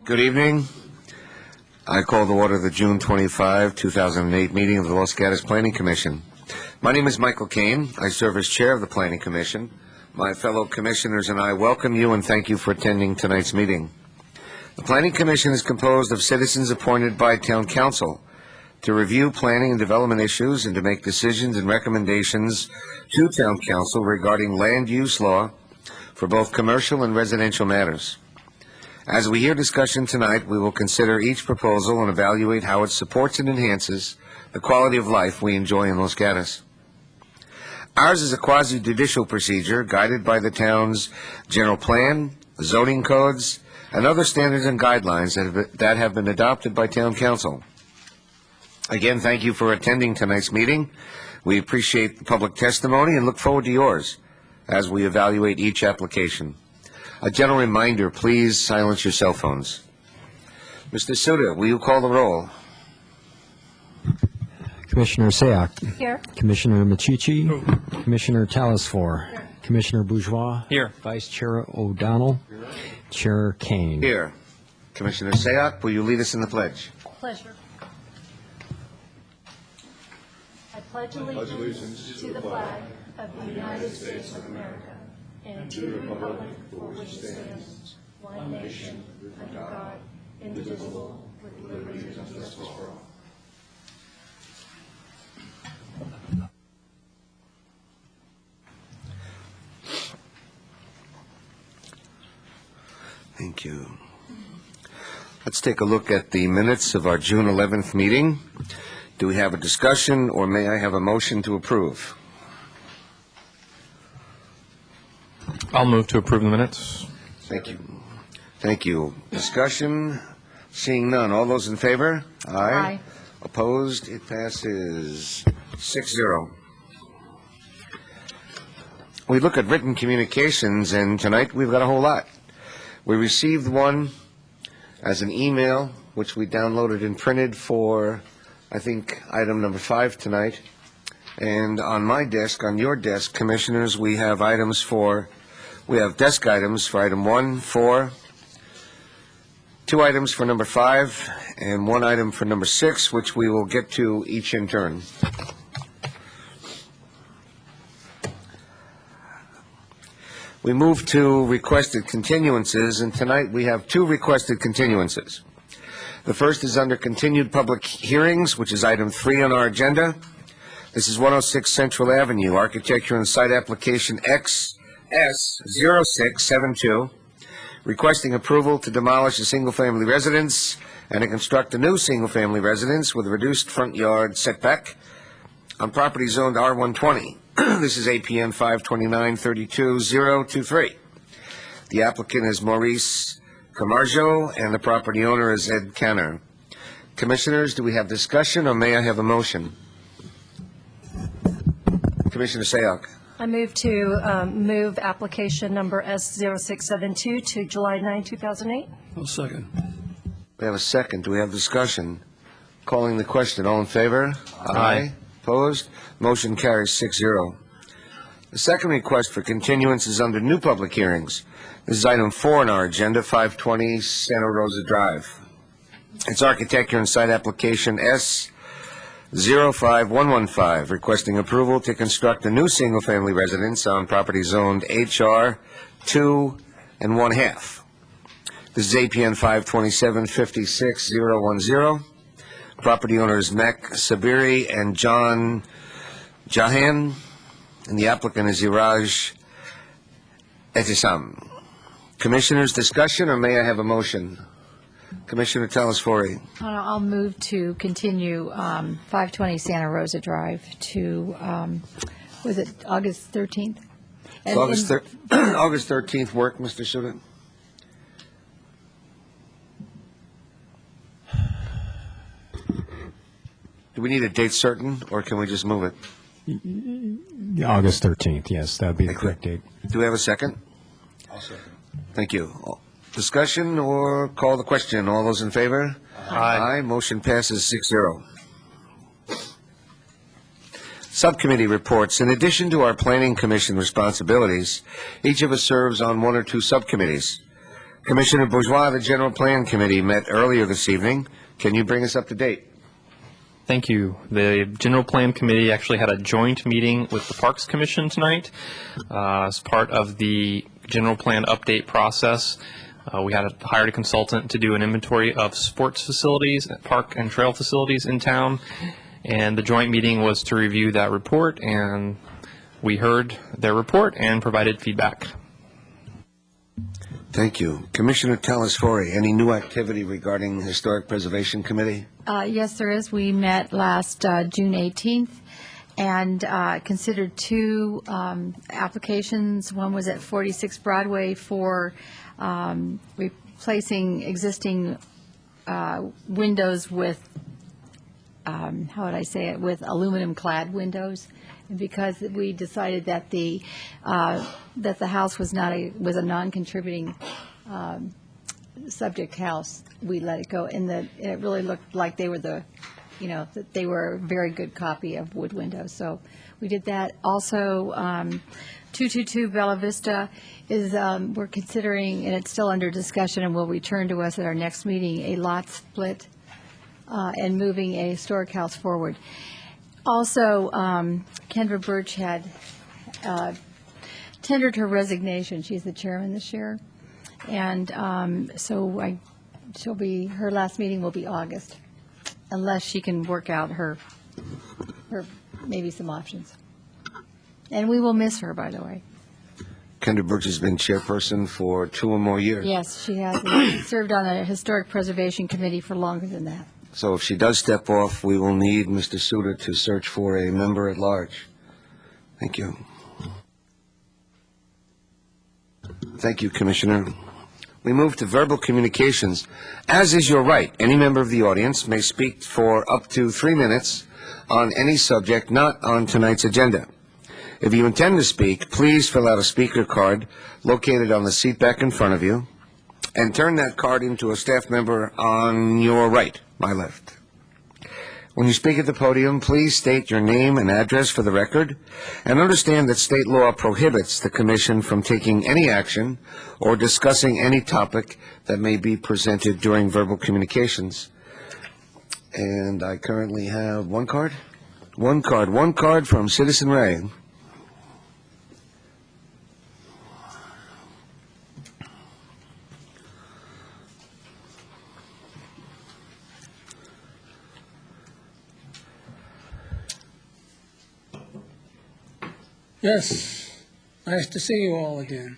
Good evening. I call to order the June 25, 2008 meeting of the Los Gatos Planning Commission. My name is Michael Kane. I serve as chair of the Planning Commission. My fellow commissioners and I welcome you and thank you for attending tonight's meeting. The Planning Commission is composed of citizens appointed by Town Council to review planning and development issues and to make decisions and recommendations to Town Council regarding land use law for both commercial and residential matters. As we hear discussion tonight, we will consider each proposal and evaluate how it supports and enhances the quality of life we enjoy in Los Gatos. Ours is a quasi-judicial procedure guided by the town's general plan, zoning codes, and other standards and guidelines that have been adopted by Town Council. Again, thank you for attending tonight's meeting. We appreciate the public testimony and look forward to yours as we evaluate each application. A general reminder, please silence your cell phones. Mr. Suda, will you call the roll? Commissioner Sayak. Here. Commissioner Machichi. Commissioner Talasfor. Here. Commissioner Bourgeois. Here. Vice Chair O'Donnell. Here. Chair Kane. Here. Commissioner Sayak, will you lead us in the pledge? Pleasure. I pledge allegiance to the flag of the United States of America and to the republic for which it stands, one nation, under God, indivisible, with liberty and justice for all. Thank you. Let's take a look at the minutes of our June 11th meeting. Do we have a discussion, or may I have a motion to approve? I'll move to approve the minutes. Thank you. Thank you. Discussion? Seeing none. All those in favor? Aye. Opposed? It passes 6-0. We look at written communications, and tonight we've got a whole lot. We received one as an email, which we downloaded and printed for, I think, item number 5 tonight. And on my desk, on your desk, commissioners, we have desk items for item 1, 4, 2 items for number 5, and 1 item for number 6, which we will get to each in turn. We move to requested continuances, and tonight we have 2 requested continuances. The first is under continued public hearings, which is item 3 on our agenda. This is 106 Central Avenue, architecture and site application XS0672, requesting approval to demolish a single-family residence and to construct a new single-family residence with a reduced front yard setback on property zoned R120. This is APN 529-32023. The applicant is Maurice Camargo, and the property owner is Ed Canner. Commissioners, do we have discussion, or may I have a motion? Commissioner Sayak. I move to move application number S0672 to July 9, 2008. I'll second. We have a second. Do we have discussion? Calling the question. All in favor? Aye. Opposed? Motion carries 6-0. The second request for continuance is under new public hearings. This is item 4 on our agenda, 520 Santa Rosa Drive. It's architecture and site application S05115, requesting approval to construct a new single-family residence on property zoned HR 2 1/2. This is APN 527-56010. Property owners Mek Sabiri and John Jahan, and the applicant is Iraj Etisam. Commissioners, discussion, or may I have a motion? Commissioner Talasfori. I'll move to continue 520 Santa Rosa Drive to, was it August 13th? August 13th work, Mr. Suda? Do we need a date certain, or can we just move it? August 13th, yes, that would be the correct date. Do we have a second? I'll second. Thank you. Discussion or call the question? All those in favor? Aye. Motion passes 6-0. Subcommittee reports. In addition to our Planning Commission responsibilities, each of us serves on 1 or 2 subcommittees. Commissioner Bourgeois, the General Plan Committee met earlier this evening. Can you bring us up to date? Thank you. The General Plan Committee actually had a joint meeting with the Parks Commission tonight as part of the General Plan update process. We had hired a consultant to do an inventory of sports facilities, park and trail facilities in town, and the joint meeting was to review that report, and we heard their report and provided feedback. Thank you. Commissioner Talasfori, any new activity regarding Historic Preservation Committee? Yes, there is. We met last June 18th and considered two applications. One was at 46 Broadway for replacing existing windows with, how would I say it, with aluminum-clad windows. Because we decided that the house was a non-contributing subject house, we let it go, and it really looked like they were that they were a very good copy of wood windows. So we did that. Also, 222 Bella Vista is we're considering, and it's still under discussion, and will return to us at our next meeting, a lot split and moving a historic house forward. Also, Kendra Birch had tendered her resignation. She's the chairman this year, and so her last meeting will be August, unless she can work out her maybe some options. And we will miss her, by the way. Kendra Birch has been chairperson for 2 or more years. Yes, she has served on a historic preservation committee for longer than that. So if she does step off, we will need Mr. Suter to search for a member at large. Thank you. Thank you, Commissioner. We move to verbal communications. As is your right, any member of the audience may speak for up to 3 minutes on any subject not on tonight's agenda. If you intend to speak, please fill out a speaker card located on the seat back in front of you and turn that card into a staff member on your right, my left. When you speak at the podium, please state your name and address for the record, and understand that state law prohibits the Commission from taking any action or discussing any topic that may be presented during verbal communications. And I currently have one card from Citizen Ray. Yes, nice to see you all again,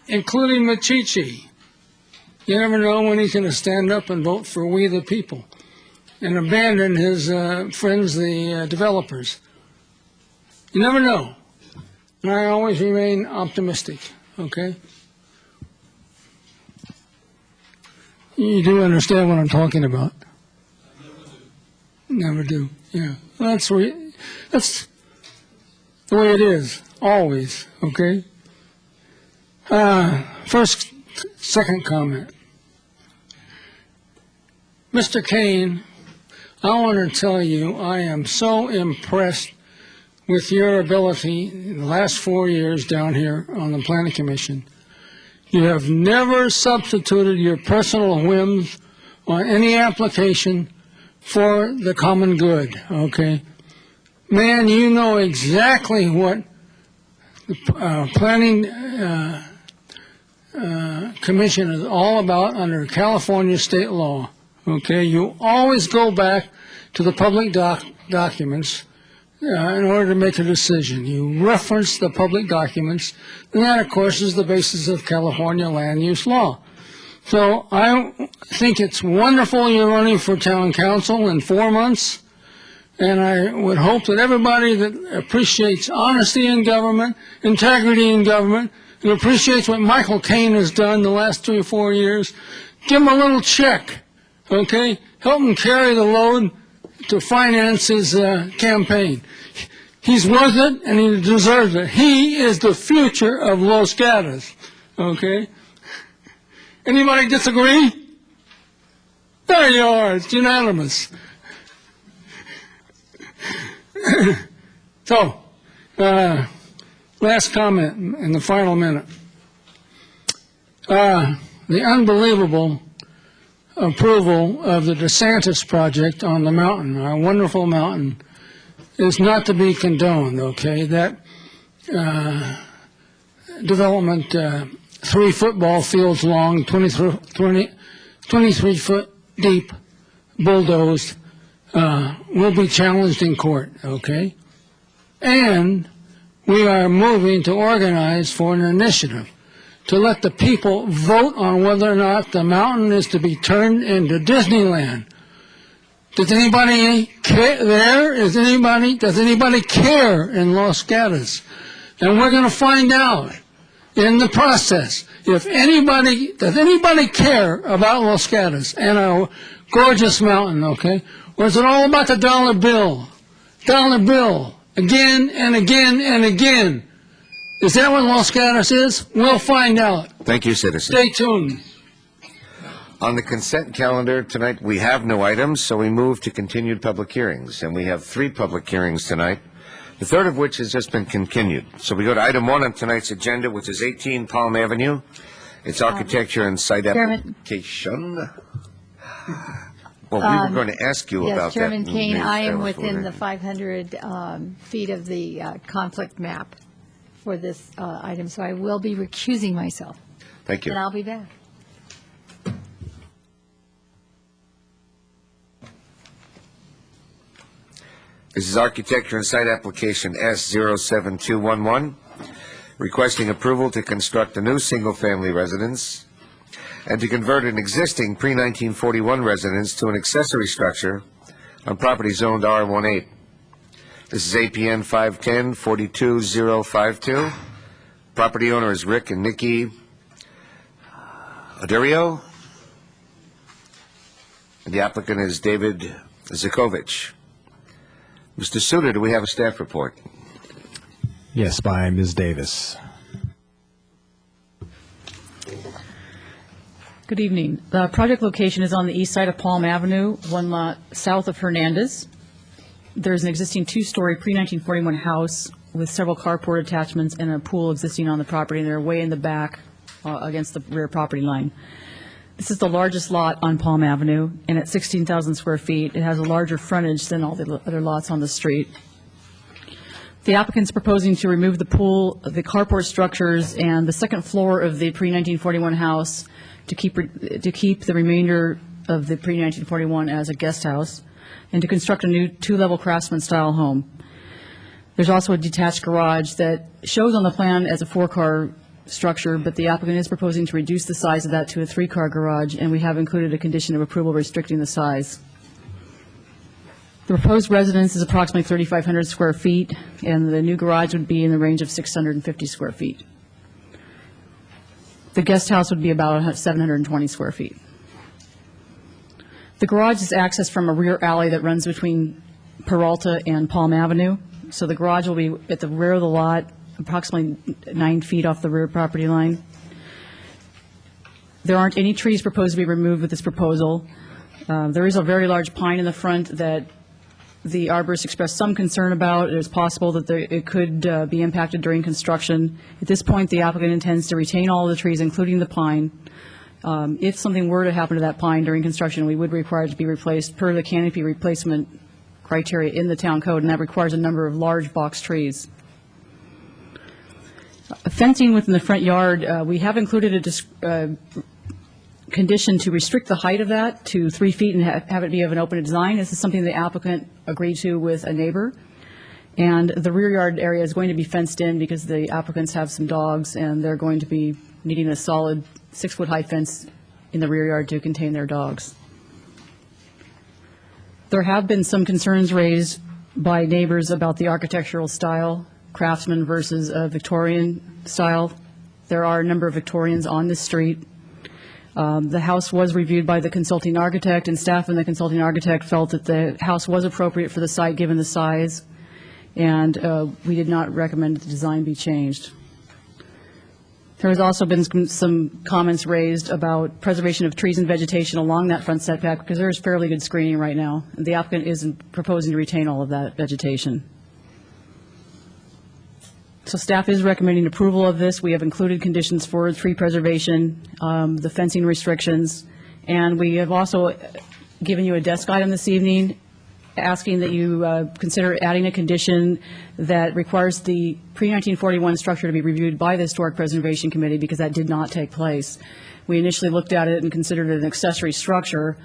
including Machichi. You never know when he's going to stand up and vote for we the people and abandon his friends, the developers. You never know. And I always remain optimistic, okay? You do understand what I'm talking about? Never do, yeah. Well, that's the way it is, always, okay? Second comment. Mr. Kane, I want to tell you I am so impressed with your ability in the last 4 years down here on the Planning Commission. You have never substituted your personal whims on any application for the common good, okay? Man, you know exactly what the Planning Commission is all about under California state law, okay? You always go back to the public documents in order to make a decision. You reference the public documents, and that, of course, is the basis of California land use law. So I think it's wonderful you're running for town council in 4 months. And I would hope that everybody that appreciates honesty in government, integrity in government, and appreciates what Michael Kane has done the last 3 or 4 years, give him a little check, okay? Help him carry the load to finance his campaign. He's worth it, and he deserves it. He is the future of Los Gatos, okay? Anybody disagree? There you are. It's unanimous. So, last comment in the final minute. the unbelievable approval of the DeSantis project on the mountain, our wonderful mountain, is not to be condoned, okay? That development, 3 football fields long, 23 foot deep, bulldozed, will be challenged in court, okay? And we are moving to organize for an initiative to let the people vote on whether or not the mountain is to be turned into Disneyland. Does anybody care there? Does anybody care in Los Gatos? And we're going to find out in the process does anybody care about Los Gatos and our gorgeous mountain, okay? Or is it all about the dollar bill? Dollar bill, again and again and again. Is that what Los Gatos is? We'll find out. Thank you, citizen. Stay tuned. On the consent calendar tonight, we have no items, so we move to continued public hearings. And we have 3 public hearings tonight, the third of which has just been continued. So we go to item 1 on tonight's agenda, which is 18 Palm Avenue. It's architecture and site Chairman. application. Well, we were going to ask you about that. Yes, Chairman Kane, Ms. I am Taylor within the Ford. 500 feet of the conflict map for this item, so I will be recusing myself. Thank you. And I'll be back. This is architecture and site application S07211, requesting approval to construct a new single-family residence and to convert an existing pre-1941 residence to an accessory structure on property zoned R18. This is APN 510-42052. Property owner is Rick and Nikki Aderio. And the applicant is David Zakovich. Mr. Suter, do we have a staff report? Yes, by Ms. Davis. Good evening. The project location is on the east side of Palm Avenue, 1 lot south of Hernandez. There's an existing 2-story pre-1941 house with several carport attachments and a pool existing on the property, and they're way in the back against the rear property line. This is the largest lot on Palm Avenue, and at 16,000 square feet, it has a larger frontage than all the other lots on the street. The applicant's proposing to remove the pool, the carport structures, and the second floor of the pre-1941 house to keep the remainder of the pre-1941 as a guest house, and to construct a new 2-level craftsman-style home. There's also a detached garage that shows on the plan as a 4-car structure, but the applicant is proposing to reduce the size of that to a 3-car garage, and we have included a condition of approval restricting the size. The proposed residence is approximately 3,500 square feet, and the new garage would be in the range of 650 square feet. The guest house would be about 720 square feet. The garage is accessed from a rear alley that runs between Peralta and Palm Avenue. So the garage will be at the rear of the lot, approximately 9 feet off the rear property line. There aren't any trees proposed to be removed with this proposal. There is a very large pine in the front that the arborist expressed some concern about. It is possible that it could be impacted during construction. At this point, the applicant intends to retain all of the trees, including the pine. If something were to happen to that pine during construction, we would require it to be replaced per the canopy replacement criteria in the town code, and that requires a number of large box trees. Fencing within the front yard, we have included a condition to restrict the height of that to 3 feet and have it be of an open design. This is something the applicant agreed to with a neighbor. And the rear yard area is going to be fenced in because the applicants have some dogs, and they're going to be needing a solid 6-foot-high fence in the rear yard to contain their dogs. There have been some concerns raised by neighbors about the architectural style, craftsman versus Victorian style. There are a number of Victorians on this street. The house was reviewed by the consulting architect, and staff and the consulting architect felt that the house was appropriate for the site given the size, and we did not recommend that the design be changed. There has also been some comments raised about preservation of trees and vegetation along that front setback because there is fairly good screening right now, and the applicant isn't proposing to retain all of that vegetation. So staff is recommending approval of this. We have included conditions for tree preservation, the fencing restrictions, and we have also given you a desk item this evening asking that you consider adding a condition that requires the pre-1941 structure to be reviewed by the Historic Preservation Committee because that did not take place. We initially looked at it and considered it an accessory structure,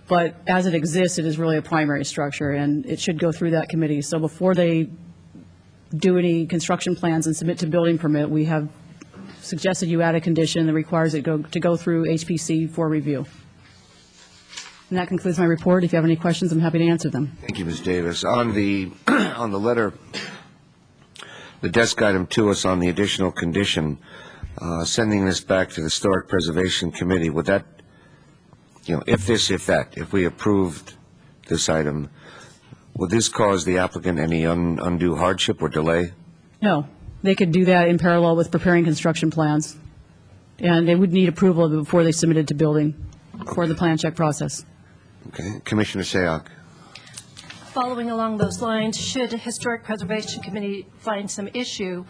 but as it exists, it is really a primary structure, and it should go through that committee. So before they do any construction plans and submit to building permit, we have suggested you add a condition that requires it to go through HPC for review. And that concludes my report. If you have any questions, I'm happy to answer them. Thank you, Ms. Davis. On the, on the letter, the desk item to us on the additional condition, sending this back to the Historic Preservation Committee, would that, if this, if that, if we approved this item, would this cause the applicant any undue hardship or delay? No, they could do that in parallel with preparing construction plans. And they would need approval of it before they submit it to building for the plan check process. Okay. Commissioner Sayoc. Following along those lines, should the Historic Preservation Committee find some issue,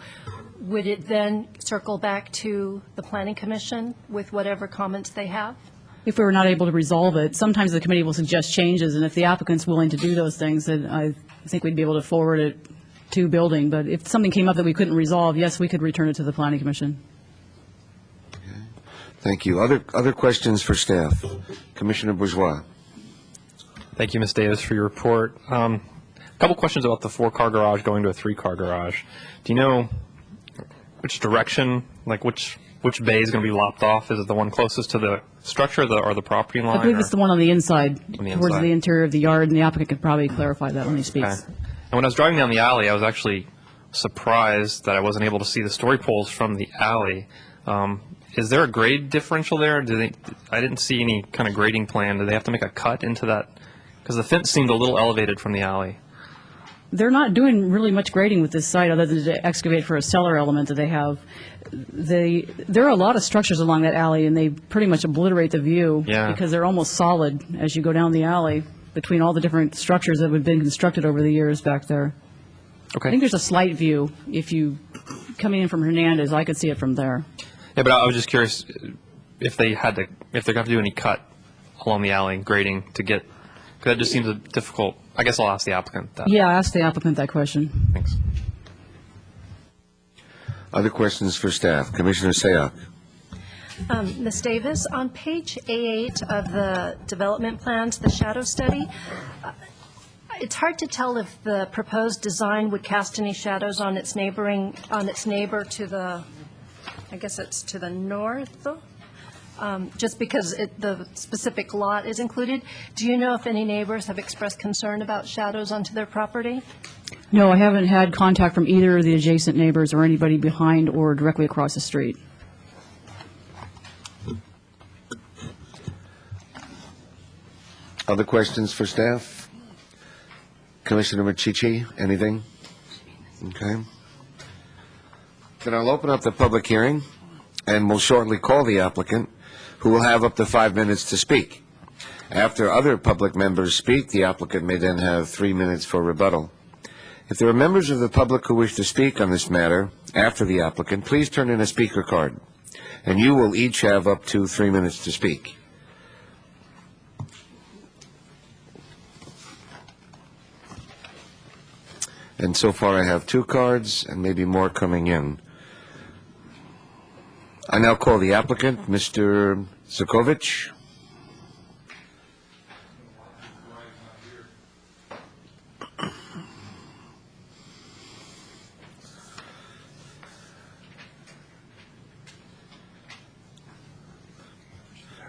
would it then circle back to the Planning Commission with whatever comments they have? If we were not able to resolve it, sometimes the committee will suggest changes, and if the applicant's willing to do those things, then I think we'd be able to forward it to building. But if something came up that we couldn't resolve, yes, we could return it to the Planning Commission. Thank you. Other questions for staff? Commissioner Bourgeois. Thank you, Ms. Davis, for your report. A couple questions about the 4-car garage going to a 3-car garage. Do you know which direction, like which bay is going to be lopped off? Is it the one closest to the structure or the property line? I believe it's the one on the inside, On the towards inside. the interior of the yard, and the applicant could probably clarify that when he Okay. speaks. And when I was driving down the alley, I was actually surprised that I wasn't able to see the story poles from the alley. Is there a grade differential there? I didn't see any kind of grading plan. Do they have to make a cut into that? Because the fence seemed a little elevated from the alley. They're not doing really much grading with this site other than to excavate for a cellar element that they have. There are a lot of structures along that alley, and they pretty much obliterate the view Yeah. because they're almost solid as you go down the alley between all the different structures that have been constructed over the years back there. I think Okay. there's a slight view. If you, coming in from Hernandez, I could see it from there. Yeah, but I was just curious if they're going to have to do any cut along the alley grading to get, because that just seems difficult. I guess I'll ask the applicant that. Yeah, ask the applicant that question. Thanks. Other questions for staff? Commissioner Sayoc. Ms. Davis, on page A8 of the development plans, the shadow study, it's hard to tell if the proposed design would cast any shadows on its neighbor to the, I guess it's to the north, just because the specific lot is included. Do you know if any neighbors have expressed concern about shadows onto their property? No, I haven't had contact from either of the adjacent neighbors or anybody behind or directly across the street. Other questions for staff? Commissioner Machichi, anything? Okay. Then I'll open up the public hearing, and we'll shortly call the applicant, who will have up to 5 minutes to speak. After other public members speak, the applicant may then have 3 minutes for rebuttal. If there are members of the public who wish to speak on this matter after the applicant, please turn in a speaker card, and you will each have up to 3 minutes to speak. And so far I have 2 cards and maybe more coming in. I now call the applicant, Mr. Zukovich.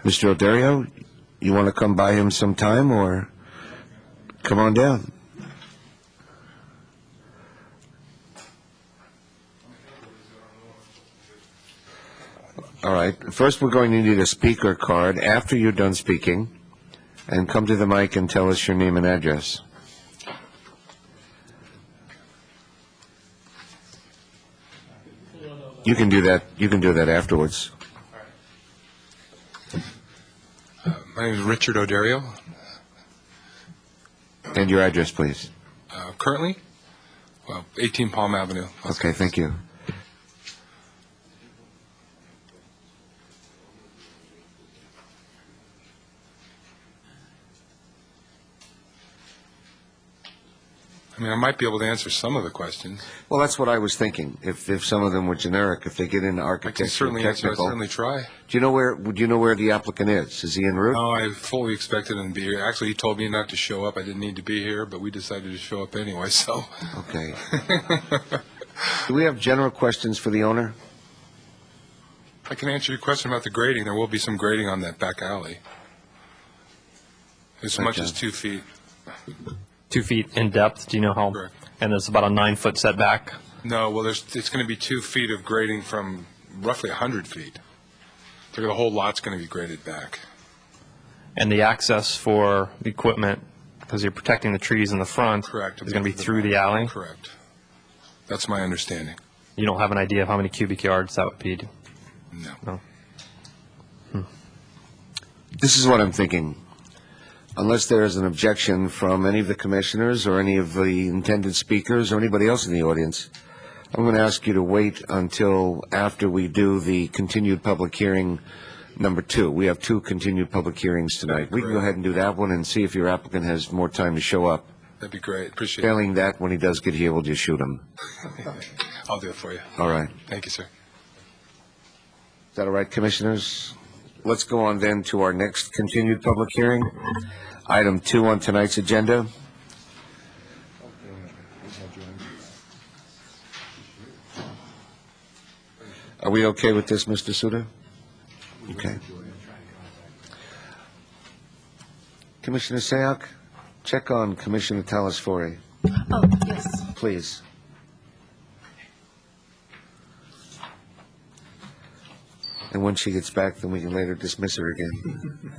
Mr. Odario, you want to come by him sometime or come on down? All right. First, we're going to need a speaker card after you're done speaking, and come to the mic and tell us your name and address. You can do that. You can do that afterwards. My name is Richard Odario. And your address, please. Currently, 18 Palm Avenue. Okay, thank you. mean, I might be able to answer some of the questions. Well, that's what I was thinking. If some of them were generic, if they get into I can architecture, certainly answer, I technical. certainly try. Do you know where the applicant is? Is he en route? No, I fully expected him to be here. Actually, he told me not to show up. I didn't need to be here, but we decided to show up anyway, so. Okay. Do we have general questions for the owner? I can answer your question about the grading. There will be some grading on that back alley. As much Okay. as 2 feet. 2 feet in depth, do you know how? Correct. And there's about a 9-foot setback. No, well, it's going to be 2 feet of grading from roughly 100 feet. So the whole lot's going to be graded back. And the access for equipment, because you're protecting the trees in the front, Correct. is going to be through the alley. Correct. That's my understanding. You don't have an idea of how many cubic yards that would be? No. No. This is what I'm thinking. Unless there is an objection from any of the commissioners or any of the intended speakers or anybody else in the audience, I'm going to ask you to wait until after we do the continued public hearing number 2. We have 2 continued public hearings tonight. We can go ahead and do that one and see if your applicant has more time to show up. That'd be great. Appreciate it. Failing that, when he does get here, we'll just shoot him. I'll do it for you. All right. Thank you, sir. Is that all right, commissioners? Let's go on then to our next continued public hearing. Item 2 on tonight's agenda. Are we okay with this, Mr. Suda? Okay. Commissioner Sayoc, check on Commissioner Talasfori, Oh, yes. please. And when she gets back, then we can later dismiss her again.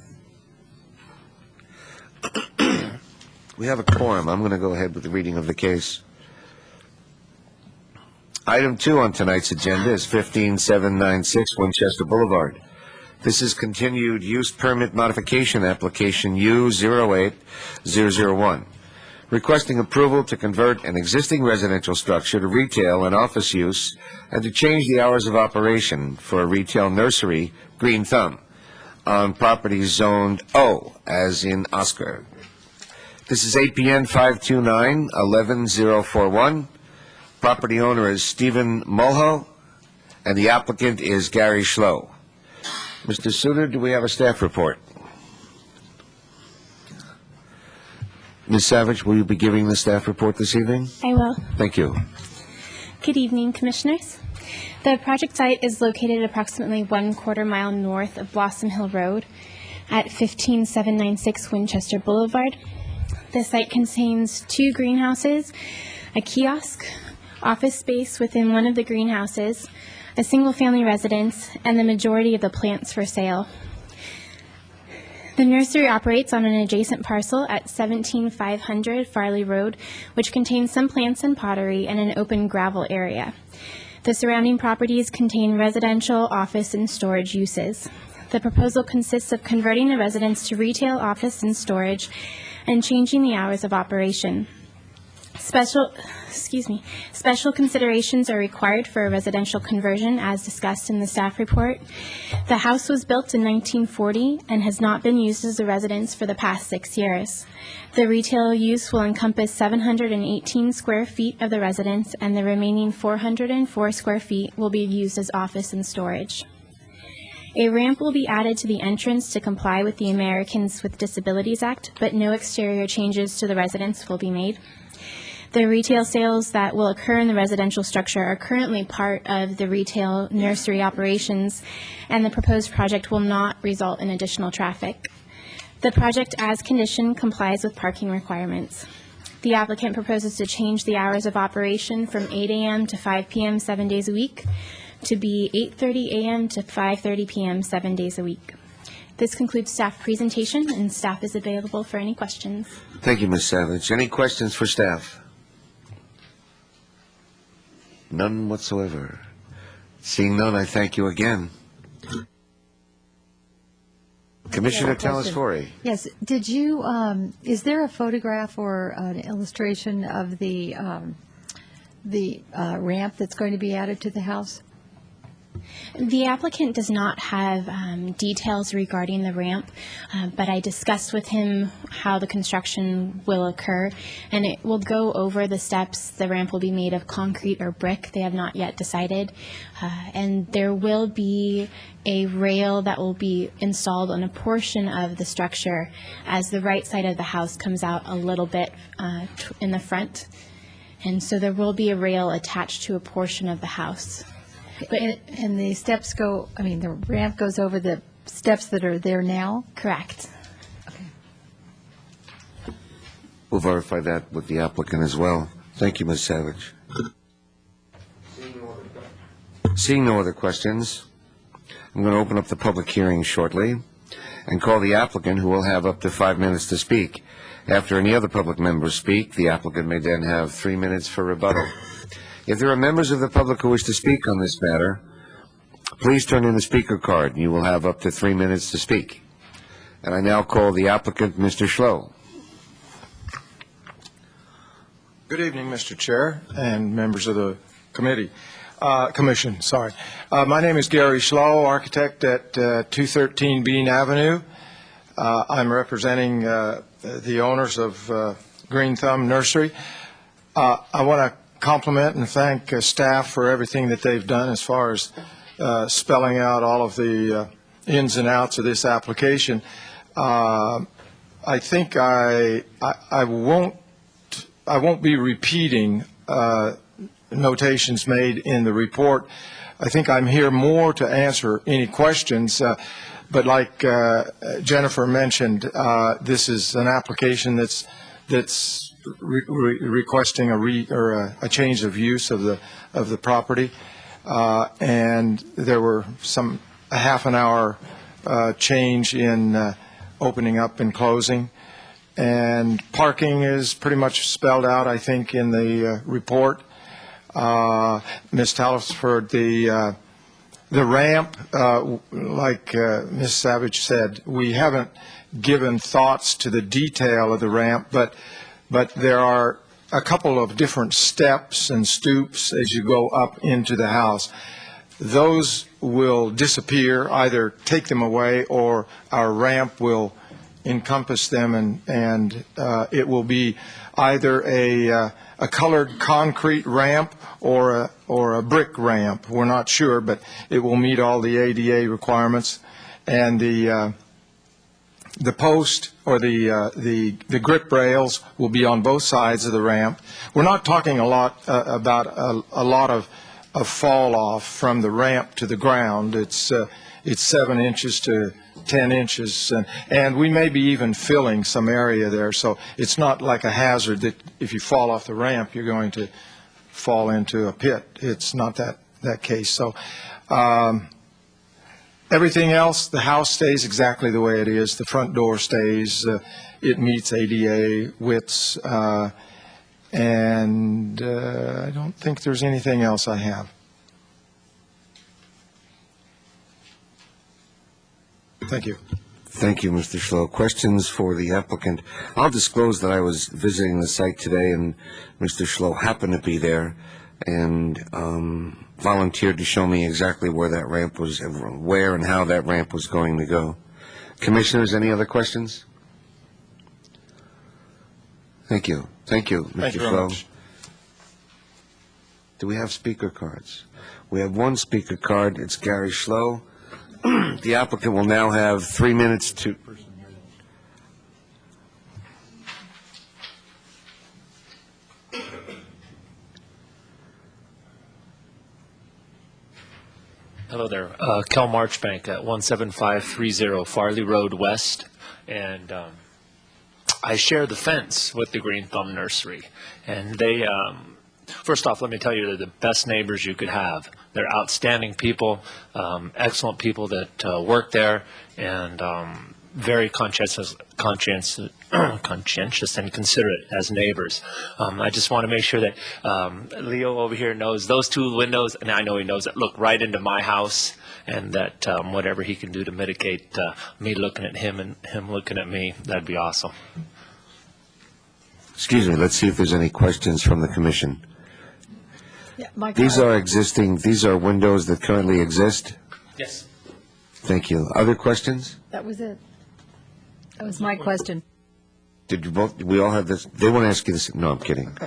We have a quorum. I'm going to go ahead with the reading of the case. Item 2 on tonight's agenda is 15796 Winchester Boulevard. This is continued use permit modification application U08001, requesting approval to convert an existing residential structure to retail and office use and to change the hours of operation for a retail nursery, Green Thumb, on property zoned O, as in Oscar. This is APN 529-11041. Property owner is Stephen Mulho, and the applicant is Gary Schlow. Mr. Suter, do we have a staff report? Ms. Savage, will you be giving the staff report this evening? I will. Thank you. Good evening, Commissioners. The project site is located approximately 1/4 mile north of Blossom Hill Road at 15796 Winchester Boulevard. The site contains 2 greenhouses, a kiosk, office space within one of the greenhouses, a single-family residence, and the majority of the plants for sale. The nursery operates on an adjacent parcel at 17500 Farley Road, which contains some plants and pottery and an open gravel area. The surrounding properties contain residential, office, and storage uses. The proposal consists of converting the residence to retail, office, and storage, and changing the hours of operation. Special considerations are required for a residential conversion, as discussed in the staff report. The house was built in 1940 and has not been used as a residence for the past 6 years. The retail use will encompass 718 square feet of the residence, and the remaining 404 square feet will be used as office and storage. A ramp will be added to the entrance to comply with the Americans with Disabilities Act, but no exterior changes to the residence will be made. The retail sales that will occur in the residential structure are currently part of the retail nursery operations, and the proposed project will not result in additional traffic. The project, as conditioned, complies with parking requirements. The applicant proposes to change the hours of operation from 8 a.m. to 5 p.m. 7 days a week to be 8:30 a.m. to 5:30 p.m. 7 days a week. This concludes staff presentation, and staff is available for any questions. Thank you, Ms. Savage. Any questions for staff? None whatsoever. Seeing none, I thank you again. Commissioner Talasfori. Yes, did you, is there a photograph or an illustration of the ramp that's going to be added to the house? The applicant does not have details regarding the ramp, but I discussed with him how the construction will occur, and it will go over the steps. The ramp will be made of concrete or brick. They have not yet decided. And there will be a rail that will be installed on a portion of the structure as the right side of the house comes out a little bit in the front. And so there will be a rail attached to a portion of the house. And the steps go, I mean, the ramp goes over the steps that are there now? Correct. We'll verify that with the applicant as well. Thank you, Ms. Savage. Seeing no other questions, I'm going to open up the public hearing shortly and call the applicant, who will have up to 5 minutes to speak. After any other public members speak, the applicant may then have 3 minutes for rebuttal. If there are members of the public who wish to speak on this matter, please turn in the speaker card, and you will have up to 3 minutes to speak. And I now call the applicant, Mr. Schlow. Good evening, Mr. Chair and members of the commission. My name is Gary Schlow, architect at 213 Bean Avenue. I'm representing the owners of Green Thumb Nursery. I want to compliment and thank staff for everything that they've done as far as spelling out all of the ins and outs of this application. I think I won't be repeating notations made in the report. I think I'm here more to answer any questions, but like Jennifer mentioned, this is an application that's requesting a change of use of the property, and there were a half an hour change in opening up and closing, and parking is pretty much spelled out, I think, in the report. Ms. Tallisford, the ramp, like Ms. Savage said, we haven't given thoughts to the detail of the ramp, but there are a couple of different steps and stoops as you go up into the house. Those will disappear, either take them away, or our ramp will encompass them, and it will be either a colored concrete ramp or a brick ramp. We're not sure, but it will meet all the ADA requirements. And the post or the grip rails will be on both sides of the ramp. We're not talking a lot about a lot of fall off from the ramp to the ground. It's 7 inches to 10 inches, and we may be even filling some area there, so it's not like a hazard that if you fall off the ramp you're going to fall into a pit. It's not that case. So everything else, the house stays exactly the way it is. The front door stays. It meets ADA widths, and I don't think there's anything else I have. Thank you. Thank you, Mr. Schlow. Questions for the applicant? I'll disclose that I was visiting the site today, and Mr. Schlow happened to be there and volunteered to show me exactly where that ramp was, where and how that ramp was going to go. Commissioners, any other questions? Thank you. Thank you, Mr. Thank you very Schlow. much. Do we have speaker cards? We have one speaker card. It's Gary Schlow. The applicant will now have 3 minutes to... Hello there. Kel Marchbank at 17530 Farley Road West. And I share the fence with the Green Thumb Nursery. And they, first off, let me tell you, they're the best neighbors you could have. They're outstanding people, excellent people that work there, and very conscientious and considerate as neighbors. I just want to make sure that Leo over here knows those two windows, and I know he knows that look right into my house, and that whatever he can do to mitigate me looking at him and him looking at me, that'd be awesome. Excuse me, let's see if there's any questions from the commission. Yeah, my These card. are existing, these are windows that currently exist? Yes. Thank you. Other questions? That was it. That was my question. Did you both, we all have this, they want to ask you this, no, I'm kidding.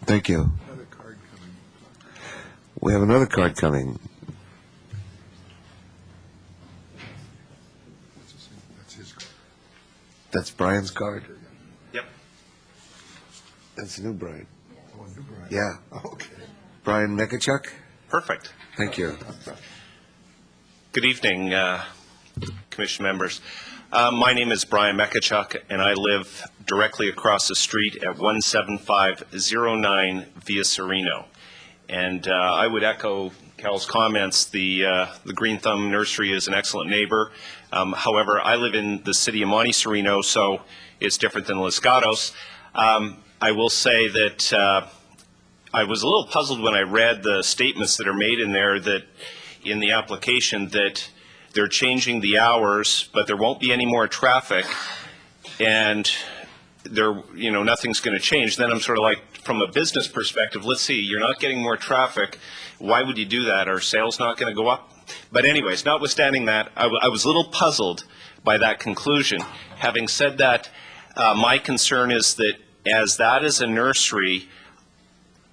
Thank you. We have another card coming. That's Brian's card? Yep. That's new Brian. Yeah. Okay. Brian Mekachuk? Perfect. Thank you. Good evening, Commission members. My name is Brian Mekachuk, and I live directly across the street at 17509 Via Sereno. And I would echo Cal's comments. The Green Thumb Nursery is an excellent neighbor. However, I live in the city of Monte Sereno, so it's different than Los Gatos. I will say that I was a little puzzled when I read the statements that are made in there that in the application that they're changing the hours, but there won't be any more traffic, and nothing's going to change. Then I'm sort of like, from a business perspective, let's see, you're not getting more traffic. Why would you do that? Are sales not going to go up? But anyways, notwithstanding that, I was a little puzzled by that conclusion. Having said that, my concern is that as that is a nursery,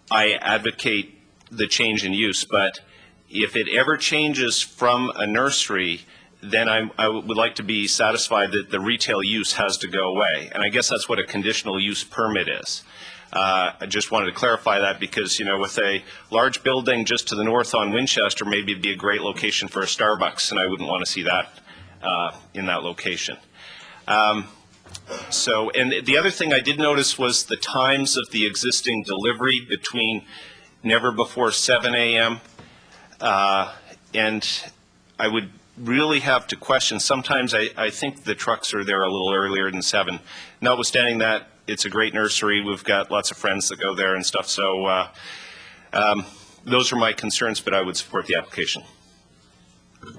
I advocate the change in use, but if it ever changes from a nursery, then I would like to be satisfied that the retail use has to go away. And I guess that's what a conditional use permit is. I just wanted to clarify that because, with a large building just to the north on Winchester, maybe it'd be a great location for a Starbucks, and I wouldn't want to see that in that location. And the other thing I did notice was the times of the existing delivery between never before 7 a.m. And I would really have to question. Sometimes I think the trucks are there a little earlier than 7. Notwithstanding that, it's a great nursery. We've got lots of friends that go there and stuff. So those are my concerns, but I would support the application.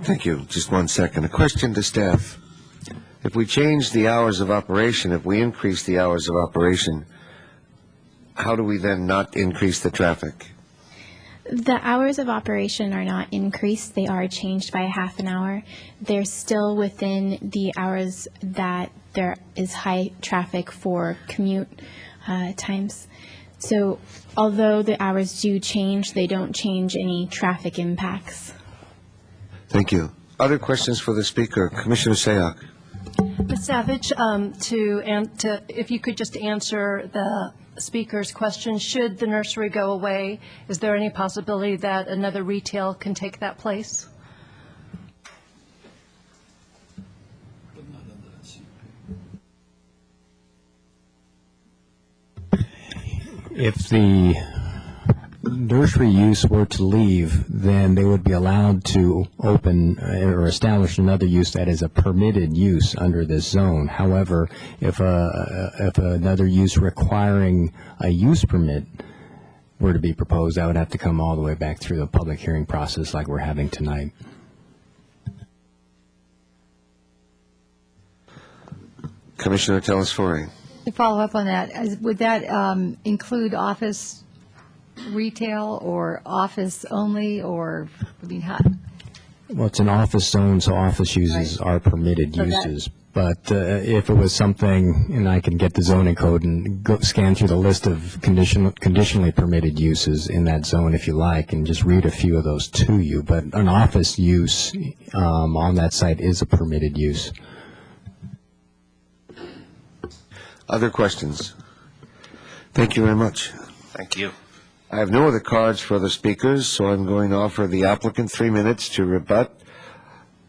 Thank you. Just 1 second. A question to staff. If we change the hours of operation, if we increase the hours of operation, how do we then not increase the traffic? The hours of operation are not increased. They are changed by a half an hour. They're still within the hours that there is high traffic for commute times. So although the hours do change, they don't change any traffic impacts. Thank you. Other questions for the speaker? Commissioner Sayoc. Ms. Savage, if you could just answer the speaker's question, should the nursery go away, is there any possibility that another retail can take that place? If the nursery use were to leave, then they would be allowed to open or establish another use that is a permitted use under this zone. However, if another use requiring a use permit were to be proposed, that would have to come all the way back through the public hearing process like we're having tonight. Commissioner Telesfori. To follow up on that, would that include office retail or office only, or, how? Well, it's an office zone, so office uses are permitted So that- uses. But if it was something, and I can get the zoning code and scan through the list of conditionally permitted uses in that zone if you like, and just read a few of those to you. But an office use on that site is a permitted use. Other questions? Thank you very much. Thank you. I have no other cards for the speakers, so I'm going to offer the applicant 3 minutes to rebut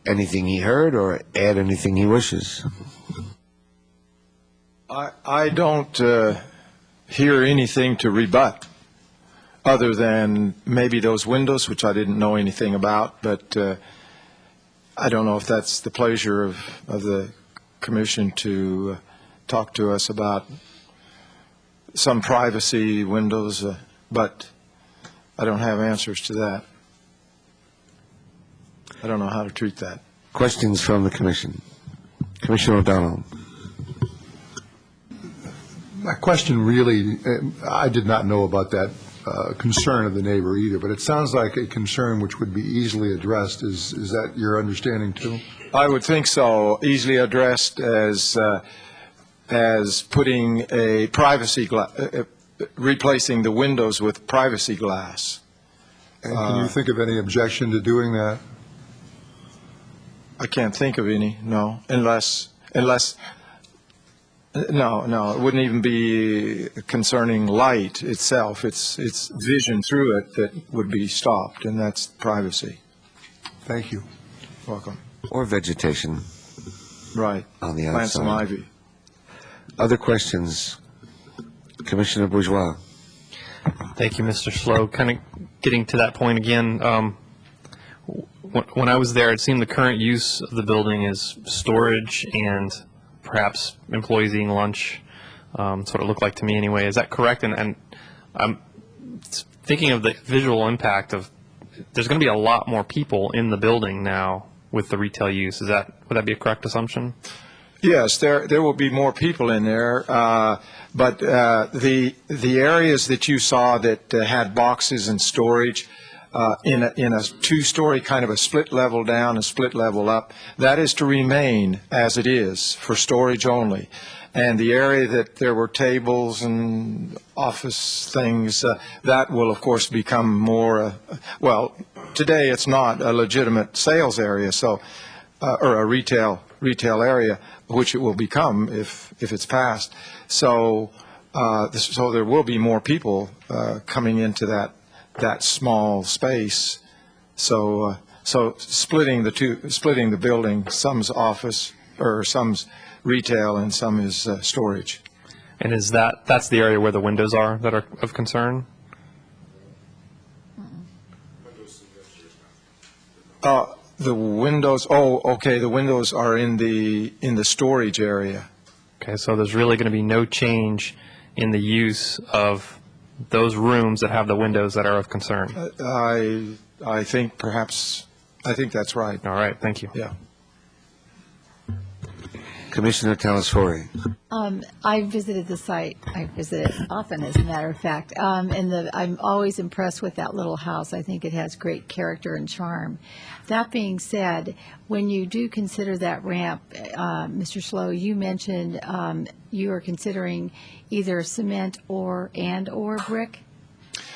anything he heard or add anything he wishes. I don't hear anything to rebut other than maybe those windows, which I didn't know anything about, but I don't know if that's the pleasure of the commission to talk to us about some privacy windows, but I don't have answers to that. I don't know how to treat that. Questions from the commission? Commissioner O'Donnell. My question really, I did not know about that concern of the neighbor either, but it sounds like a concern which would be easily addressed. Is that your understanding too? I would think so, easily addressed as putting a privacy replacing the windows with privacy glass. And can you think of any objection to doing that? I can't think of any, no, unless no, it wouldn't even be concerning light itself. It's vision through it that would be stopped, and that's privacy. Thank you. Welcome. Or vegetation Right. on the Plant some outside. ivy. Other questions? Commissioner Bourgeois. Thank you, Mr. Slow. Kind of getting to that point again, when I was there, it seemed the current use of the building is storage and perhaps employees eating lunch. That's what it looked like to me anyway. Is that correct? And I'm thinking of the visual impact of, there's going to be a lot more people in the building now with the retail use. Would that be a correct assumption? Yes, there will be more people in there, but the areas that you saw that had boxes and storage in a two-story kind of a split level down and split level up, that is to remain as it is for storage only. And the area that there were tables and office things, that will of course become more, well, today it's not a legitimate sales area, so or a retail area, which it will become if it's passed. So so there will be more people coming into that small space. So splitting the building, some's office or some's retail and some is storage. And is that's the area where the windows are that are of concern? The windows. Oh, okay. The windows are in the storage area. Okay, so there's really going to be no change in the use of those rooms that have the windows that are of concern. I think that's right. All right, thank you. Yeah. Commissioner Talasori. I visited the site. I visit it often, as a matter of fact. And I'm always impressed with that little house. I think it has great character and charm. That being said, when you do consider that ramp, Mr. Slow, you mentioned you are considering either cement or brick.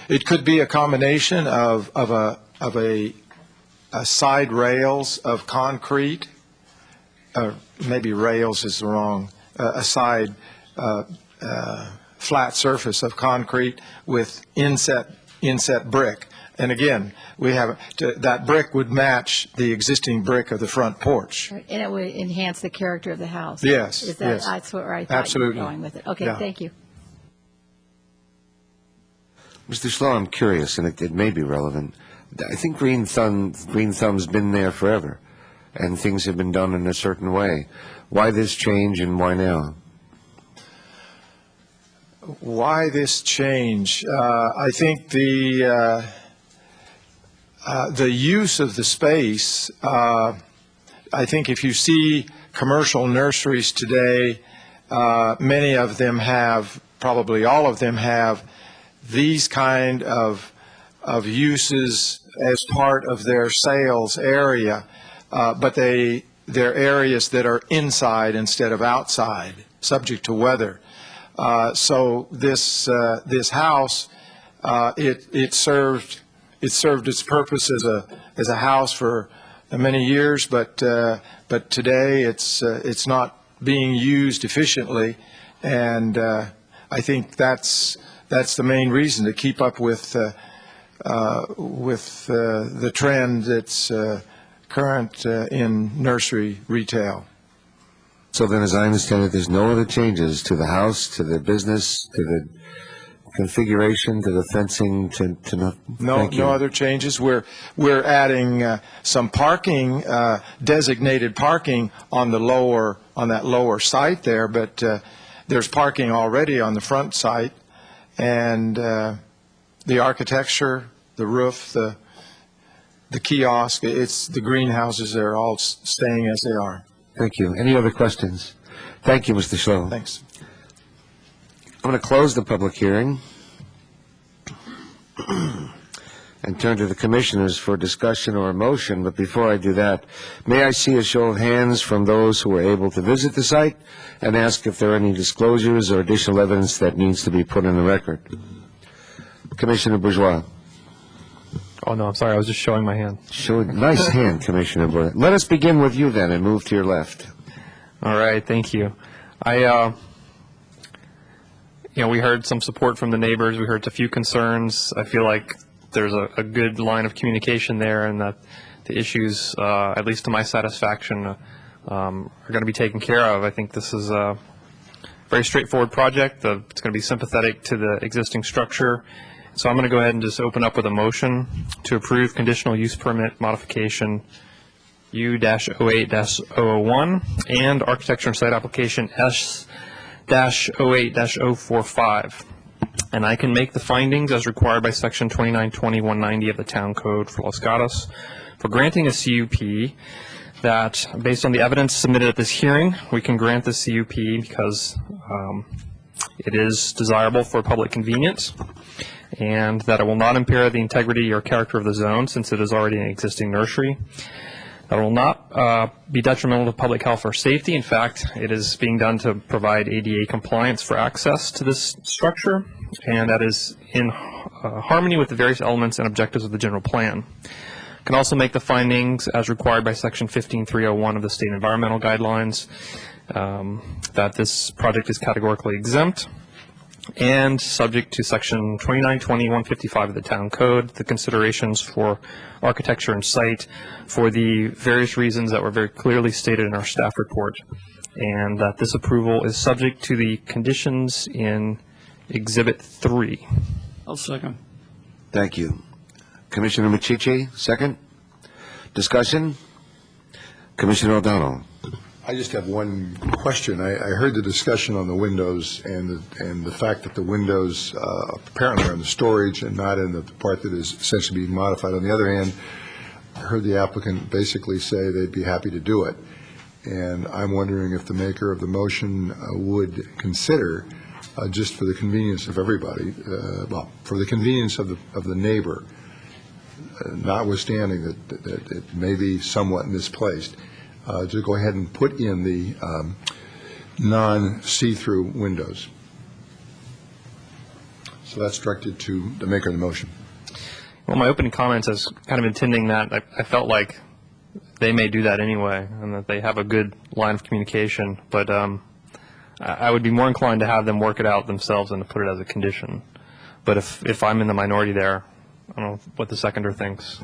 It could be a combination of a side rails of concrete. Maybe rails is the wrong, a side flat surface of concrete with inset brick. And again, that brick would match the existing brick of the front porch. Right. And it would enhance the character of the house. Yes. That's where I thought Absolutely. you were going with it. Okay, Yeah. Thank you. Mr. Slow, I'm curious, and it may be relevant. I think Green Thumb's been there forever, and things have been done in a certain way. Why this change and why now? Why this change? I think the use of the space, I think if you see commercial nurseries today, many of them have, probably all of them have, these kind of uses as part of their sales area, but they're areas that are inside instead of outside, subject to weather. So this house, it served its purpose as a house for many years, but today it's not being used efficiently, and I think that's the main reason, to keep up with the trend that's current in nursery retail. So then, as I understand it, there's no other changes to the house, to the business, to the configuration, to the fencing, to No other changes. We're adding some parking, designated parking on that lower site there, but there's parking already on the front site, and the architecture, the roof, the kiosk, the greenhouses, they're all staying as they are. Thank you. Any other questions? Thank you, Mr. Schlo. Thanks. I'm going to close the public hearing and turn to the commissioners for discussion or a motion. But before I do that, may I see a show of hands from those who were able to visit the site and ask if there are any disclosures or additional evidence that needs to be put in the record? Commissioner Bourgeois. Oh, no, I'm sorry, I was just showing my hand. Nice hand, Commissioner Bourgeois. Let us begin with you then and move to your left. All right, thank you. We heard some support from the neighbors. We heard a few concerns. I feel like there's a good line of communication there, and that the issues, at least to my satisfaction, are going to be taken care of. I think this is a very straightforward project. It's going to be sympathetic to the existing structure. So I'm going to go ahead and just open up with a motion to approve conditional use permit modification U-08-001 and architecture and site application S-08-045. And I can make the findings as required by section 2920-190 of the Town Code for Los Gatos for granting a CUP that, based on the evidence submitted at this hearing, we can grant the CUP because it is desirable for public convenience, and that it will not impair the integrity or character of the zone since it is already an existing nursery. That will not be detrimental to public health or safety. In fact, it is being done to provide ADA compliance for access to this structure, and that is in harmony with the various elements and objectives of the general plan. Can also make the findings as required by section 15301 of the state environmental guidelines, that this project is categorically exempt and subject to section 2920-155 of the Town Code, the considerations for architecture and site for the various reasons that were very clearly stated in our staff report, and that this approval is subject to the conditions in Exhibit 3. I'll second. Thank you. Commissioner Michichi, second. Discussion? Commissioner O'Donnell. I just have one question. I heard the discussion on the windows and the fact that the windows apparently are in the storage and not in the part that is essentially being modified. On the other hand, I heard the applicant basically say they'd be happy to do it. And I'm wondering if the maker of the motion would consider, just for the convenience of everybody, for the convenience of the neighbor, notwithstanding that it may be somewhat misplaced, to go ahead and put in the non-see-through windows. So that's directed to the maker of the motion. Well, my opening comments is kind of intending that I felt like they may do that anyway, and that they have a good line of communication, but I would be more inclined to have them work it out themselves than to put it as a condition. But if I'm in the minority there, I don't know what the seconder thinks.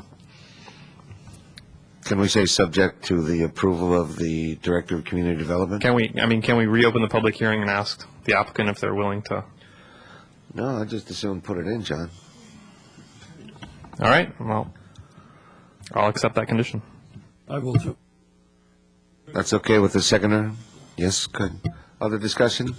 Can we say subject to the approval of the Director of Community Development? Can we reopen the public hearing and ask the applicant if they're willing to? No, I just assume put it in, John. All right, well, I'll accept that condition. I will too. That's okay with the seconder? Yes, good. Other discussion?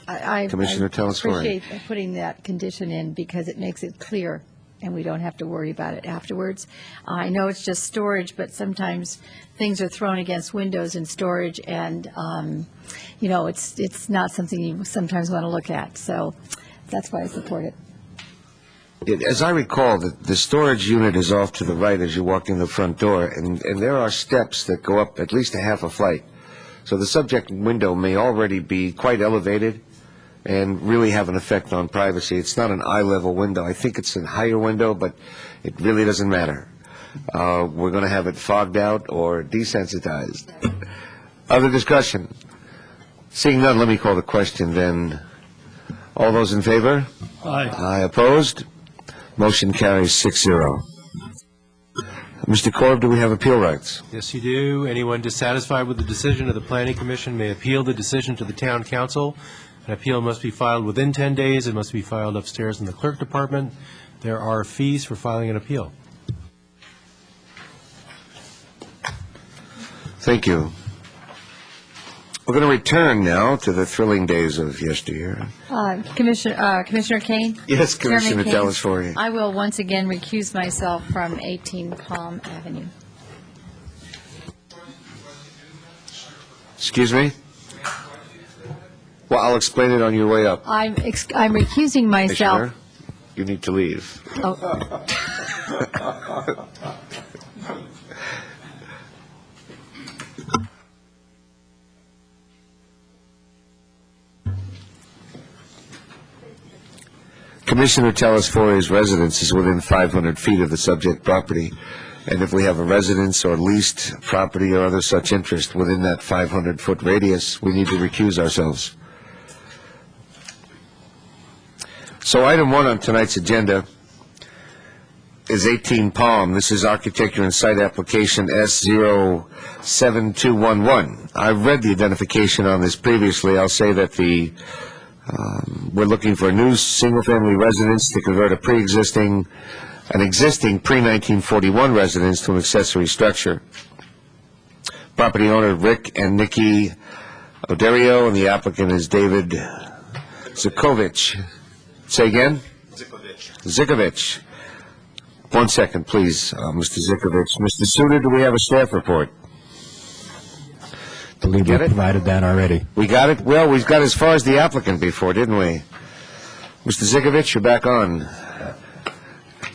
Commissioner Telesfori. I appreciate putting that condition in because it makes it clear and we don't have to worry about it afterwards. I know it's just storage, but sometimes things are thrown against windows in storage, and it's not something you sometimes want to look at. So that's why I support it. As I recall, the storage unit is off to the right as you walk in the front door, and there are steps that go up at least a half a flight. So the subject window may already be quite elevated and really have an effect on privacy. It's not an eye-level window. I think it's a higher window, but it really doesn't matter. We're going to have it fogged out or desensitized. Other discussion? Seeing none, let me call the question then. All those in favor? Aye. Aye opposed? Motion carries 6-0. Mr. Korb, do we have appeal rights? Yes, you do. Anyone dissatisfied with the decision of the Planning Commission may appeal the decision to the Town Council. An appeal must be filed within 10 days. It must be filed upstairs in the clerk department. There are fees for filing an appeal. Thank you. We're going to return now to the thrilling days of yesteryear. Commissioner Kane? Yes, Chairman Commissioner Kane, Telesfori. I will once again recuse myself from 18 Palm Avenue. Excuse me? Well, I'll explain it on your way up. I'm recusing myself. Commissioner, you need to leave. Oh. Commissioner Telesfori's residence is within 500 feet of the subject property, and if we have a residence or leased property or other such interest within that 500-foot radius, we need to recuse ourselves. So item 1 on tonight's agenda is 18 Palm. This is architecture and site application S07211. I've read the identification on this previously. I'll say that we're looking for a new single-family residence to convert an existing pre-1941 residence to an accessory structure. Property owner Rick and Nikki Oderio, and the applicant is David Zikovich. Say again? Zikovich. 1 second, please, Mr. Zikovich. Mr. Suter, do we have a staff report? I believe we provided that already. We got it? Well, we've got as far as the applicant before, didn't we? Mr. Zikovich, you're back on.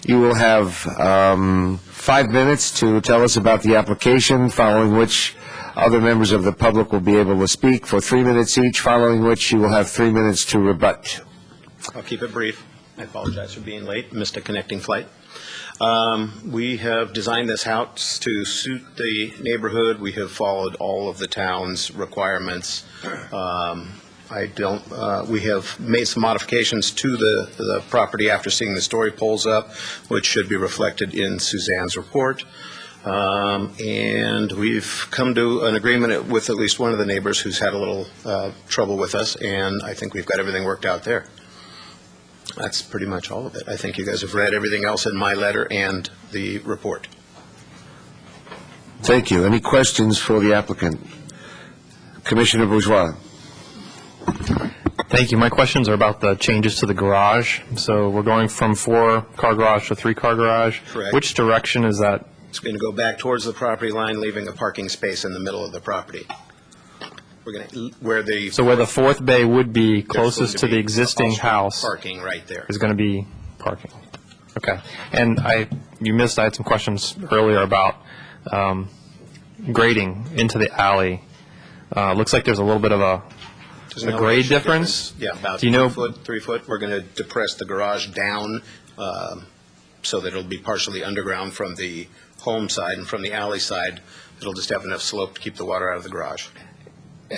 You will have 5 minutes to tell us about the application, following which other members of the public will be able to speak for 3 minutes each, following which you will have 3 minutes to rebut. I'll keep it brief. I apologize for being late. Missed a connecting flight. We have designed this house to suit the neighborhood. We have followed all of the town's requirements. We have made some modifications to the property after seeing the story poles up, which should be reflected in Suzanne's report. And we've come to an agreement with at least one of the neighbors who's had a little trouble with us, and I think we've got everything worked out there. That's pretty much all of it. I think you guys have read everything else in my letter and the report. Thank you. Any questions for the applicant? Commissioner Bourgeois. Thank you. My questions are about the changes to the garage. So we're going from 4-car garage to 3-car garage. Correct. Which direction is that? It's going to go back towards the property line, leaving a parking space in the middle of the property. We're going to, where the 4th bay would be closest to the existing house. Parking right there. Is going to be parking. Okay. And I had some questions earlier about grading into the alley. Looks like there's a little bit of a grade difference. Yeah, about Do you know 3 foot. We're going to depress the garage down so that it'll be partially underground from the home side, and from the alley side, it'll just have enough slope to keep the water out of the garage.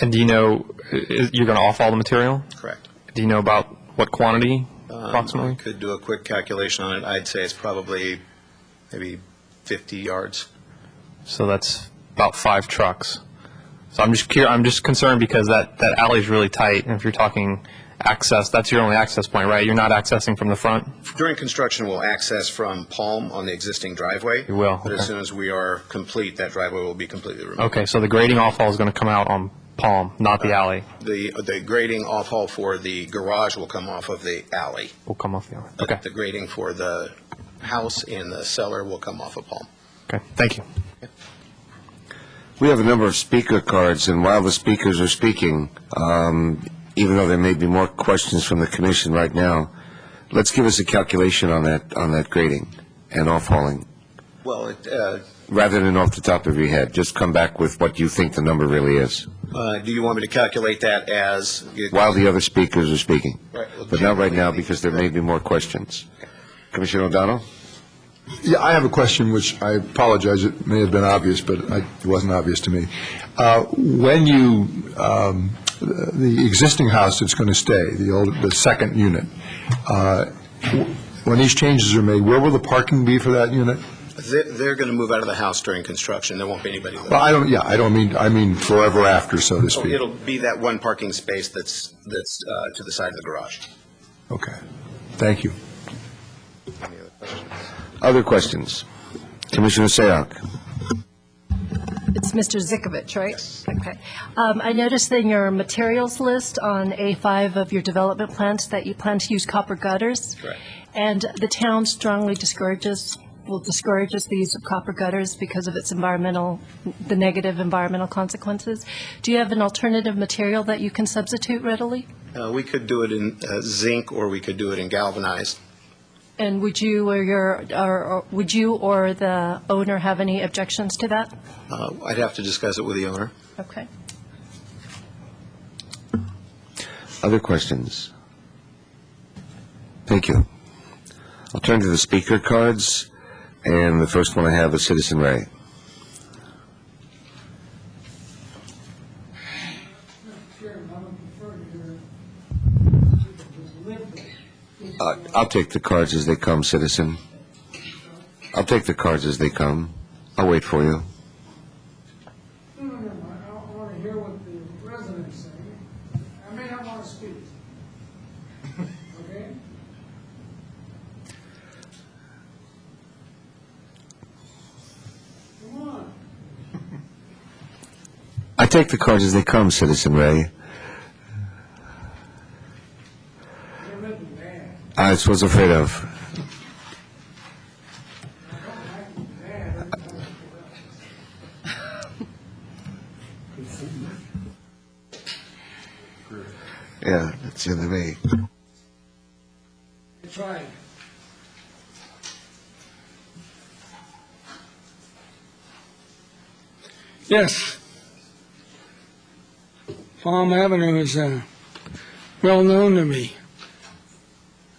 And do you know, you're going to off all the material? Correct. Do you know about what quantity approximately? I could do a quick calculation on it. I'd say it's probably maybe 50 yards. So that's about 5 trucks. So I'm just curious, I'm just concerned because that alley is really tight, and if you're talking access, that's your only access point, right? You're not accessing from the front? During construction, we'll access from Palm on the existing driveway. You will, But okay. as soon as we are complete, that driveway will be completely removed. Okay, so the grading off-fall is going to come out on Palm, not the alley. The grading off-haul for the garage will come off of the alley. Will come off the alley. Okay. The grading for the house and the cellar will come off of Palm. Okay, thank you. We have a number of speaker cards, and while the speakers are speaking, even though there may be more questions from the commission right now, let's give us a calculation on that grading and off-hauling. Well, Rather than off the top of your head, just come back with what you think the number really is, do you want me to calculate that as? while the other speakers are speaking. Right. But not right now, because there may be more questions. Commissioner O'Donnell? Yeah, I have a question which I apologize, it may have been obvious, but it wasn't obvious to me. When you, the existing house that's going to stay, the second unit, when these changes are made, where will the parking be for that unit? They're going to move out of the house during construction. There won't be anybody there. Well, I mean forever after, so to speak. It'll be that one parking space that's to the side of the garage. Okay. Thank you. Any other questions? Other questions? Commissioner Sayoc? It's Mr. Zikovich, right? Yes. Okay. I noticed in your materials list on A5 of your development plans that you plan to use copper gutters. Correct. And the town strongly discourages will discourage us the use of copper gutters because of its the negative environmental consequences. Do you have an alternative material that you can substitute readily? We could do it in zinc, or we could do it in galvanized. And would you or the owner have any objections to that? I'd have to discuss it with the owner. Okay. Other questions? Thank you. I'll turn to the speaker cards, and the first one I have is Citizen Ray. I'll take the cards as they come, citizen. I'll take the cards as they come. I'll wait for you. I want to hear what the residents say. I may not want to speak. Okay? Come on. I take the cards as they come, Citizen Ray. That's what I was afraid of. Yeah, that's the end of me. Try. Yes. Palm Avenue is well known to me.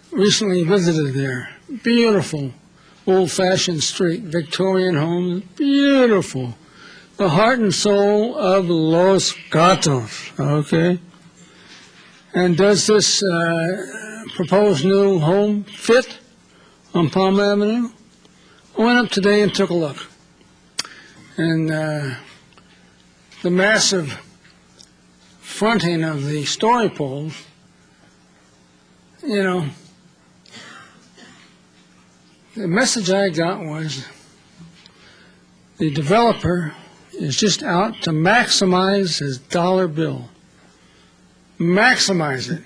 Recently visited there. Beautiful, old-fashioned street, Victorian homes, beautiful. The heart and soul of Los Gatos, okay? And does this proposed new home fit on Palm Avenue? I went up today and took a look. And the massive fronting of the story poles, you know, the message I got was the developer is just out to maximize his dollar bill. Maximize it.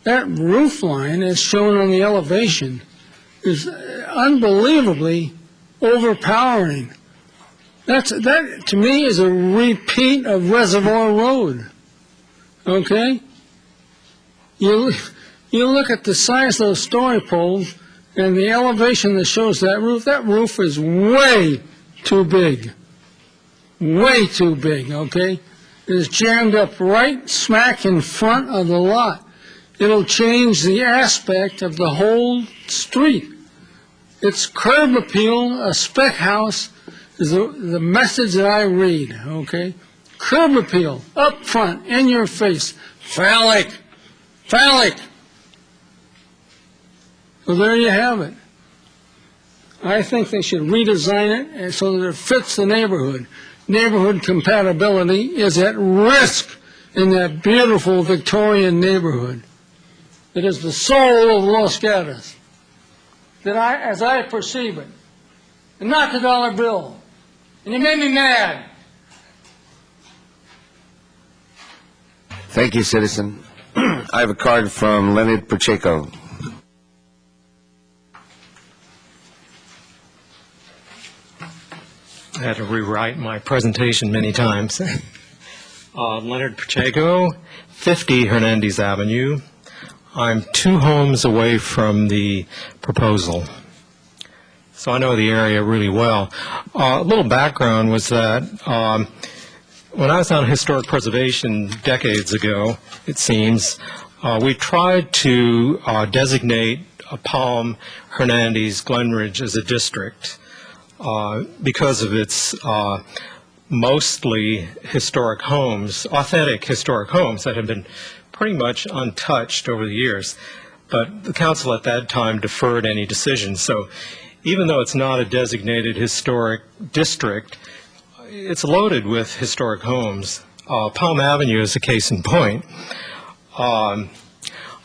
That roof line, as shown on the elevation, is unbelievably overpowering. That, to me, is a repeat of Reservoir Road. Okay? You look at the size of those story poles, and the elevation that shows that roof is way too big. Way too big, okay? It is jammed up right smack in front of the lot. It'll change the aspect of the whole street. It's curb appeal, a spec house, is the message that I read, okay? Curb appeal, up front, in your face, phallic, phallic. So there you have it. I think they should redesign it so that it fits the neighborhood. Neighborhood compatibility is at risk in that beautiful Victorian neighborhood. It is the soul of Los Gatos, as I perceive it. And not the dollar bill. And you made me mad. Thank you, citizen. I have a card from Leonard Pacheco. I had to rewrite my presentation many times. Leonard Pacheco, 50 Hernandez Avenue. I'm 2 homes away from the proposal, so I know the area really well. A little background was that when I was on historic preservation decades ago, it seems, we tried to designate Palm, Hernandez, Glenridge as a district. Because of its mostly historic homes, authentic historic homes that have been pretty much untouched over the years. But the council at that time deferred any decision. So even though it's not a designated historic district, it's loaded with historic homes. Palm Avenue is a case in point. I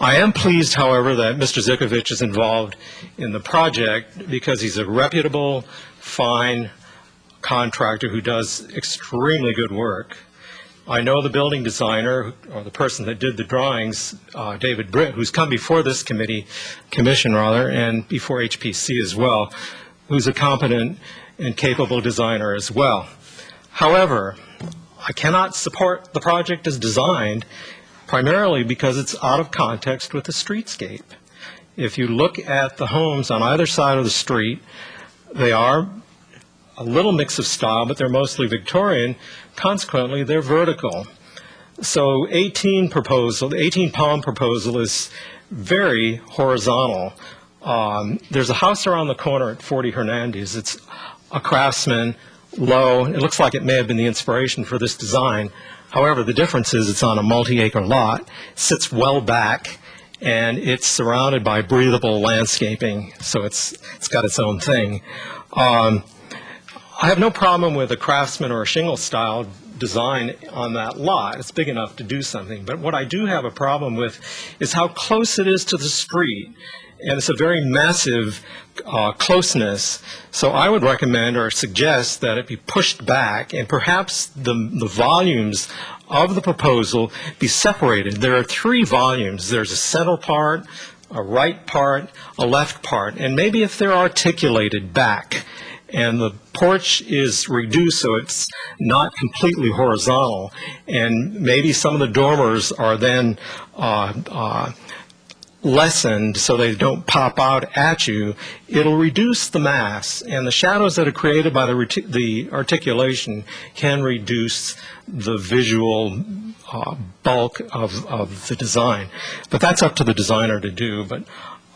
am pleased, however, that Mr. Zikovich is involved in the project because he's a reputable, fine contractor who does extremely good work. I know the building designer, or the person that did the drawings, David Britt, who's come before this commission, and before HPC as well. who's a competent and capable designer as well. However, I cannot support the project as designed, primarily because it's out of context with the streetscape. If you look at the homes on either side of the street, they are a little mix of style, but they're mostly Victorian. Consequently, they're vertical. So the 18 Palm proposal is very horizontal. There's a house around the corner at 40 Hernandez. It's a Craftsman, low. It looks like it may have been the inspiration for this design. However, the difference is it's on a multi-acre lot, sits well back, and it's surrounded by breathable landscaping, so it's got its own thing. I have no problem with a Craftsman or a shingle style design on that lot. It's big enough to do something. But what I do have a problem with is how close it is to the street. And it's a very massive closeness. So I would recommend or suggest that it be pushed back and perhaps the volumes of the proposal be separated. There are 3 volumes. There's a center part, a right part, a left part. And maybe if they're articulated back and the porch is reduced so it's not completely horizontal, and maybe some of the dormers are then lessened so they don't pop out at you, it'll reduce the mass, and the shadows that are created by the articulation can reduce the visual bulk of the design. But that's up to the designer to do. But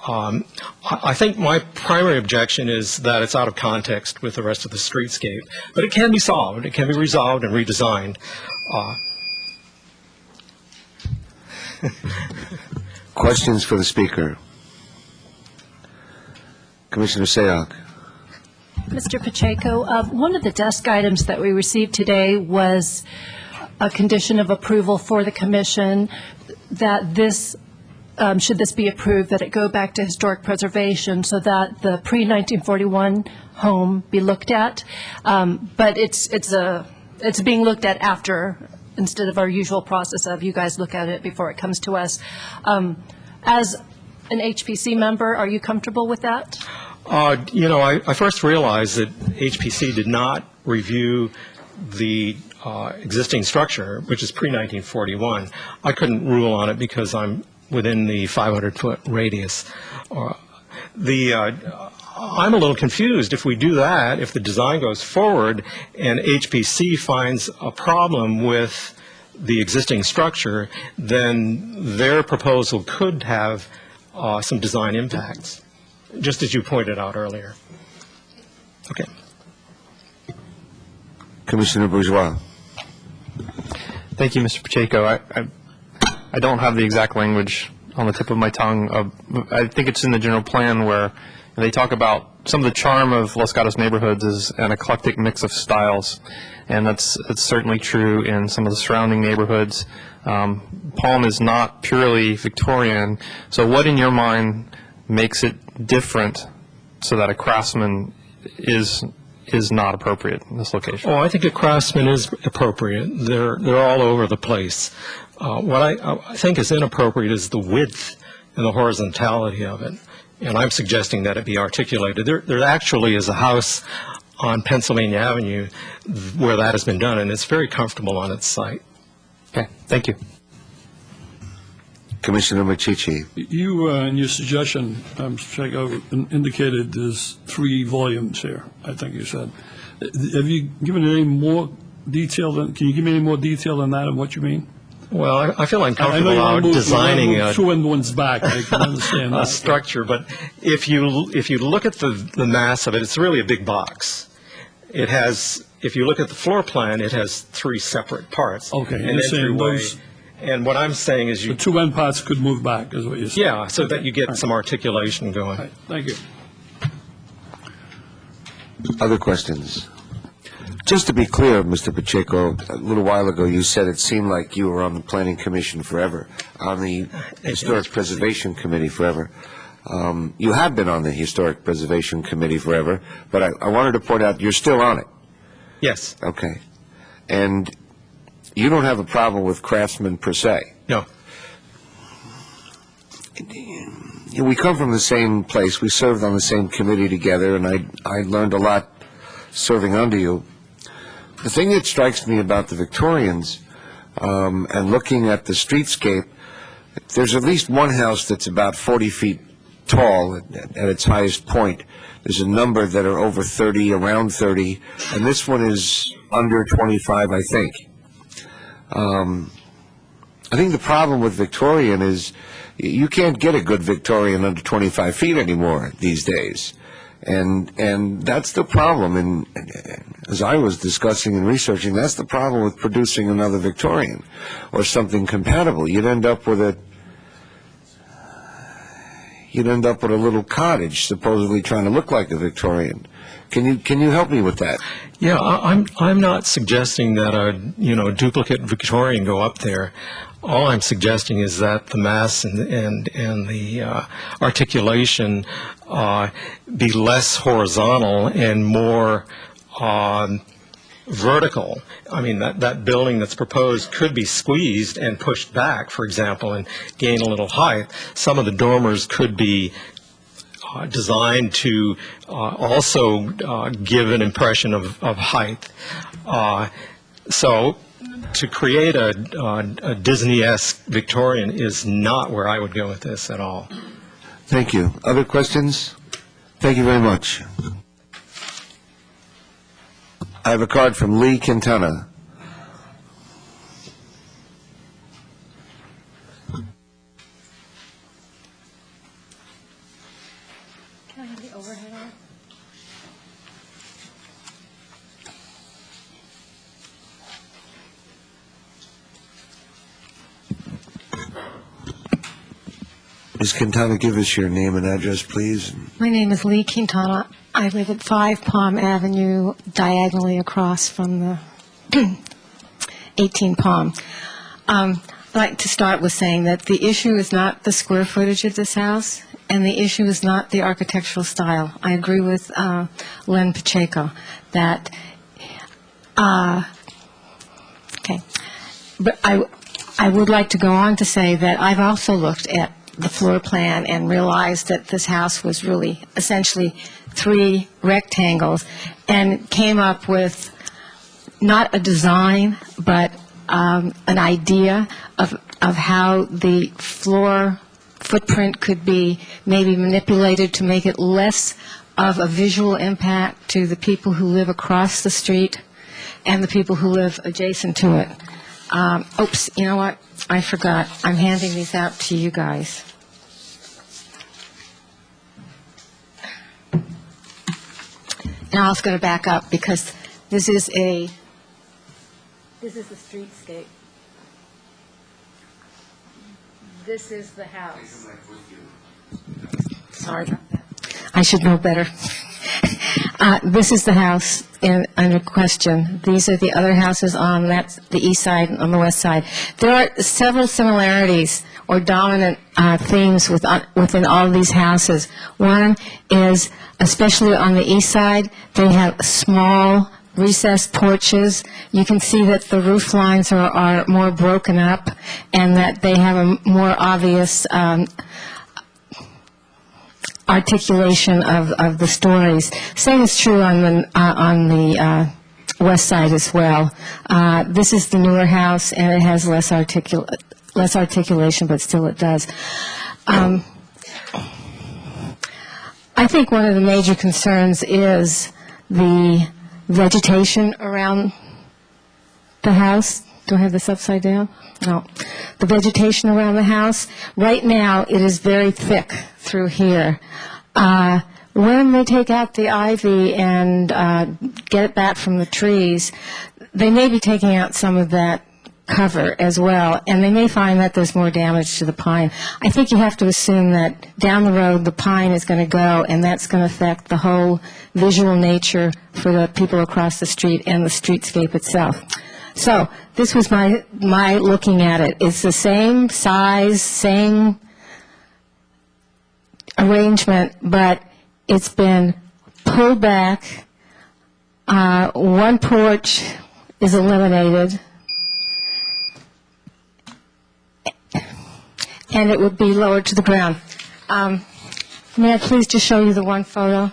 I think my primary objection is that it's out of context with the rest of the streetscape. But it can be solved. It can be resolved and redesigned. Questions for the speaker? Commissioner Sayok. Mr. Pacheco, one of the desk items that we received today was a condition of approval for the commission that this, should this be approved, that it go back to historic preservation so that the pre-1941 home be looked at. But it's being looked at after, instead of our usual process of you guys look at it before it comes to us. As an HPC member, are you comfortable with that? I first realized that HPC did not review the existing structure, which is pre-1941. I couldn't rule on it because I'm within the 500-foot radius. I'm a little confused. If we do that, if the design goes forward and HPC finds a problem with the existing structure, then their proposal could have some design impacts, just as you pointed out earlier. Okay. Commissioner Bourgeois. Thank you, Mr. Pacheco. I don't have the exact language on the tip of my tongue. I think it's in the general plan where they talk about some of the charm of Los Gatos neighborhoods is an eclectic mix of styles, and it's certainly true in some of the surrounding neighborhoods. Palm is not purely Victorian, so what in your mind makes it different so that a Craftsman is not appropriate in this location? Oh, I think a Craftsman is appropriate. They're all over the place. What I think is inappropriate is the width and the horizontality of it. And I'm suggesting that it be articulated. There actually is a house on Pennsylvania Avenue where that has been done, and it's very comfortable on its site. Okay, thank you. Commissioner Machici. You, in your suggestion, Pacheco, indicated there's 3 volumes here, I think you said. Have you given any more detail can you give me any more detail than that of what you mean? Well, I feel uncomfortable about designing one's back. I can understand a structure, but if you look at the mass of it, it's really a big box. It has, if you look at the floor plan, it has 3 separate parts. Okay, an entryway. And what I'm saying is the 2 end parts could move back, is what you're saying. Yeah, so that you get some articulation going. Right. Thank you. Other questions? Just to be clear, Mr. Pacheco, a little while ago you said it seemed like you were on the Planning Commission forever, on the Historic Preservation Committee forever. You have been on the Historic Preservation Committee forever, but I wanted to point out you're still on it. Yes. Okay. And you don't have a problem with Craftsman per se? No. we come from the same place. We served on the same committee together, and I learned a lot serving under you. The thing that strikes me about the Victorians, and looking at the streetscape, there's at least one house that's about 40 feet tall at its highest point. There's a number that are over 30, around 30, and this one is under 25, I think. I think the problem with Victorian is you can't get a good Victorian under 25 feet anymore these days. And that's the problem. And as I was discussing and researching, that's the problem with producing another Victorian or something compatible. You'd end up with a little cottage supposedly trying to look like a Victorian. Can you help me with that? Yeah, I'm not suggesting that a duplicate Victorian go up there. All I'm suggesting is that the mass and the articulation be less horizontal and more vertical. I mean, that building that's proposed could be squeezed and pushed back, for example, and gain a little height. Some of the dormers could be designed to also give an impression of height. So to create a Disney-esque Victorian is not where I would go with this at all. Thank you. Other questions? Thank you very much. I have a card from Lee Quintana. Can I have the overhead on? Ms. Quintana, give us your name and address, please. My name is Lee Quintana. I live at 5 Palm Avenue, diagonally across from the 18 Palm. I'd like to start with saying that the issue is not the square footage of this house, and the issue is not the architectural style. I agree with Len Pacheco that, okay. But I would like to go on to say that I've also looked at the floor plan and realized that this house was really essentially 3 rectangles and came up with not a design but an idea of how the floor footprint could be maybe manipulated to make it less of a visual impact to the people who live across the street and the people who live adjacent to it. Oops, you know what? I forgot. I'm handing these out to you guys. Now I was going to back up because this is the streetscape. This is the house. Sorry about that. I should know better. This is the house under question. These are the other houses on the east side and on the west side. There are several similarities or dominant themes within all of these houses. One is, especially on the east side, they have small recessed porches. You can see that the roof lines are more broken up and that they have a more obvious articulation of the stories. Same is true on the west side as well. This is the newer house, and it has less articulation, but still it does. I think one of the major concerns is the vegetation around the house. Do I have this upside down? No. The vegetation around the house, right now it is very thick through here. When they take out the ivy and get it back from the trees, they may be taking out some of that cover as well, and they may find that there's more damage to the pine. I think you have to assume that down the road the pine is going to go, and that's going to affect the whole visual nature for the people across the street and the streetscape itself. So this was my looking at it. It's the same size, same arrangement, but it's been pulled back. One porch is eliminated. and it would be lowered to the ground. May I please just show you the one photo?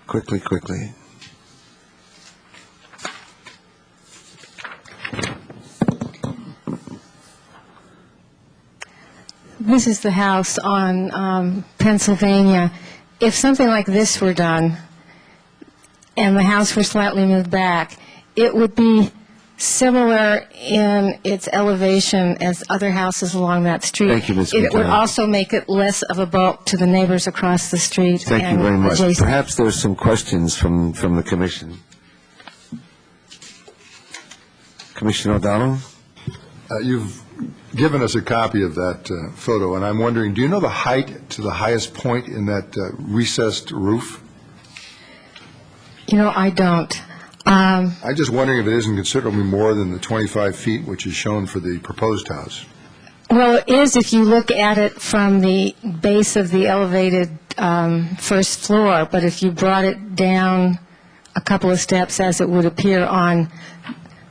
Quickly. This is the house on Pennsylvania. If something like this were done, and the house were slightly moved back, it would be similar in its elevation as other houses along that street. Thank you, Ms. It would McDonough. also make it less of a bulk to the neighbors across the street. Thank you and very much. adjacent. Perhaps there's some questions from the commission. Commissioner O'Donnell? You've given us a copy of that photo, and I'm wondering, do you know the height to the highest point in that recessed roof? You know, I don't. I'm just wondering if it isn't considerably more than the 25 feet which is shown for the proposed house. Well, it is if you look at it from the base of the elevated first floor, but if you brought it down a couple of steps, as it would appear on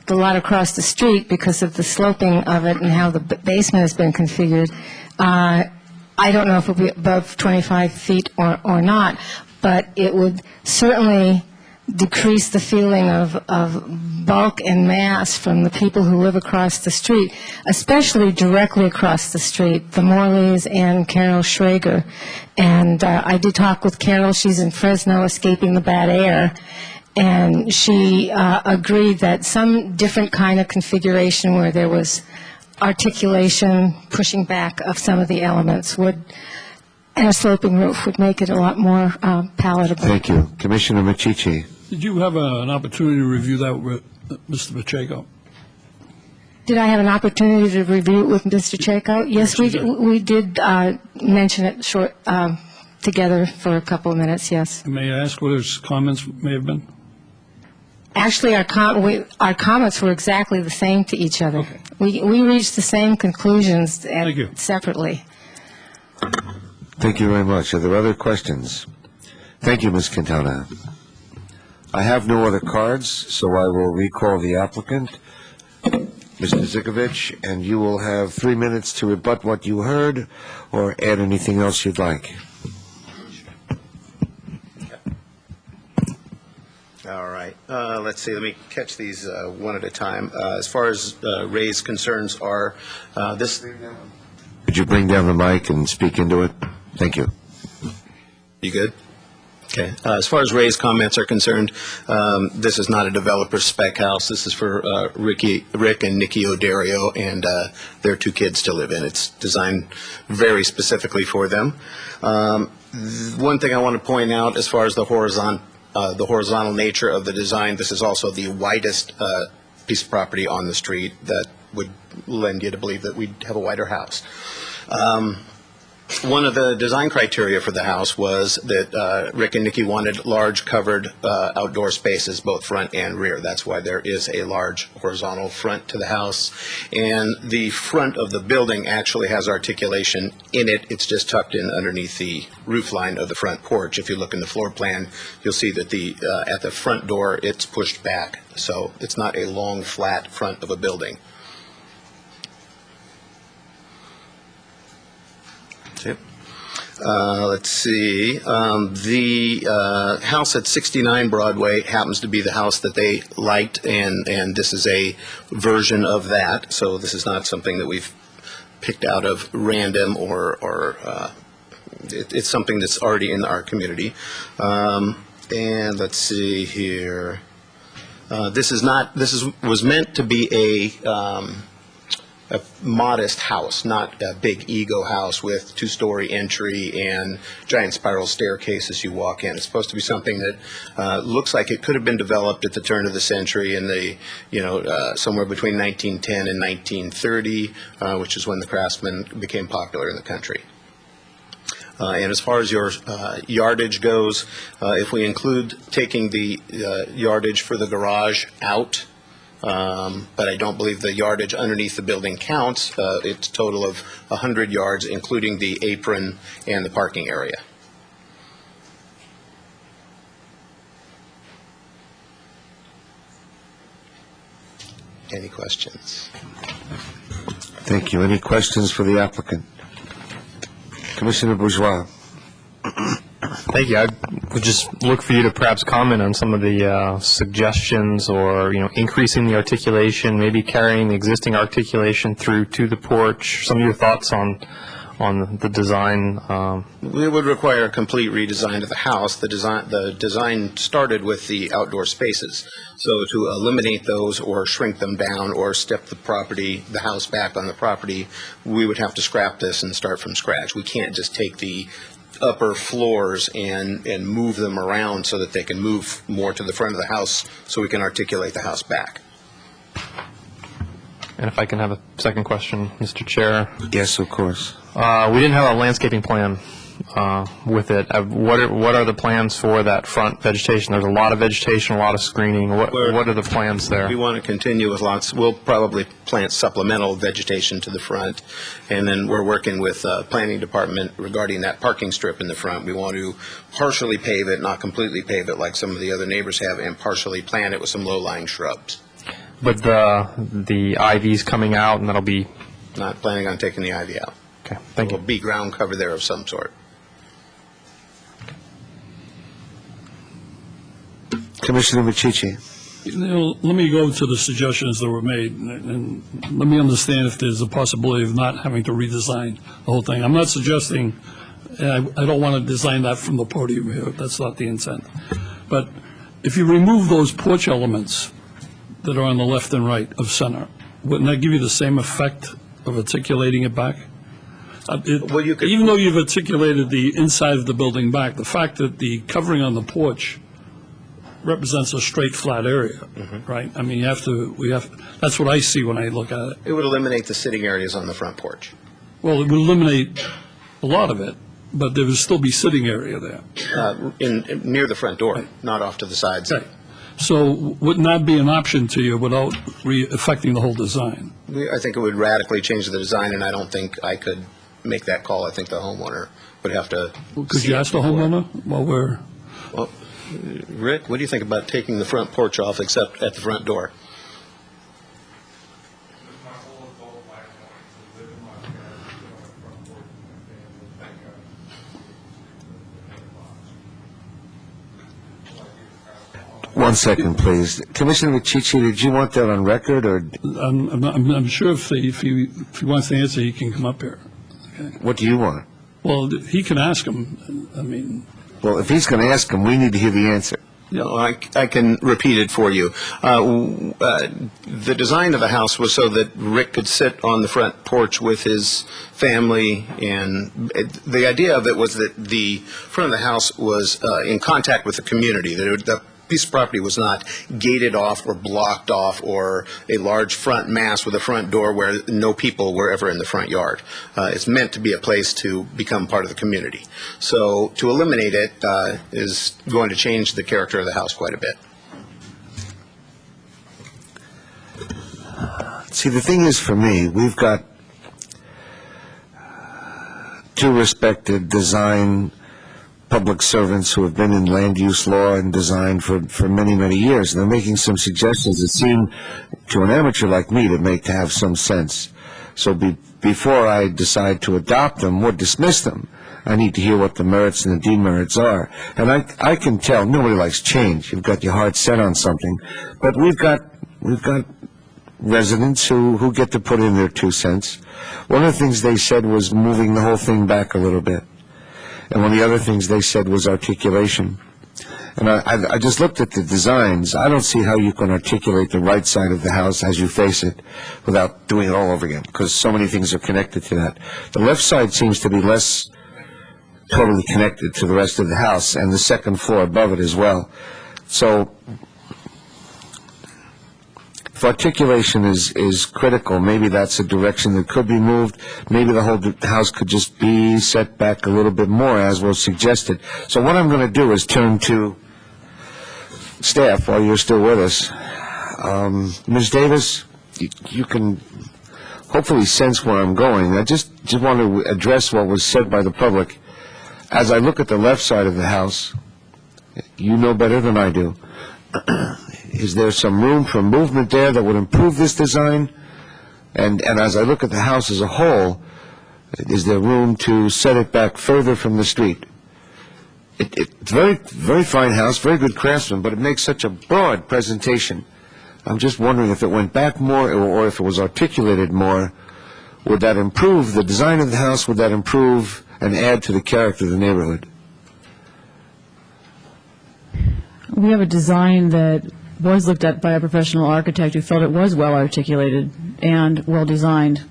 the lot across the street because of the sloping of it and how the basement has been configured, I don't know if it would be above 25 feet or not, but it would certainly decrease the feeling of bulk and mass from the people who live across the street, especially directly across the street, the Morleys and Carol Schrager. And I did talk with Carol. She's in Fresno escaping the bad air. And she agreed that some different kind of configuration where there was articulation, pushing back of some of the elements would, and a sloping roof would make it a lot more palatable. Thank you. Commissioner Machici? Did you have an opportunity to review that with Mr. Pacheco? Did I have an opportunity to review it with Mr. Chaco? Yes, we did mention it together for a couple of minutes, yes. May I ask what his comments may have been? Actually, our comments were exactly the same to each other. Okay. We reached the same conclusions Thank you. separately. Thank you very much. Are there other questions? Thank you, Ms. Quintana. I have no other cards, so I will recall the applicant, Mr. Zikovich, and you will have 3 minutes to rebut what you heard or add anything else you'd like. All right. Let's see. Let me catch these one at a time. As far as Ray's concerns are, this. Could you bring down the mic and speak into it? Thank you. You good? Okay. As far as Ray's comments are concerned, this is not a developer spec house. This is for Rick and Nikki O'Dario and their 2 kids to live in. It's designed very specifically for them. One thing I want to point out as far as the horizontal nature of the design, this is also the widest piece of property on the street that would lend you to believe that we'd have a wider house. One of the design criteria for the house was that Rick and Nikki wanted large covered outdoor spaces, both front and rear. That's why there is a large horizontal front to the house. And the front of the building actually has articulation in it. It's just tucked in underneath the roof line of the front porch. If you look in the floor plan, you'll see that at the front door, it's pushed back. So it's not a long, flat front of a building. Let's see. The house at 69 Broadway happens to be the house that they liked, and this is a version of that. So this is not something that we've picked out of random or it's something that's already in our community. And let's see here. This was meant to be a modest house, not a big ego house with 2-story entry and giant spiral staircase as you walk in. It's supposed to be something that looks like it could have been developed at the turn of the century in the, somewhere between 1910 and 1930, which is when the Craftsman became popular in the country. And as far as your yardage goes, if we include taking the yardage for the garage out, but I don't believe the yardage underneath the building counts. It's a total of 100 yards, including the apron and the parking area. Any questions? Thank you. Any questions for the applicant? Commissioner Bourgeois. Thank you. I would just look for you to perhaps comment on some of the suggestions, or, increasing the articulation, maybe carrying the existing articulation through to the porch. Some of your thoughts on the design. We would require a complete redesign of the house. The design started with the outdoor spaces. So to eliminate those or shrink them down or step the house back on the property, we would have to scrap this and start from scratch. We can't just take the upper floors and move them around so that they can move more to the front of the house so we can articulate the house back. And if I can have a second question, Mr. Chair. Yes, of course. We didn't have a landscaping plan with it. What are the plans for that front vegetation? There's a lot of vegetation, a lot of screening. What are the plans there? We want to continue with lots. We'll probably plant supplemental vegetation to the front, and then we're working with planning department regarding that parking strip in the front. We want to partially pave it, not completely pave it like some of the other neighbors have, and partially plant it with some low-lying shrubs. But the ivy's coming out, and that'll be... Not planning on taking the ivy out. Okay, thank you. There'll be ground cover there of some sort. Commissioner Michichi. Let me go to the suggestions that were made, and let me understand if there's a possibility of not having to redesign the whole thing. I'm not suggesting, I don't want to design that from the podium here. That's not the intent. But if you remove those porch elements that are on the left and right of center, wouldn't that give you the same effect of articulating it back? Even though you've articulated the inside of the building back, the fact that the covering on the porch represents a straight, flat area, right? I mean, that's what I see when I look at it. It would eliminate the sitting areas on the front porch. Well, it would eliminate a lot of it, but there would still be sitting area there. Near the front door, not off to the sides. Right. So wouldn't that be an option to you without affecting the whole design? I think it would radically change the design, and I don't think I could make that call. I think the homeowner would have to. Could you ask the homeowner while we're... Well, Rick, what do you think about taking the front porch off except at the front door? One second, please. Commissioner Michichi, did you want that on record, or? I'm sure if he wants to answer, he can come up here. Okay. What do you want? Well, he can ask him. I mean... Well, if he's going to ask him, we need to hear the answer. No, I can repeat it for you. The design of the house was so that Rick could sit on the front porch with his family, and the idea of it was that the front of the house was in contact with the community. The piece of property was not gated off or blocked off or a large front mass with a front door where no people were ever in the front yard. It's meant to be a place to become part of the community. So to eliminate it is going to change the character of the house quite a bit. See, the thing is, for me, we've got two respected design public servants who have been in land use law and design for many, many years. And they're making some suggestions that seem, to an amateur like me, to have some sense. So before I decide to adopt them or dismiss them, I need to hear what the merits and the demerits are. And I can tell nobody likes change. You've got your heart set on something. But we've got residents who get to put in their 2 cents. One of the things they said was moving the whole thing back a little bit. And one of the other things they said was articulation. And I just looked at the designs. I don't see how you can articulate the right side of the house as you face it without doing it all over again, because so many things are connected to that. The left side seems to be less totally connected to the rest of the house, and the second floor above it as well. So if articulation is critical, maybe that's a direction that could be moved. Maybe the whole house could just be set back a little bit more, as was suggested. So what I'm going to do is turn to staff while you're still with us. Ms. Davis, you can hopefully sense where I'm going. I just want to address what was said by the public. As I look at the left side of the house, you know better than I do. Is there some room for movement there that would improve this design? And as I look at the house as a whole, is there room to set it back further from the street? It's very, very fine house, very good craftsman, but it makes such a broad presentation. I'm just wondering if it went back more or if it was articulated more, would that improve the design of the house? Would that improve and add to the character of the neighborhood? We have a design that was looked at by a professional architect who felt it was well articulated and well designed.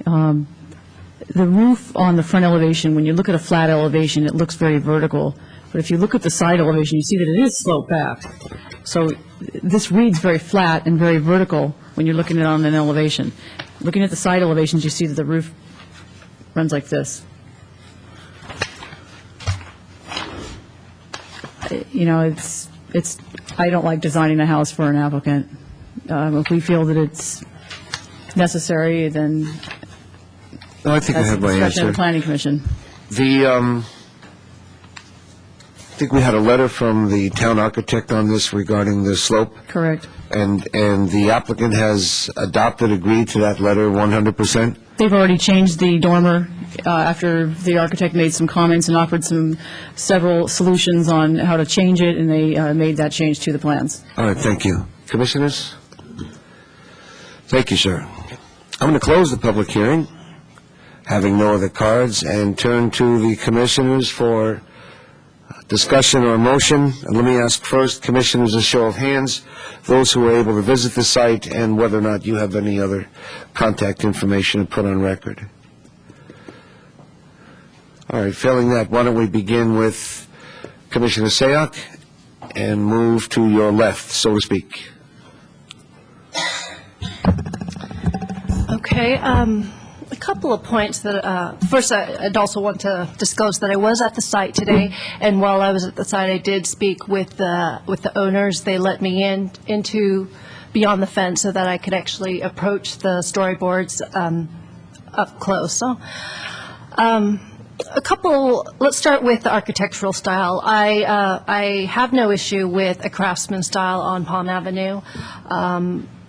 The roof on the front elevation, when you look at a flat elevation, it looks very vertical. But if you look at the side elevation, you see that it is sloped back. So this reads very flat and very vertical when you're looking at it on an elevation. Looking at the side elevations, you see that the roof runs like this. You know, it's. I don't like designing a house for an applicant. If we feel that it's necessary, then No, I think I have my discussion answer. of the Planning Commission. I think we had a letter from the town architect on this regarding the slope, Correct. and the applicant has adopted, agreed to that letter 100%? They've already changed the dormer after the architect made some comments and offered several solutions on how to change it, and they made that change to the plans. All right, thank you. Commissioners? Thank you, sir. I'm going to close the public hearing, having no other cards, and turn to the commissioners for discussion or motion. And let me ask first, commissioners, a show of hands, those who were able to visit the site, and whether or not you have any other contact information to put on record. All right, failing that, why don't we begin with Commissioner Sayoc and move to your left, so to speak. Okay, a couple of points that, first, I'd also want to disclose that I was at the site today, and while I was at the site, I did speak with the owners. They let me into beyond the fence so that I could actually approach the storyboards up close. So, let's start with the architectural style. I have no issue with a craftsman style on Palm Avenue.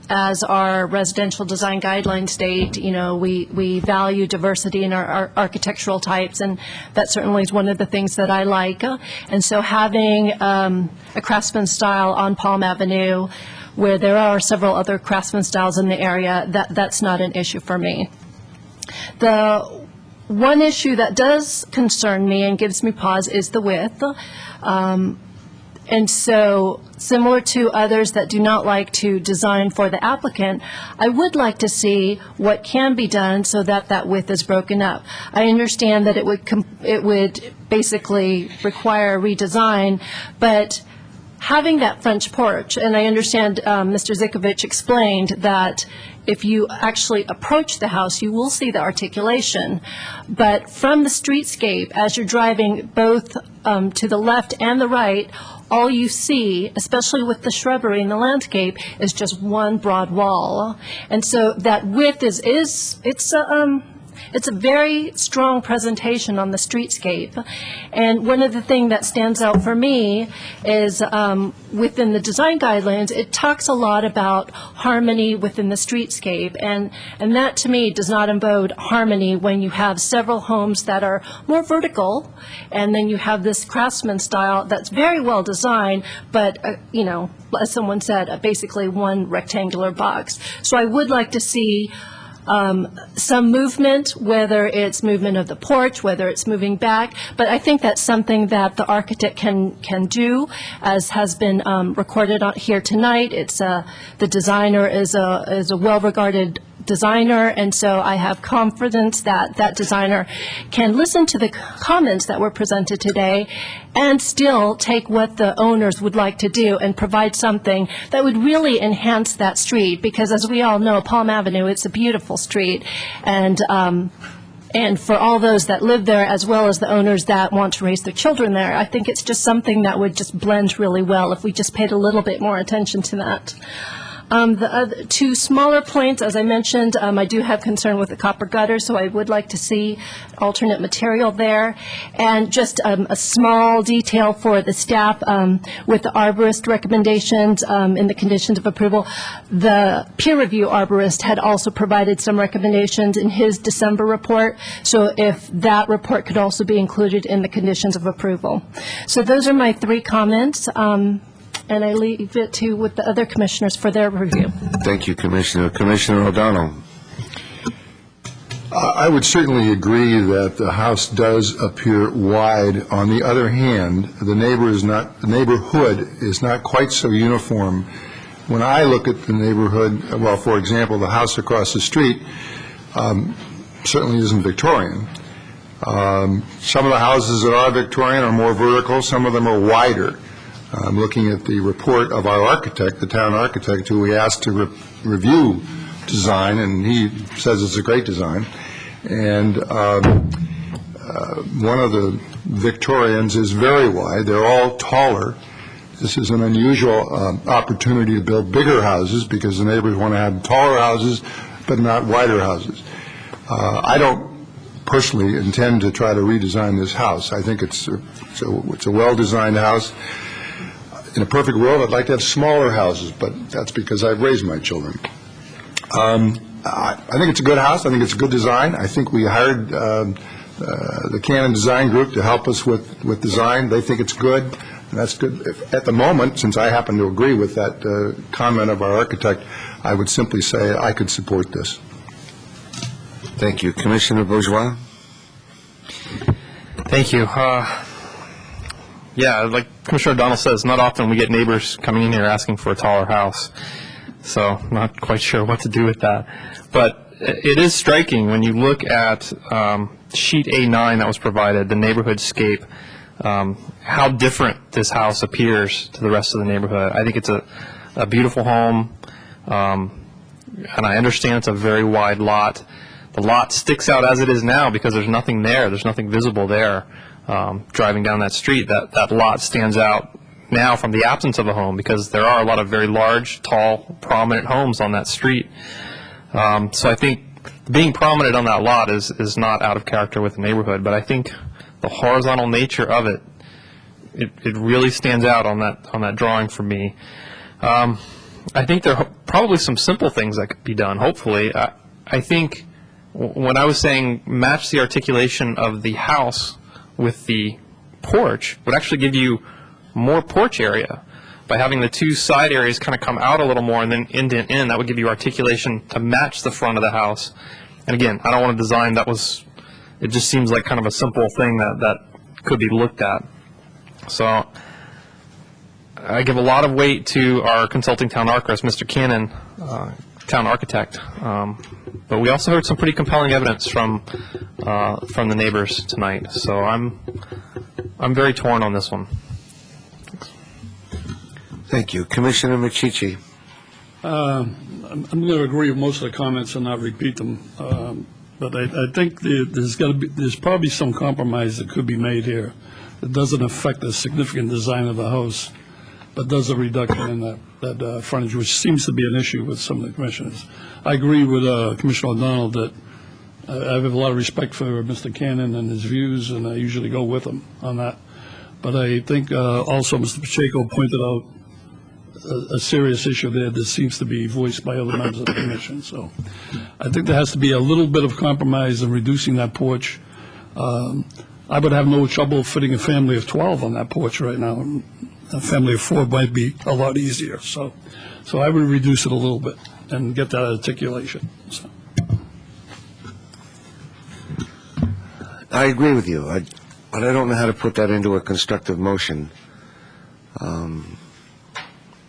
As our residential design guidelines state, you know, we value diversity in our architectural types, and that certainly is one of the things that I like. And so having a craftsman style on Palm Avenue, where there are several other craftsman styles in the area, that's not an issue for me. The one issue that does concern me and gives me pause is the width. And so, similar to others that do not like to design for the applicant, I would like to see what can be done so that that width is broken up. I understand that it would basically require redesign, but having that French porch, and I understand Mr. Zikovich explained that if you actually approach the house, you will see the articulation. But from the streetscape, as you're driving both to the left and the right, all you see, especially with the shrubbery in the landscape, is just one broad wall. And so that width it's a very strong presentation on the streetscape. And one of the things that stands out for me is within the design guidelines, it talks a lot about harmony within the streetscape. And that, to me, does not embode harmony when you have several homes that are more vertical, and then you have this craftsman style that's very well designed, but, you know, as someone said, basically one rectangular box. So I would like to see some movement, whether it's movement of the porch, whether it's moving back, but I think that's something that the architect can do, as has been recorded here tonight. It's the designer is a well-regarded designer, and so I have confidence that that designer can listen to the comments that were presented today and still take what the owners would like to do and provide something that would really enhance that street, because as we all know, Palm Avenue, it's a beautiful street, and for all those that live there, as well as the owners that want to raise their children there, I think it's just something that would just blend really well if we just paid a little bit more attention to that. The other two smaller points, as I mentioned, I do have concern with the copper gutter, so I would like to see alternate material there. And just a small detail for the staff with the arborist recommendations in the conditions of approval. The peer review arborist had also provided some recommendations in his December report, so if that report could also be included in the conditions of approval. So those are my 3 comments. And I leave it to with the other commissioners for their review. Thank you, Commissioner. Commissioner O'Donnell. I would certainly agree that the house does appear wide. On the other hand, the neighborhood is not quite so uniform. When I look at the neighborhood, well, for example, the house across the street certainly isn't Victorian. Some of the houses that are Victorian are more vertical. Some of them are wider. I'm looking at the report of our architect, the town architect, who we asked to review design, and he says it's a great design. And one of the Victorians is very wide. They're all taller. This is an unusual opportunity to build bigger houses because the neighbors want to have taller houses but not wider houses. I don't personally intend to try to redesign this house. I think it's a well-designed house. In a perfect world, I'd like to have smaller houses, but that's because I've raised my children. I think it's a good house. I think it's a good design. I think we hired the Cannon Design Group to help us with design. They think it's good, and that's good. At the moment, since I happen to agree with that comment of our architect, I would simply say I could support this. Thank you. Commissioner Bourgeois? Thank you. Yeah, like Commissioner O'Donnell says, not often we get neighbors coming in here asking for a taller house. So I'm not quite sure what to do with that. But it is striking when you look at sheet A9 that was provided, the neighborhood scape, how different this house appears to the rest of the neighborhood. I think it's a beautiful home, and I understand it's a very wide lot. The lot sticks out as it is now because there's nothing there. There's nothing visible there. Driving down that street, that lot stands out now from the absence of a home because there are a lot of very large, tall, prominent homes on that street. So I think being prominent on that lot is not out of character with the neighborhood, but I think the horizontal nature of it really stands out on that drawing for me. I think there are probably some simple things that could be done, hopefully. I think when I was saying match the articulation of the house with the porch would actually give you more porch area by having the 2 side areas kind of come out a little more and then indent in. That would give you articulation to match the front of the house. And again, I don't want to design it just seems like kind of a simple thing that could be looked at. So I give a lot of weight to our consulting town architect, Mr. Cannon, town architect. But we also heard some pretty compelling evidence from the neighbors tonight. So I'm very torn on this one. Thank you. Commissioner Michichi. I'm going to agree with most of the comments and not repeat them. But I think there's probably some compromise that could be made here that doesn't affect the significant design of the house, but does a reduction in that frontage, which seems to be an issue with some of the commissioners. I agree with Commissioner O'Donnell that I have a lot of respect for Mr. Cannon and his views, and I usually go with him on that. But I think also Mr. Pacheco pointed out a serious issue there that seems to be voiced by other members of the commission. So I think there has to be a little bit of compromise in reducing that porch. I would have no trouble fitting a family of 12 on that porch right now. A family of 4 might be a lot easier. So I would reduce it a little bit and get that articulation. So. I agree with you, but I don't know how to put that into a constructive motion.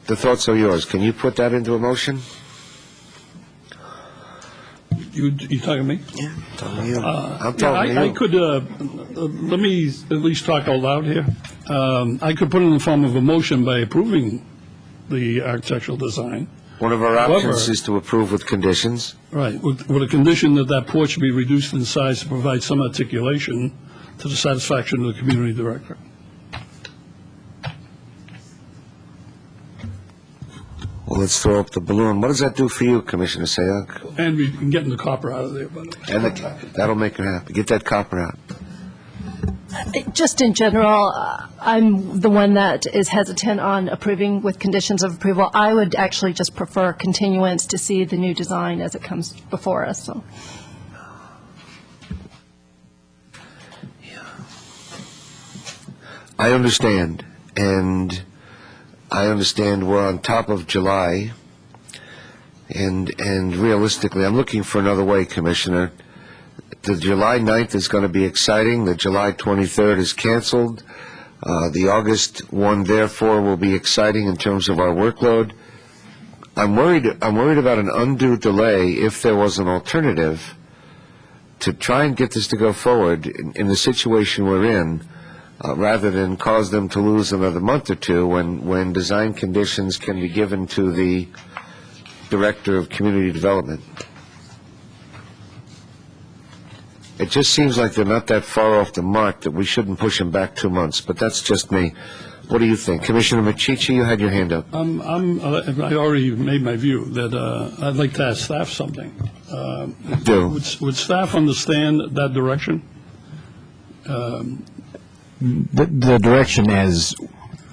The thoughts are yours. Can you put that into a motion? You talking to me? Yeah, I'm talking to you. I'm talking to you. I could, let me at least talk out loud here. I could put it in the form of a motion by approving the architectural design. One of our options is to approve with conditions. Right, with a condition that porch be reduced in size to provide some articulation to the satisfaction of the community director. Well, let's throw up the balloon. What does that do for you, Commissioner Sayak? And we can get the copper out of there, by the way. And that'll make her happy. Get that copper out. Just in general, I'm the one that is hesitant on approving with conditions of approval. I would actually just prefer continuance to see the new design as it comes before us, so. I understand, and I understand we're on top of July, and realistically, I'm looking for another way, Commissioner. The July 9th is going to be exciting. The July 23rd is canceled. The August one, therefore, will be exciting in terms of our workload. I'm worried about an undue delay if there was an alternative to try and get this to go forward in the situation we're in. Rather than cause them to lose another month or two when design conditions can be given to the Director of Community Development. It just seems like they're not that far off the mark that we shouldn't push them back 2 months, but that's just me. What do you think? Commissioner Machici, you had your hand up. I already made my view that I'd like to ask staff something. Do. Would staff understand that direction? The direction, as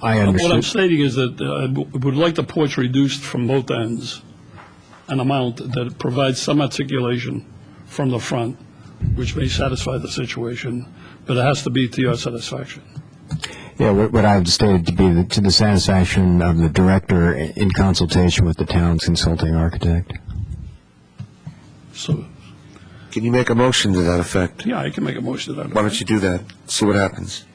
I understood. What I'm stating is that I would like the porch reduced from both ends, an amount that provides some articulation from the front, which may satisfy the situation, but it has to be to your satisfaction. Yeah, what I've stated to be to the satisfaction of the director in consultation with the town's consulting architect. So, can you make a motion to that effect? Yeah, I can make a motion to that effect. Why don't you do that? See what happens.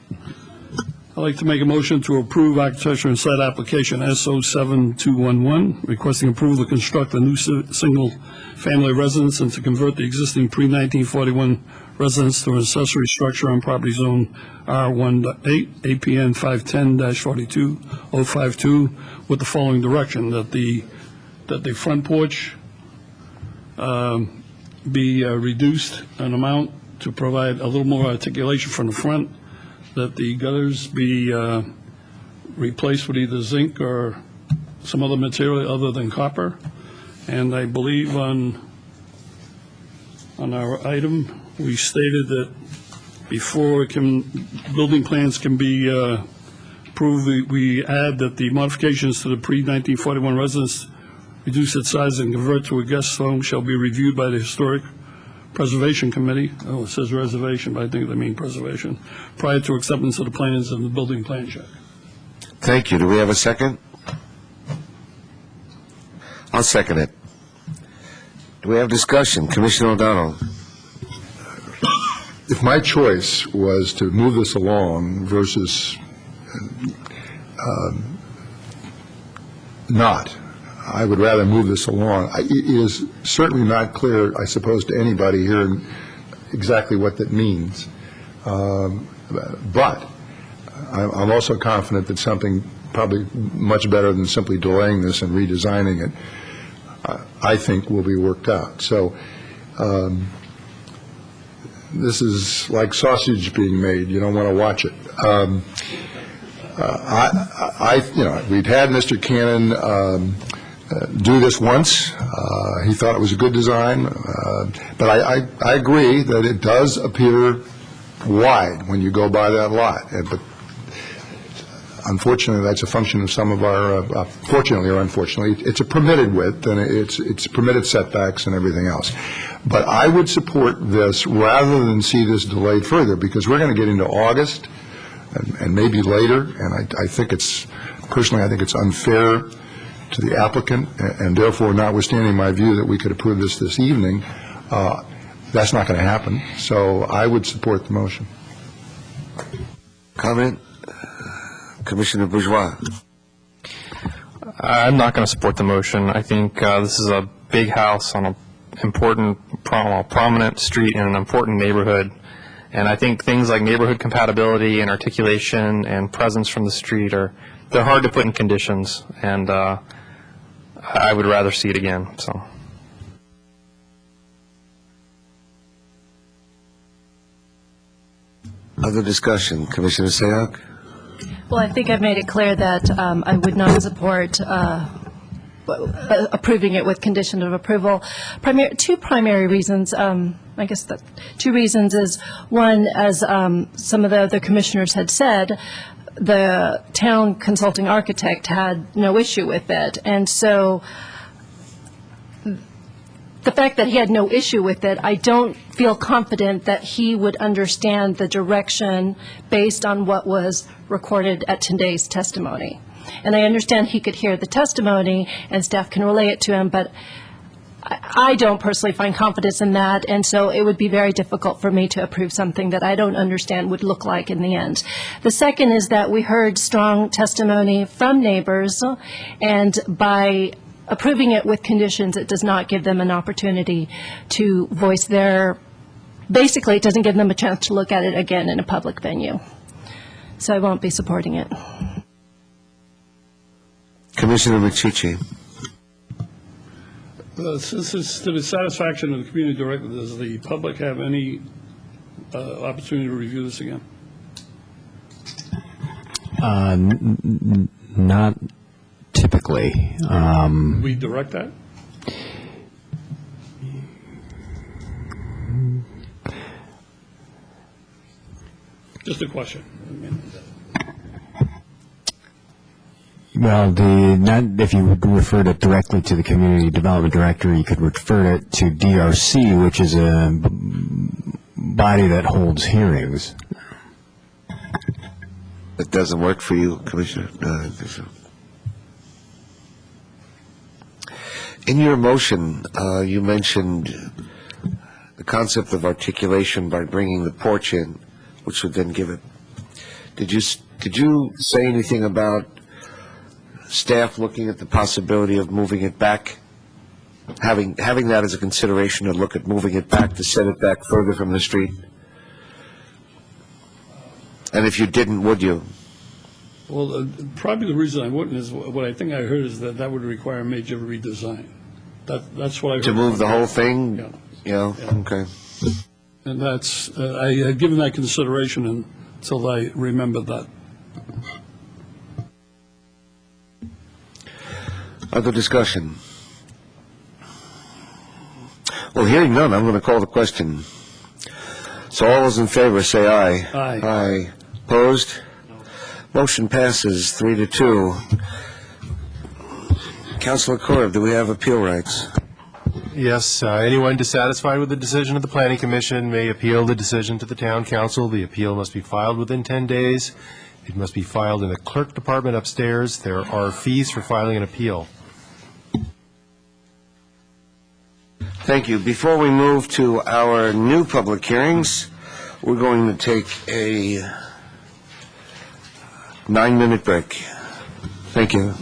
I'd like to make a motion to approve architecture and site application SO7211, requesting approval to construct a new single-family residence and to convert the existing pre-1941 residence to an accessory structure on property zone R1.8, APN 510-42052, with the following direction, that the front porch be reduced an amount to provide a little more articulation from the front, that the gutters be replaced with either zinc or some other material other than copper. And I believe on our item, we stated that before building plans can be approved, we add that the modifications to the pre-1941 residence reduce its size and convert to a guest home shall be reviewed by the Historic Preservation Committee. Oh, it says reservation, but I think they mean preservation, prior to acceptance of the plans and the building plan check. Thank you. Do we have a second? I'll second it. Do we have discussion? Commissioner O'Donnell. If my choice was to move this along versus not, I would rather move this along. It is certainly not clear, I suppose, to anybody here exactly what that means. But I'm also confident that something probably much better than simply delaying this and redesigning it, I think, will be worked out. So this is like sausage being made. You don't want to watch it. We'd had Mr. Cannon do this once. He thought it was a good design, but I agree that it does appear wide when you go by that lot. But unfortunately, that's a function of some of our, fortunately or unfortunately, it's a permitted width and it's permitted setbacks and everything else. But I would support this rather than see this delayed further, because we're going to get into August and maybe later, and I think it's unfair to the applicant, and therefore, notwithstanding my view that we could approve this evening, that's not going to happen. So I would support the motion. Comment? Commissioner Bourgeois. I'm not going to support the motion. I think this is a big house on an important, prominent street in an important neighborhood. And I think things like neighborhood compatibility and articulation and presence from the street they're hard to put in conditions. And I would rather see it again. So. Other discussion, Commissioner Sayak? Well, I think I've made it clear that I would not support approving it with condition of approval. Two primary reasons. I guess the two reasons is, one, as some of the other commissioners had said, the town consulting architect had no issue with it. And so the fact that he had no issue with it, I don't feel confident that he would understand the direction based on what was recorded at today's testimony. And I understand he could hear the testimony and staff can relay it to him, but I don't personally find confidence in that, and so it would be very difficult for me to approve something that I don't understand would look like in the end. The second is that we heard strong testimony from neighbors, and by approving it with conditions, it does not give them an opportunity to voice basically it doesn't give them a chance to look at it again in a public venue. So I won't be supporting it. Commissioner McChichy. Since it's to the satisfaction of the community director, does the public have any opportunity to review this again? Not typically. We direct that? Just a question. Well, if you would refer it directly to the community development director, you could refer it to DRC, which is a body that holds hearings. It doesn't work for you, Commissioner? No, I don't think so. In your motion, you mentioned the concept of articulation by bringing the porch in, which would then give it. Did you say anything about staff looking at the possibility of moving it back, having that as a consideration to look at moving it back, to set it back further from the street? And if you didn't, would you? Well, probably the reason I wouldn't is what I think I heard is that that would require a major redesign. That's what I heard. To move the whole thing? Yeah. Okay. And that's, I had given that consideration until I remembered that. Other discussion? Well, hearing none, I'm going to call the question. So all those in favor say aye. Aye. Aye. Opposed? Motion passes 3-2. Councilor Korb, do we have appeal rights? Yes, anyone dissatisfied with the decision of the Planning Commission may appeal the decision to the Town Council. The appeal must be filed within 10 days. It must be filed in the clerk department upstairs. There are fees for filing an appeal. Thank you. Before we move to our new public hearings, we're going to take a 9-minute break. Thank you.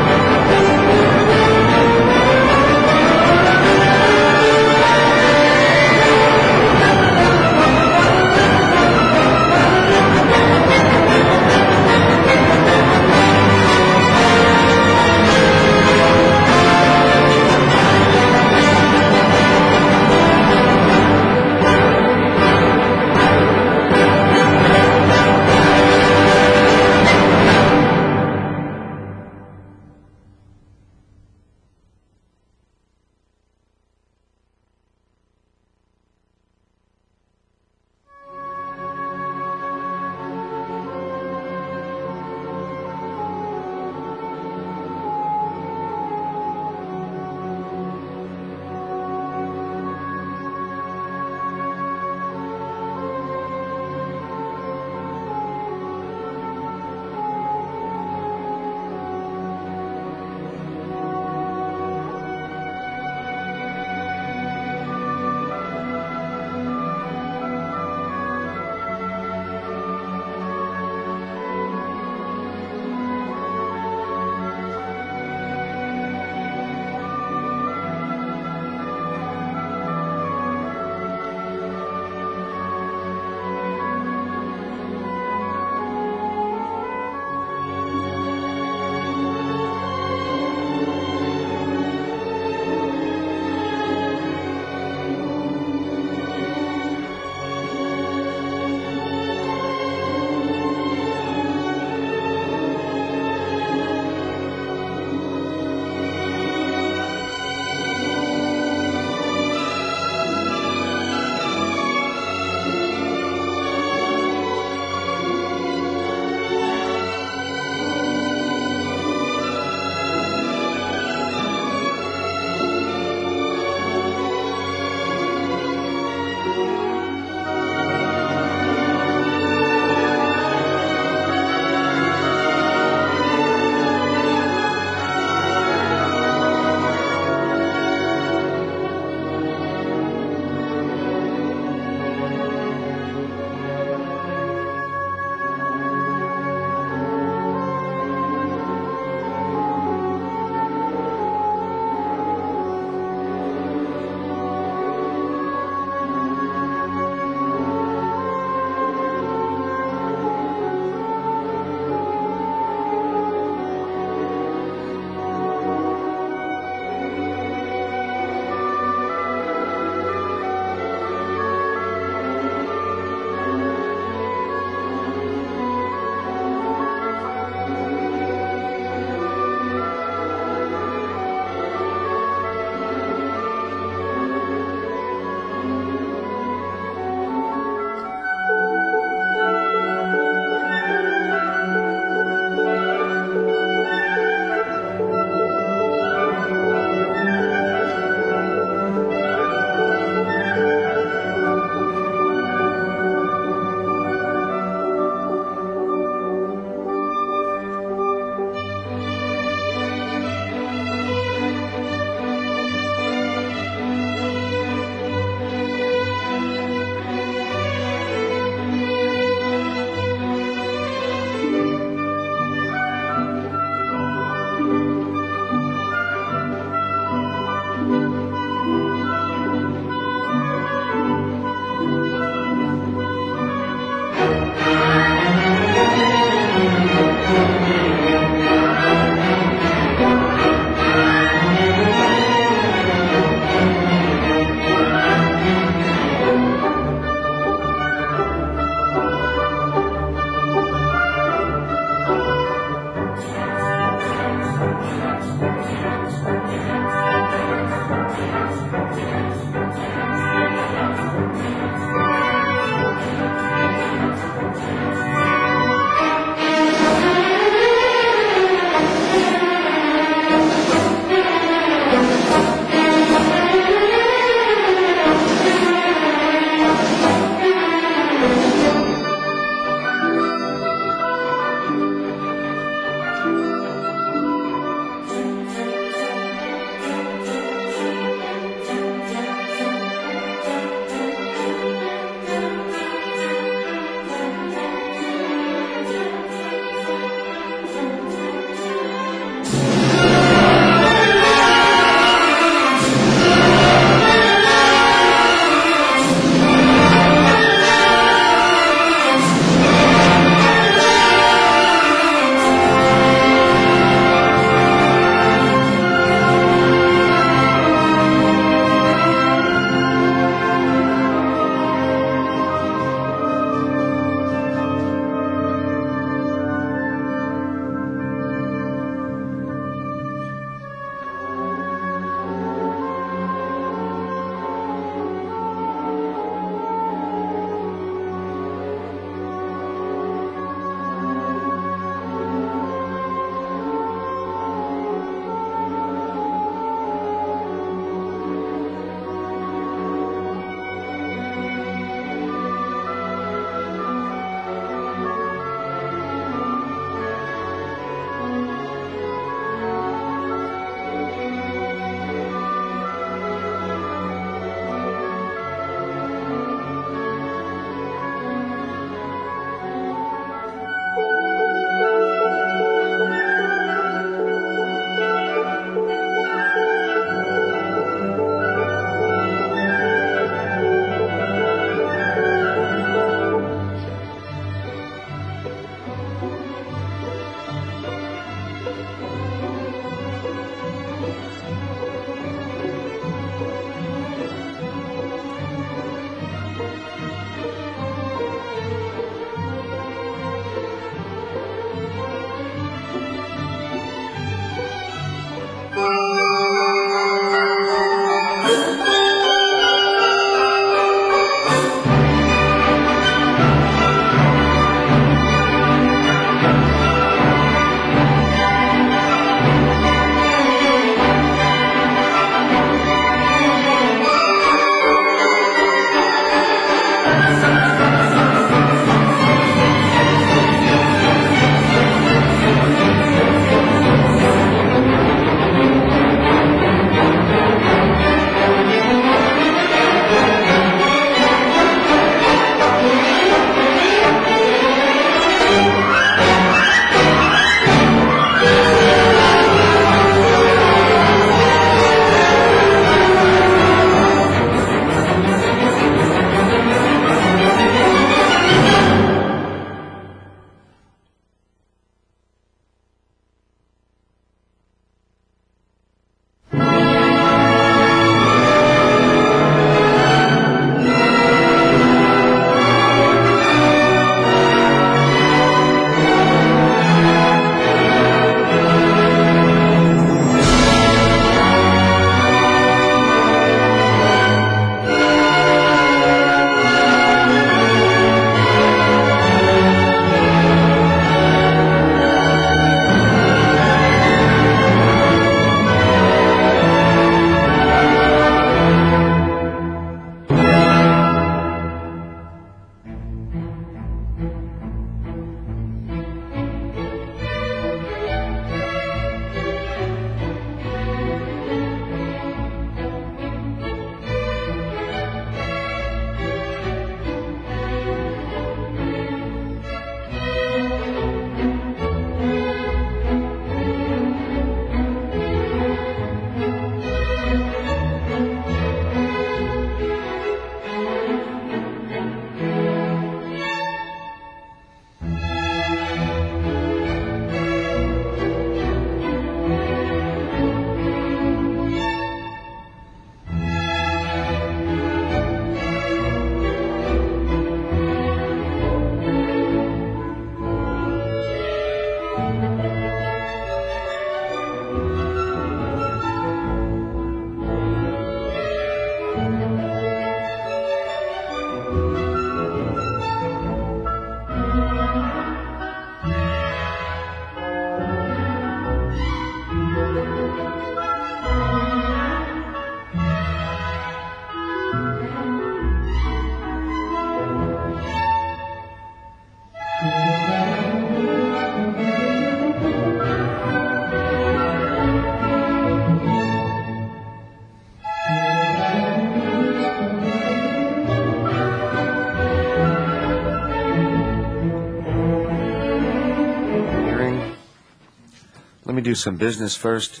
let me do some business first.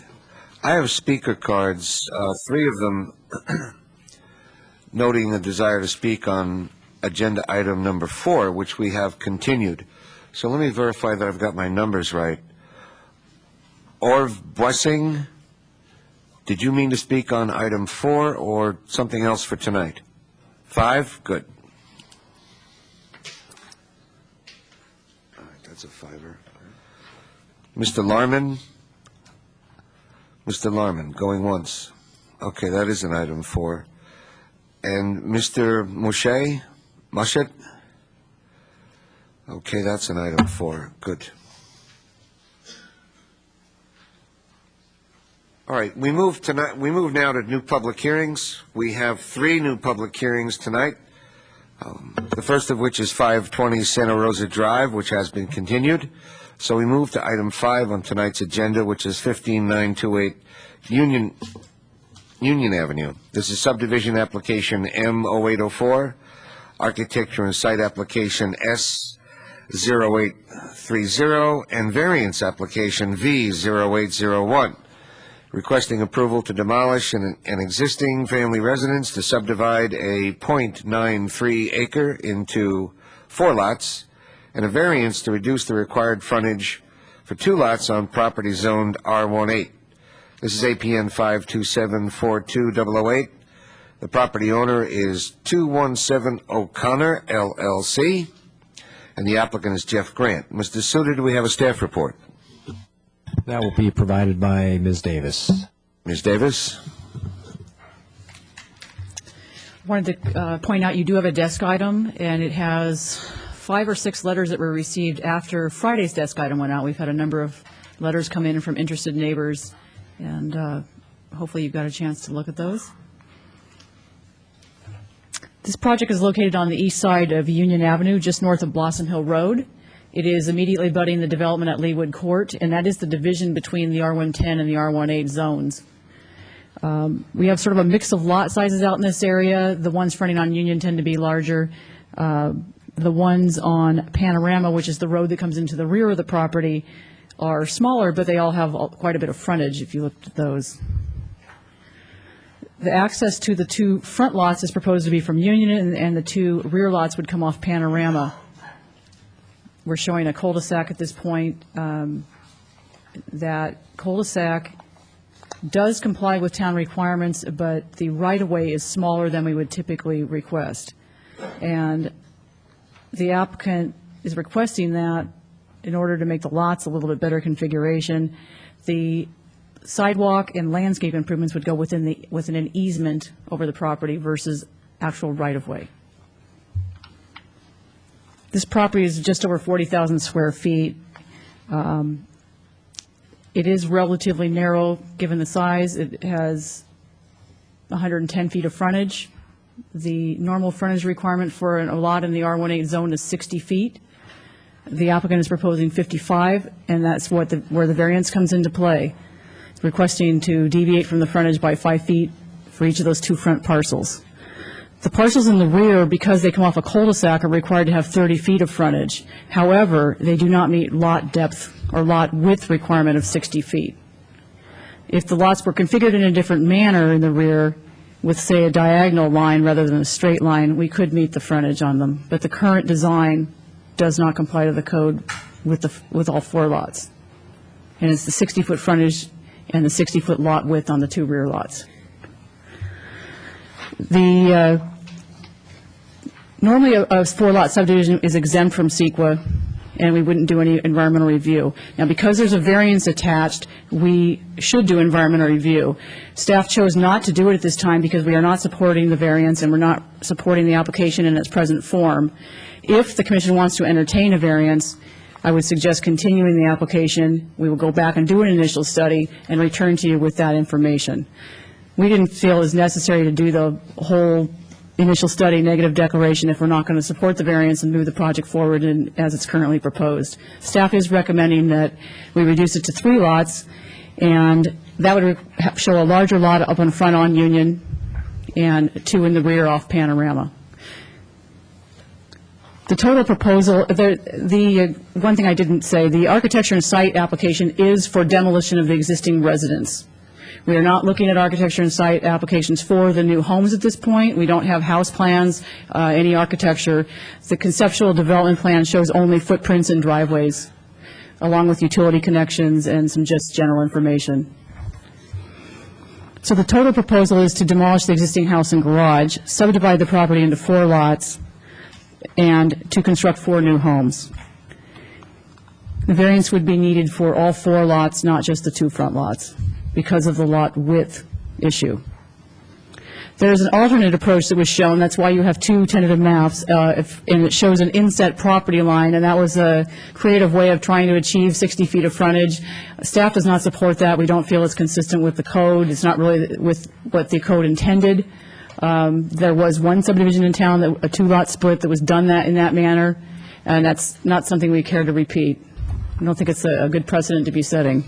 I have speaker cards, 3 of them noting the desire to speak on agenda item number 4, which we have continued. So let me verify that I've got my numbers right. Orv Blessing, did you mean to speak on item 4 or something else for tonight? 5? Good. All right, that's a 5er. Mr. Larman? Mr. Larman, going once. Okay, that is an item 4. And Mr. Moshe? Mushet? Okay, that's an item 4. Good. All right, we move now to new public hearings. We have 3 new public hearings tonight. The first of which is 520 Santa Rosa Drive, which has been continued. So we move to item 5 on tonight's agenda, which is 15928 Union Avenue. This is subdivision application M0804, architecture and site application S0830, and variance application V0801, requesting approval to demolish an existing family residence to subdivide a .93 acre into 4 lots, and a variance to reduce the required frontage for 2 lots on property zoned R18. This is APN 52742-008. The property owner is 217 O'Connor, LLC, and the applicant is Jeff Grant. Mr. Suter, do we have a staff report? That will be provided by Ms. Davis. Ms. Davis? I wanted to point out you do have a desk item, and it has 5 or 6 letters that were received after Friday's desk item went out. We've had a number of letters come in from interested neighbors, and hopefully you've got a chance to look at those. This project is located on the east side of Union Avenue, just north of Blossom Hill Road. It is immediately abutting the development at Leawood Court, and that is the division between the R110 and the R18 zones. We have sort of a mix of lot sizes out in this area. The ones fronting on Union tend to be larger. The ones on Panorama, which is the road that comes into the rear of the property, are smaller, but they all have quite a bit of frontage if you looked at those. The access to the 2 front lots is proposed to be from Union, and the 2 rear lots would come off Panorama. We're showing a cul-de-sac at this point. That cul-de-sac does comply with town requirements, but the right-of-way is smaller than we would typically request. And the applicant is requesting that in order to make the lots a little bit better configuration. The sidewalk and landscape improvements would go within an easement over the property versus actual right-of-way. This property is just over 40,000 square feet. It is relatively narrow given the size. It has 110 feet of frontage. The normal frontage requirement for a lot in the R18 zone is 60 feet. The applicant is proposing 55, and that's where the variance comes into play. It's requesting to deviate from the frontage by 5 feet for each of those 2 front parcels. The parcels in the rear, because they come off a cul-de-sac, are required to have 30 feet of frontage. However, they do not meet lot depth or lot width requirement of 60 feet. If the lots were configured in a different manner in the rear, with, say, a diagonal line rather than a straight line, we could meet the frontage on them. But the current design does not comply to the code with all 4 lots. And it's the 60-foot frontage and the 60-foot lot width on the 2 rear lots. Normally a 4-lot subdivision is exempt from CEQA, and we wouldn't do any environmental review. Now, because there's a variance attached, we should do environmental review. Staff chose not to do it at this time because we are not supporting the variance and we're not supporting the application in its present form. If the commission wants to entertain a variance, I would suggest continuing the application. We will go back and do an initial study and return to you with that information. We didn't feel it was necessary to do the whole initial study negative declaration if we're not going to support the variance and move the project forward as it's currently proposed. Staff is recommending that we reduce it to 3 lots, and that would show a larger lot up in front on Union and 2 in the rear off Panorama. The total proposal, the one thing I didn't say, the architecture and site application is for demolition of the existing residence. We are not looking at architecture and site applications for the new homes at this point. We don't have house plans, any architecture. The conceptual development plan shows only footprints and driveways, along with utility connections and some just general information. So the total proposal is to demolish the existing house and garage, subdivide the property into 4 lots, and to construct 4 new homes. The variance would be needed for all 4 lots, not just the 2 front lots, because of the lot width issue. There's an alternate approach that was shown. That's why you have 2 tentative maps, and it shows an inset property line, and that was a creative way of trying to achieve 60 feet of frontage. Staff does not support that. We don't feel it's consistent with the code. It's not really with what the code intended. There was one subdivision in town, a 2-lot split that was done in that manner, and that's not something we care to repeat. I don't think it's a good precedent to be setting.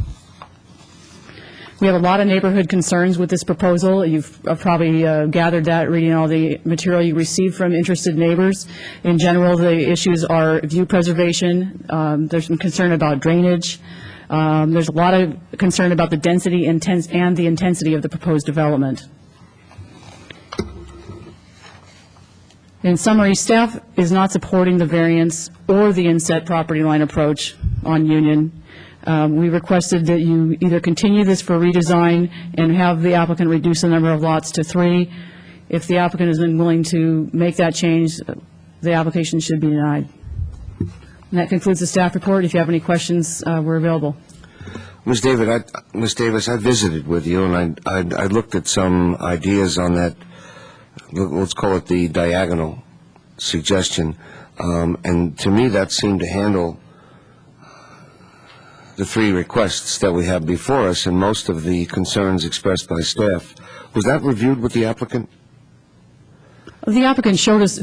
We have a lot of neighborhood concerns with this proposal. You've probably gathered that reading all the material you received from interested neighbors. In general, the issues are view preservation. There's some concern about drainage. There's a lot of concern about the density and the intensity of the proposed development. In summary, staff is not supporting the variance or the inset property line approach on Union. We requested that you either continue this for redesign and have the applicant reduce the number of lots to 3. If the applicant is unwilling to make that change, the application should be denied. And that concludes the staff report. If you have any questions, we're available. Ms. Davis, I visited with you, and I looked at some ideas on that, let's call it the diagonal suggestion, and to me that seemed to handle the 3 requests that we have before us and most of the concerns expressed by staff. Was that reviewed with the applicant? The applicant showed us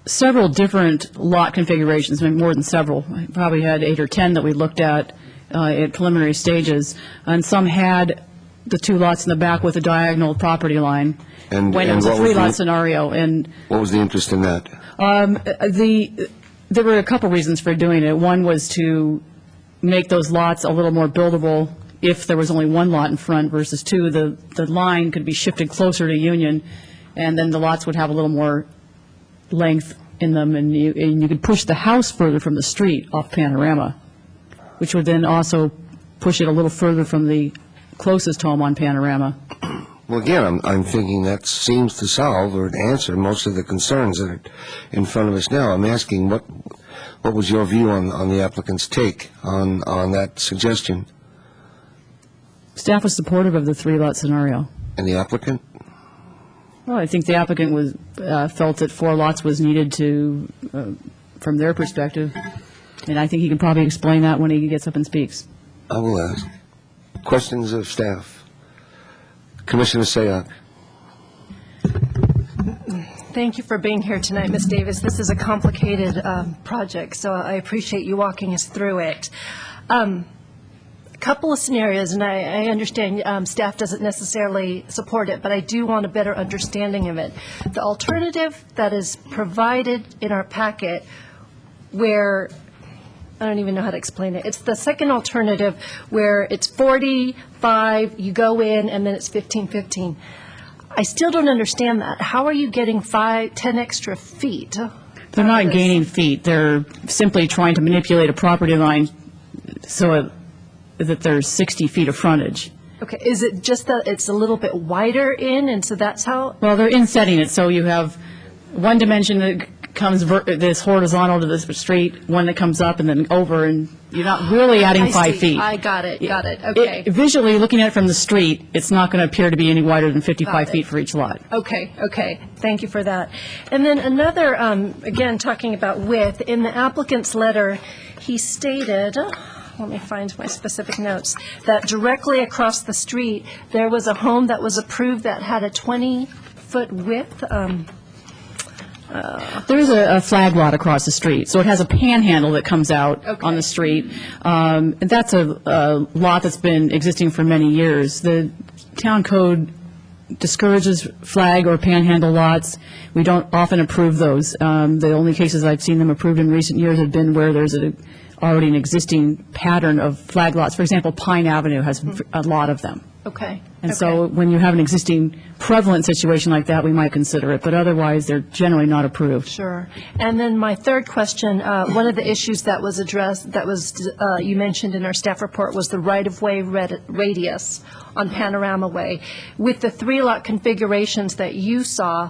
several different lot configurations, maybe more than several. We probably had 8 or 10 that we looked at preliminary stages, and some had the 2 lots in the back with a diagonal property line. When it was a 3-lot scenario. And what was the interest in that? There were a couple reasons for doing it. One was to make those lots a little more buildable if there was only 1 lot in front versus 2. The line could be shifted closer to Union, and then the lots would have a little more length in them, and you could push the house further from the street off Panorama, which would then also push it a little further from the closest home on Panorama. Well, again, I'm thinking that seems to solve or to answer most of the concerns that are in front of us now. I'm asking what was your view on the applicant's take on that suggestion? Staff was supportive of the 3-lot scenario. And the applicant? Well, I think the applicant felt that 4 lots was needed from their perspective, and I think he can probably explain that when he gets up and speaks. I will ask. Questions of staff? Commissioner Sayoc. Thank you for being here tonight, Ms. Davis. This is a complicated project, so I appreciate you walking us through it. A couple of scenarios, and I understand staff doesn't necessarily support it, but I do want a better understanding of it. The alternative that is provided in our packet where I don't even know how to explain it. It's the second alternative where it's 45, you go in, and then it's 15-15. I still don't understand that. How are you getting 10 extra feet? They're not gaining feet. They're simply trying to manipulate a property line so that there's 60 feet of frontage. Okay, is it just that it's a little bit wider in, and so that's how? Well, they're insetting it, so you have one dimension that comes this horizontal to the street, one that comes up and then over, and you're not really adding 5 feet. I got it, okay. Visually, looking at it from the street, it's not going to appear to be any wider than 55 feet for each lot. Okay, thank you for that. And then another, again, talking about width, in the applicant's letter, he stated, let me find my specific notes, that directly across the street, there was a home that was approved that had a 20-foot width. There's a flag lot across the street, so it has a panhandle that comes out on the street. And that's a lot that's been existing for many years. The town code discourages flag or panhandle lots. We don't often approve those. The only cases I've seen them approved in recent years have been where there's already an existing pattern of flag lots. For example, Pine Avenue has a lot of them. Okay. And so when you have an existing prevalent situation like that, we might consider it, but otherwise, they're generally not approved. Sure. And then my third question, one of the issues that was addressed, that was you mentioned in our staff report, was the right-of-way radius on Panorama Way. With the 3-lot configurations that you saw,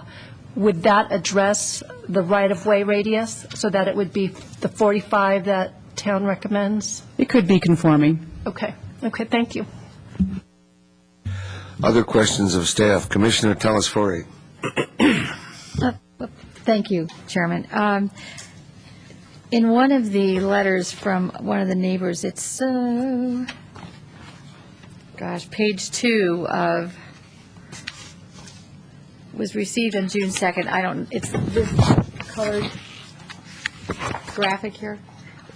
would that address the right-of-way radius so that it would be the 45 that town recommends? It could be conforming. Okay. Okay, thank you. Other questions of staff? Commissioner Telesfori. Thank you, Chairman. In one of the letters from one of the neighbors, it's, page 2 of, was received on June 2nd. It's this colored graphic here.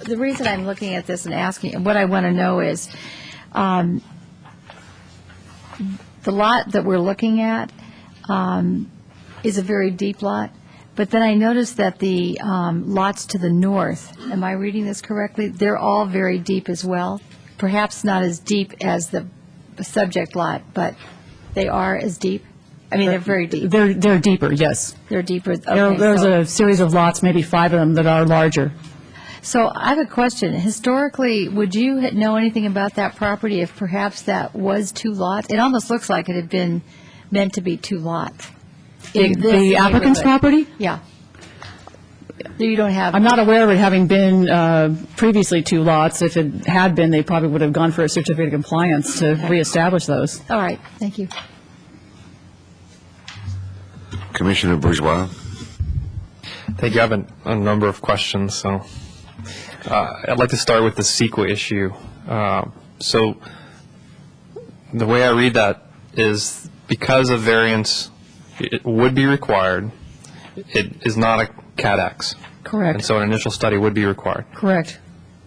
The reason I'm looking at this and asking, and what I want to know is, the lot that we're looking at is a very deep lot, but then I noticed that the lots to the north, am I reading this correctly? They're all very deep as well. Perhaps not as deep as the subject lot, but they are as deep? I mean, they're very deep. They're deeper, yes. They're deeper. Okay, There's so- a series of lots, maybe 5 of them, that are larger. So I have a question. Historically, would you know anything about that property if perhaps that was 2 lots? It almost looks like it had been meant to be 2 lots. The applicant's property? Yeah. You don't have... I'm not aware of it having been previously 2 lots. If it had been, they probably would have gone for a certificate of compliance to reestablish those. All right, thank you. Commissioner Bourgeois. Thank you. I have a number of questions, so I'd like to start with the CEQA issue. So the way I read that is because a variance it would be required, it is not a CADX. Correct. And so an initial study would be required. Correct.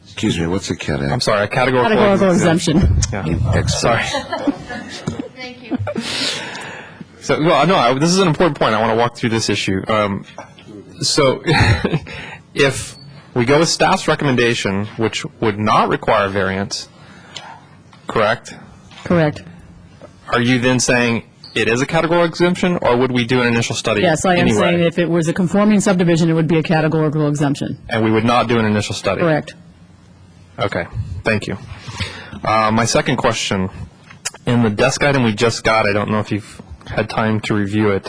Excuse me, what's a CADX? I'm sorry, a categorical exemption. Yeah. Sorry. Thank you. So, well, no, this is an important point. I want to walk through this issue. So if we go with staff's recommendation, which would not require variance, correct? Correct. Are you then saying it is a categorical exemption, or would we do an initial study Yes, I am anyway? saying if it was a conforming subdivision, it would be a categorical exemption. And we would not do an initial study? Correct. Okay, thank you. My second question, in the desk item we just got, I don't know if you've had time to review it,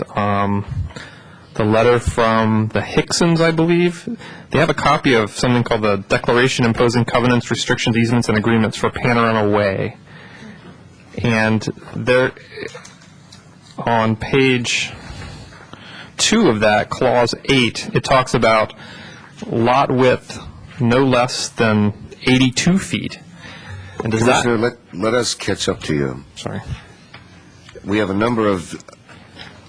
the letter from the Hicksons, I believe, they have a copy of something called the Declaration Imposing Covenants, Restrictions, Easements, and Agreements for Panorama Way. And there, on page 2 of that, clause 8, it talks about lot width no less than 82 feet. And does that... Commissioner, let us catch up to you. Sorry. We have a number of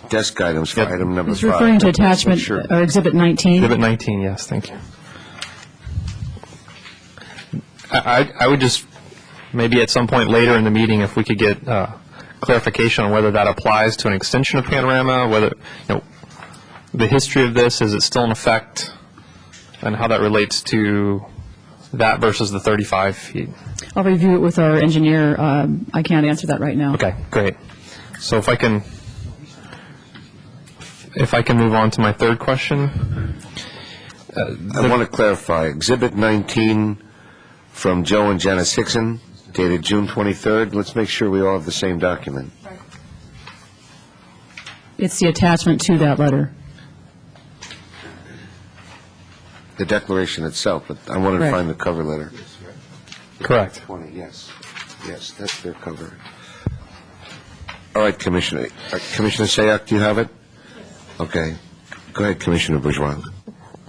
desk items for item number 5. It's referring to attachment, or Exhibit 19. Exhibit 19, yes, thank you. I would just, maybe at some point later in the meeting, if we could get clarification on whether that applies to an extension of Panorama, whether, the history of this, is it still in effect, and how that relates to that versus the 35 feet. I'll review it with our engineer. I can't answer that right now. Okay, great. So if I can move on to my third question. I want to clarify, Exhibit 19 from Joe and Janice Hickson, dated June 23rd. Let's make sure we all have the same document. It's the attachment to that letter. The declaration itself, but I wanted to Correct. find the cover letter. Correct. 20, yes. Yes, that's their cover. All right, Commissioner. Commissioner Sayak, do you have it? Okay. Go ahead, Commissioner Bourgeois.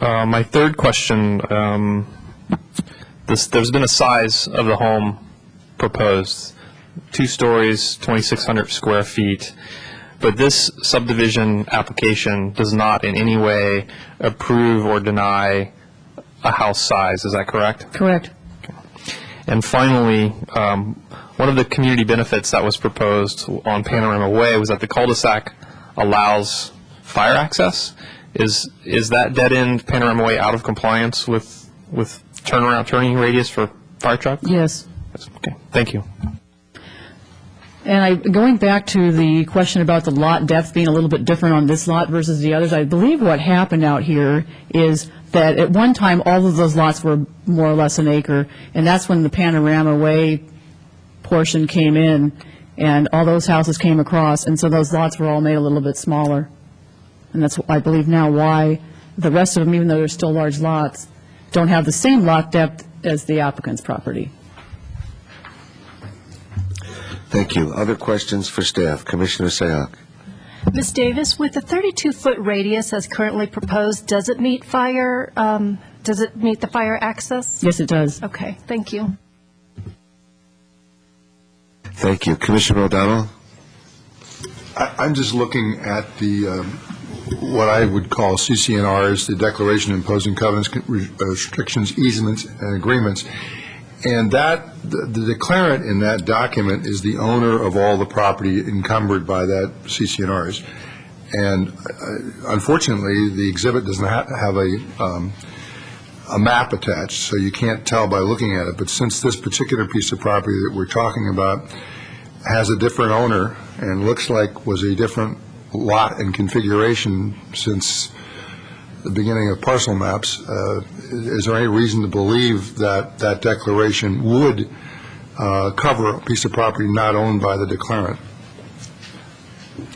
My third question, there's been a size of the home proposed, 2 stories, 2,600 square feet, but this subdivision application does not in any way approve or deny a house size. Is that correct? Correct. And finally, one one of the community benefits that was proposed on Panorama Way was that the cul-de-sac allows fire access. Is that dead-end Panorama Way out of compliance with turning radius for fire truck? Yes. Okay, thank you. And going back to the question about the lot depth being a little bit different on this lot versus the others, I believe what happened out here is that at one time, all of those lots were more or less an acre, and that's when the Panorama Way portion came in, and all those houses came across, and so those lots were all made a little bit smaller. And that's, I believe now, why the rest of them, even though they're still large lots, don't have the same lot depth as the applicant's property. Thank you. Other questions for staff? Commissioner Sayoc. Ms. Davis, with the 32-foot radius as currently proposed, does it meet the fire access? Yes, it does. Okay, thank you. Thank you. Commissioner O'Donnell? I'm just looking at the, what I would call CCNRs, the Declaration Imposing Covenants, Restrictions, Easements, and Agreements. And that, the declarant in that document is the owner of all the property encumbered by that CCNRs. And unfortunately, the exhibit does not have a map attached, so you can't tell by looking at it. But since this particular piece of property that we're talking about has a different owner and looks like was a different lot and configuration since the beginning of parcel maps, is there any reason to believe that that declaration would cover a piece of property not owned by the declarant?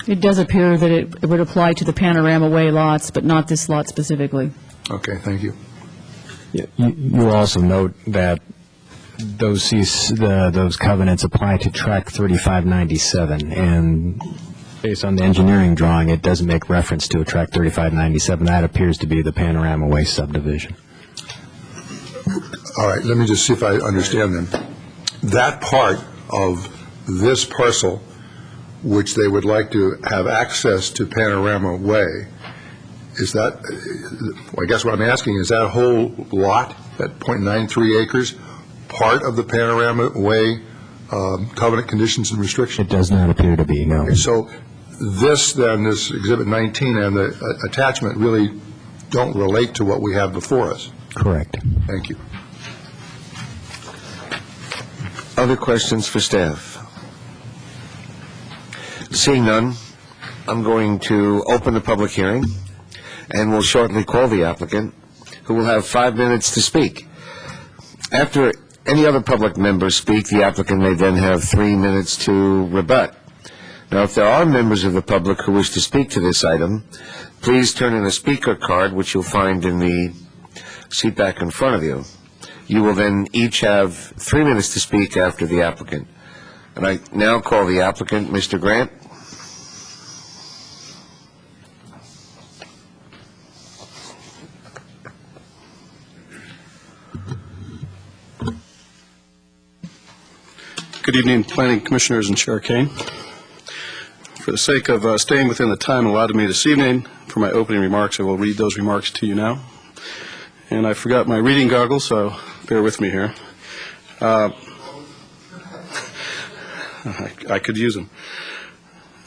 It does appear that it would apply to the Panorama Way lots, but not this lot specifically. Okay, thank you. You also note that those covenants apply to Tract 3597, and based on the engineering drawing, it doesn't make reference to a Tract 3597. That appears to be the Panorama Way subdivision. All right, let me just see if I understand then. That part of this parcel, which they would like to have access to Panorama Way, is that, well, I guess what I'm asking, is that whole lot, that .93 acres, part of the Panorama Way covenant conditions and restrictions? It does not appear to be, no. Okay, so this, then, this Exhibit 19 and the attachment really don't relate to what we have before us? Correct. Thank you. Other questions for staff? Seeing none, I'm going to open the public hearing, and will shortly call the applicant, who will have 5 minutes to speak. After any other public members speak, the applicant may then have 3 minutes to rebut. Now, if there are members of the public who wish to speak to this item, please turn in a speaker card, which you'll find in the seat back in front of you. You will then each have 3 minutes to speak after the applicant. And I now call the applicant, Mr. Grant. Good evening, Planning Commissioners and Chair Kane. For the sake of staying within the time allotted me this evening for my opening remarks, I will read those remarks to you now. And I forgot my reading goggles, so bear with me here. I could use them.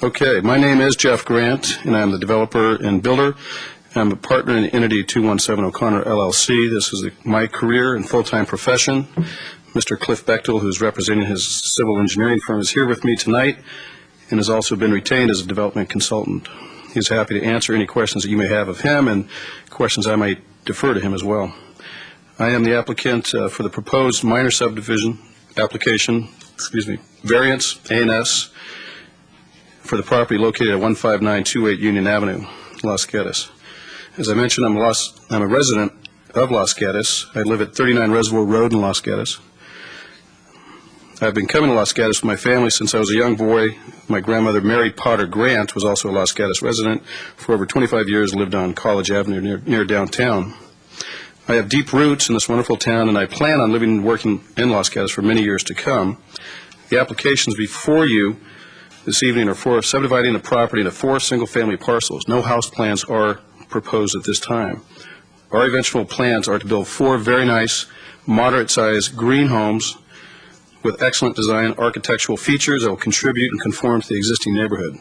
Okay, my name is Jeff Grant, and I'm the developer and builder. I'm a partner in the entity 217 O'Connor LLC. This is my career and full-time profession. Mr. Cliff Bechtel, who's representing his civil engineering firm, is here with me tonight and has also been retained as a development consultant. He's happy to answer any questions that you may have of him and questions I might defer to him as well. I am the applicant for the proposed minor subdivision application, variance, A&S, for the property located at 15928 Union Avenue, Los Gatos. As I mentioned, I'm a resident of Los Gatos. I live at 39 Reservoir Road in Los Gatos. I've been coming to Los Gatos with my family since I was a young boy. My grandmother, Mary Potter Grant, was also a Los Gatos resident. For over 25 years, lived on College Avenue near downtown. I have deep roots in this wonderful town, and I plan on living and working in Los Gatos for many years to come. The applications before you this evening are for subdividing the property into 4 single-family parcels. No house plans are proposed at this time. Our eventual plans are to build 4 very nice, moderate-sized green homes with excellent design architectural features that will contribute and conform to the existing neighborhood.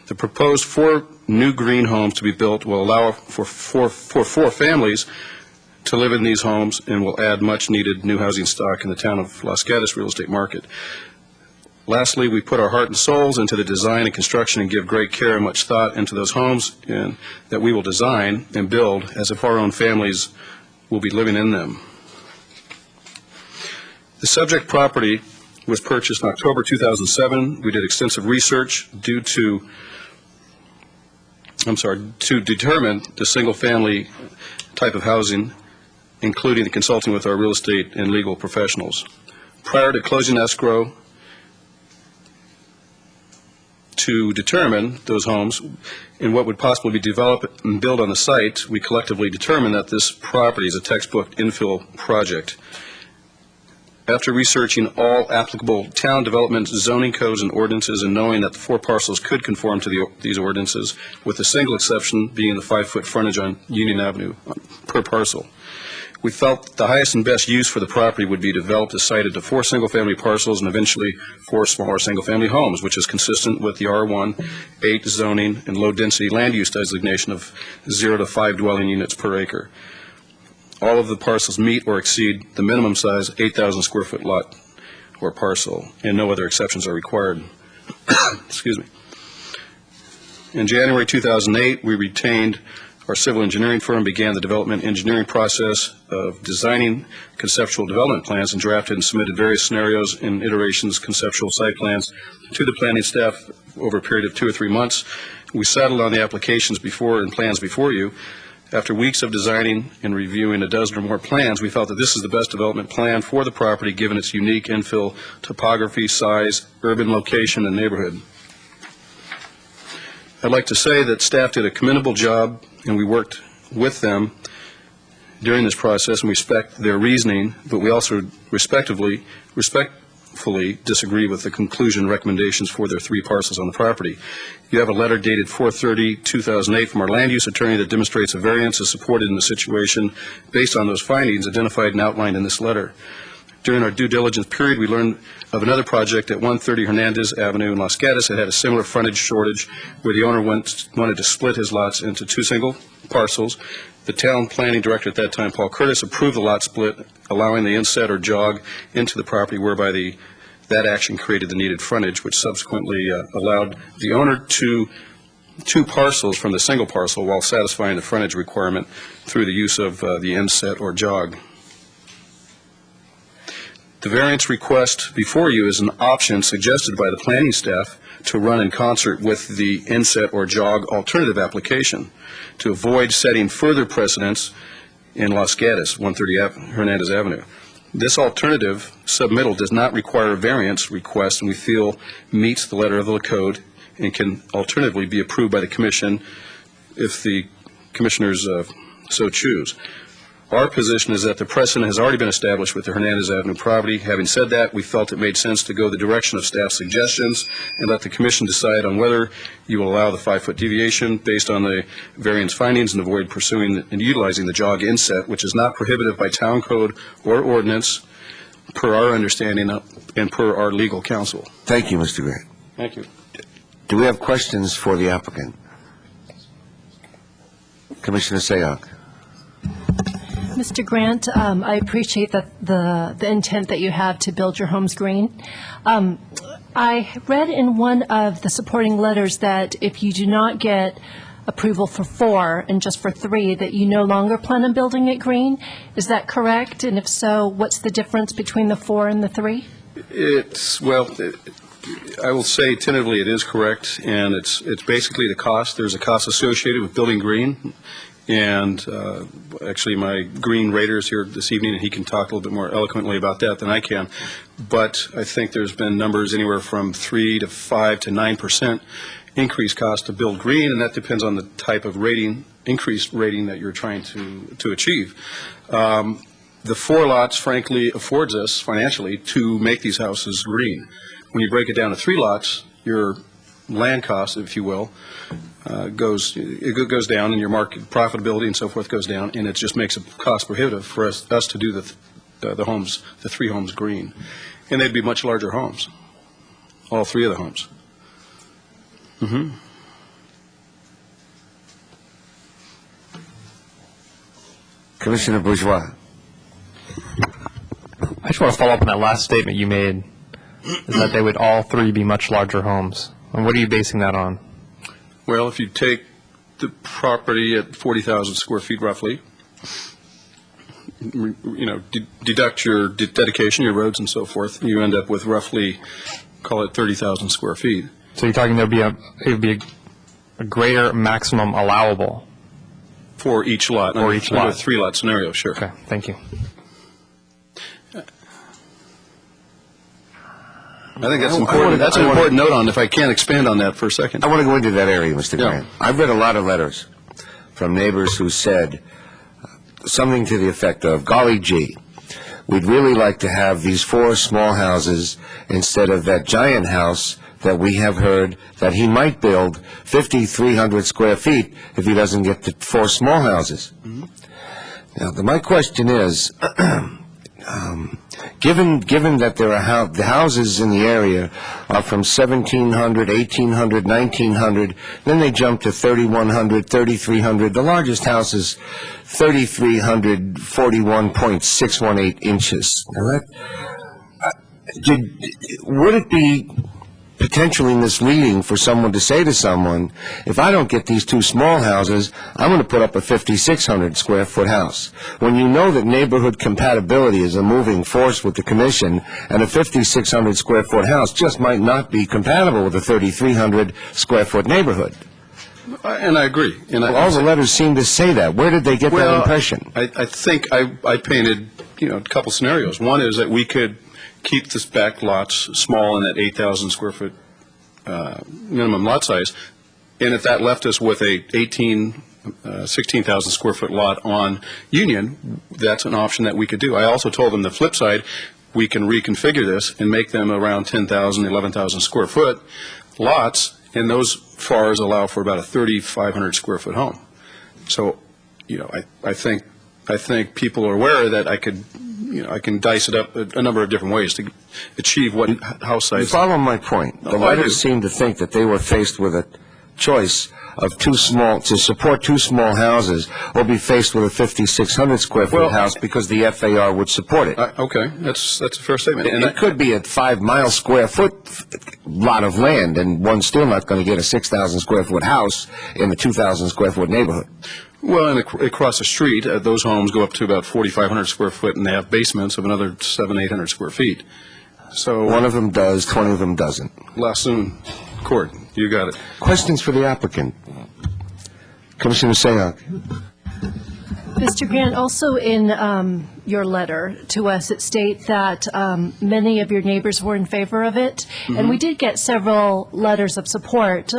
The proposed 4 new green homes to be built will allow for four families to live in these homes and will add much-needed new housing stock in the town of Los Gatos real estate market. Lastly, we put our heart and souls into the design and construction and give great care and much thought into those homes that we will design and build as if our own families will be living in them. The subject property was purchased in October 2007. We did extensive research to determine the single-family type of housing, including the consulting with our real estate and legal professionals. Prior to closing escrow to determine those homes and what would possibly be developed and built on the site, we collectively determined that this property is a textbook infill project. After researching all applicable town development zoning codes and ordinances and knowing that the 4 parcels could conform to these ordinances, with a single exception being the 5-foot frontage on Union Avenue per parcel, we felt the highest and best use for the property would be developed the site into 4 single-family parcels and eventually 4 smaller single-family homes, which is consistent with the R1-8 zoning and low-density land use designation of 0 to 5 dwelling units per acre. All of the parcels meet or exceed the minimum size 8,000 square foot lot or parcel, and no other exceptions are required. Excuse me. In January 2008, we retained our civil engineering firm, began the development engineering process of designing conceptual development plans, and drafted and submitted various scenarios and iterations, conceptual site plans to the planning staff over a period of 2 or 3 months. We settled on the applications and plans before you. After weeks of designing and reviewing a dozen or more plans, we felt that this is the best development plan for the property given its unique infill topography, size, urban location, and neighborhood. I'd like to say that staff did a commendable job, and we worked with them during this process and respect their reasoning, but we also respectfully disagree with the conclusion recommendations for their 3 parcels on the property. You have a letter dated 4/30/2008 from our land use attorney that demonstrates a variance is supported in the situation based on those findings identified and outlined in this letter. During our due diligence period, we learned of another project at 130 Hernandez Avenue in Los Gatos that had a similar frontage shortage where the owner wanted to split his lots into 2 single parcels. The town planning director at that time, Paul Curtis, approved the lot split, allowing the inset or jog into the property, whereby that action created the needed frontage, which subsequently allowed the owner to 2 parcels from the single parcel while satisfying the frontage requirement through the use of the inset or jog. The variance request before you is an option suggested by the planning staff to run in concert with the inset or jog alternative application to avoid setting further precedents in Los Gatos, 130 Hernandez Avenue. This alternative submittal does not require a variance request, and we feel meets the letter of the code and can alternatively be approved by the commission if the commissioners so choose. Our position is that the precedent has already been established with the Hernandez Avenue property. Having said that, we felt it made sense to go the direction of staff suggestions and let the commission decide on whether you will allow the 5-foot deviation based on the variance findings and avoid pursuing and utilizing the jog inset, which is not prohibited by town code or ordinance per our understanding and per our legal counsel. Thank you, Mr. Grant. Thank you. Do we have questions for the applicant? Commissioner Sayoc. Mr. Grant, I appreciate the intent that you have to build your homes green. I read in one of the supporting letters that if you do not get approval for 4 and just for 3, that you no longer plan on building it green. Is that correct? And if so, what's the difference between the 4 and the 3? I will say tentatively it is correct, and it's basically the cost. There's a cost associated with building green. And actually, my green raider is here this evening, and he can talk a little bit more eloquently about that than I can. But I think there's been numbers anywhere from 3 to 5 to 9% increased cost to build green, and that depends on the type of increased rating that you're trying to achieve. The 4 lots, frankly, affords us financially to make these houses green. When you break it down to 3 lots, your land cost, if you will, goes down, and your market profitability and so forth goes down, and it just makes it cost prohibitive for us to do the homes, the three homes green. And they'd be much larger homes, all three of the homes. Mm-hmm. Commissioner Bourgeois. I just want to follow up on that last statement you made, is that they would all three be much larger homes. And what are you basing that on? Well, if you take the property at 40,000 square feet roughly, deduct your dedication, your roads and so forth, you end up with roughly, call it 30,000 square feet. So you're talking it would be a greater maximum allowable? For each lot. For each lot. Under a three-lot scenario, sure. Okay, thank you. I think that's important. That's an important note on, if I can expand on that for a second. I want to go into that area, Mr. Grant. I've read a lot of letters from neighbors who said something to the effect of, golly gee, we'd really like to have these 4 small houses instead of that giant house that we have heard that he might build 5,300 square feet if he doesn't get the 4 small houses. Mm-hmm. Now, my question is, given that there are the houses in the area are from 1,700, 1,800, 1,900, then they jump to 3,100, 3,300. The largest house is 3,341.618 inches. Now would it be potentially misleading for someone to say to someone, if I don't get these 2 small houses, I'm going to put up a 5,600 square foot house, when you know that neighborhood compatibility is a moving force with the commission, and a 5,600 square foot house just might not be compatible with a 3,300 square foot neighborhood? And I agree. And all the letters seem to say that. Where did they get that impression? I think I painted, a couple scenarios. One is that we could keep the back lots small in that 8,000 square foot minimum lot size, and if that left us with a 16,000 square foot lot on Union, that's an option that we could do. I also told them the flip side, we can reconfigure this and make them around 10,000, 11,000 square foot lots, and those FARs allow for about a 3,500 square foot home. So, I think people are aware that I can dice it up a number of different ways to achieve what house size. You follow my point. The letters seem to think that they were faced with a choice of to support 2 small houses, or be faced with a 5,600 square foot house because the FAR would support it. Okay, that's a fair statement. And it could be a 5-mile square foot lot of land, and one's still not going to get a 6,000 square foot house in a 2,000 square foot neighborhood. Well, and across the street, those homes go up to about 4,500 square foot, and they have basements of another 700, 800 square feet. So one of them does, 20 of them doesn't. Lassoon Court, you got it. Questions for the applicant? Commissioner Sayok. Mr. Grant, also in your letter to us, it states that many of your neighbors were in favor of it, and we did get several letters of support,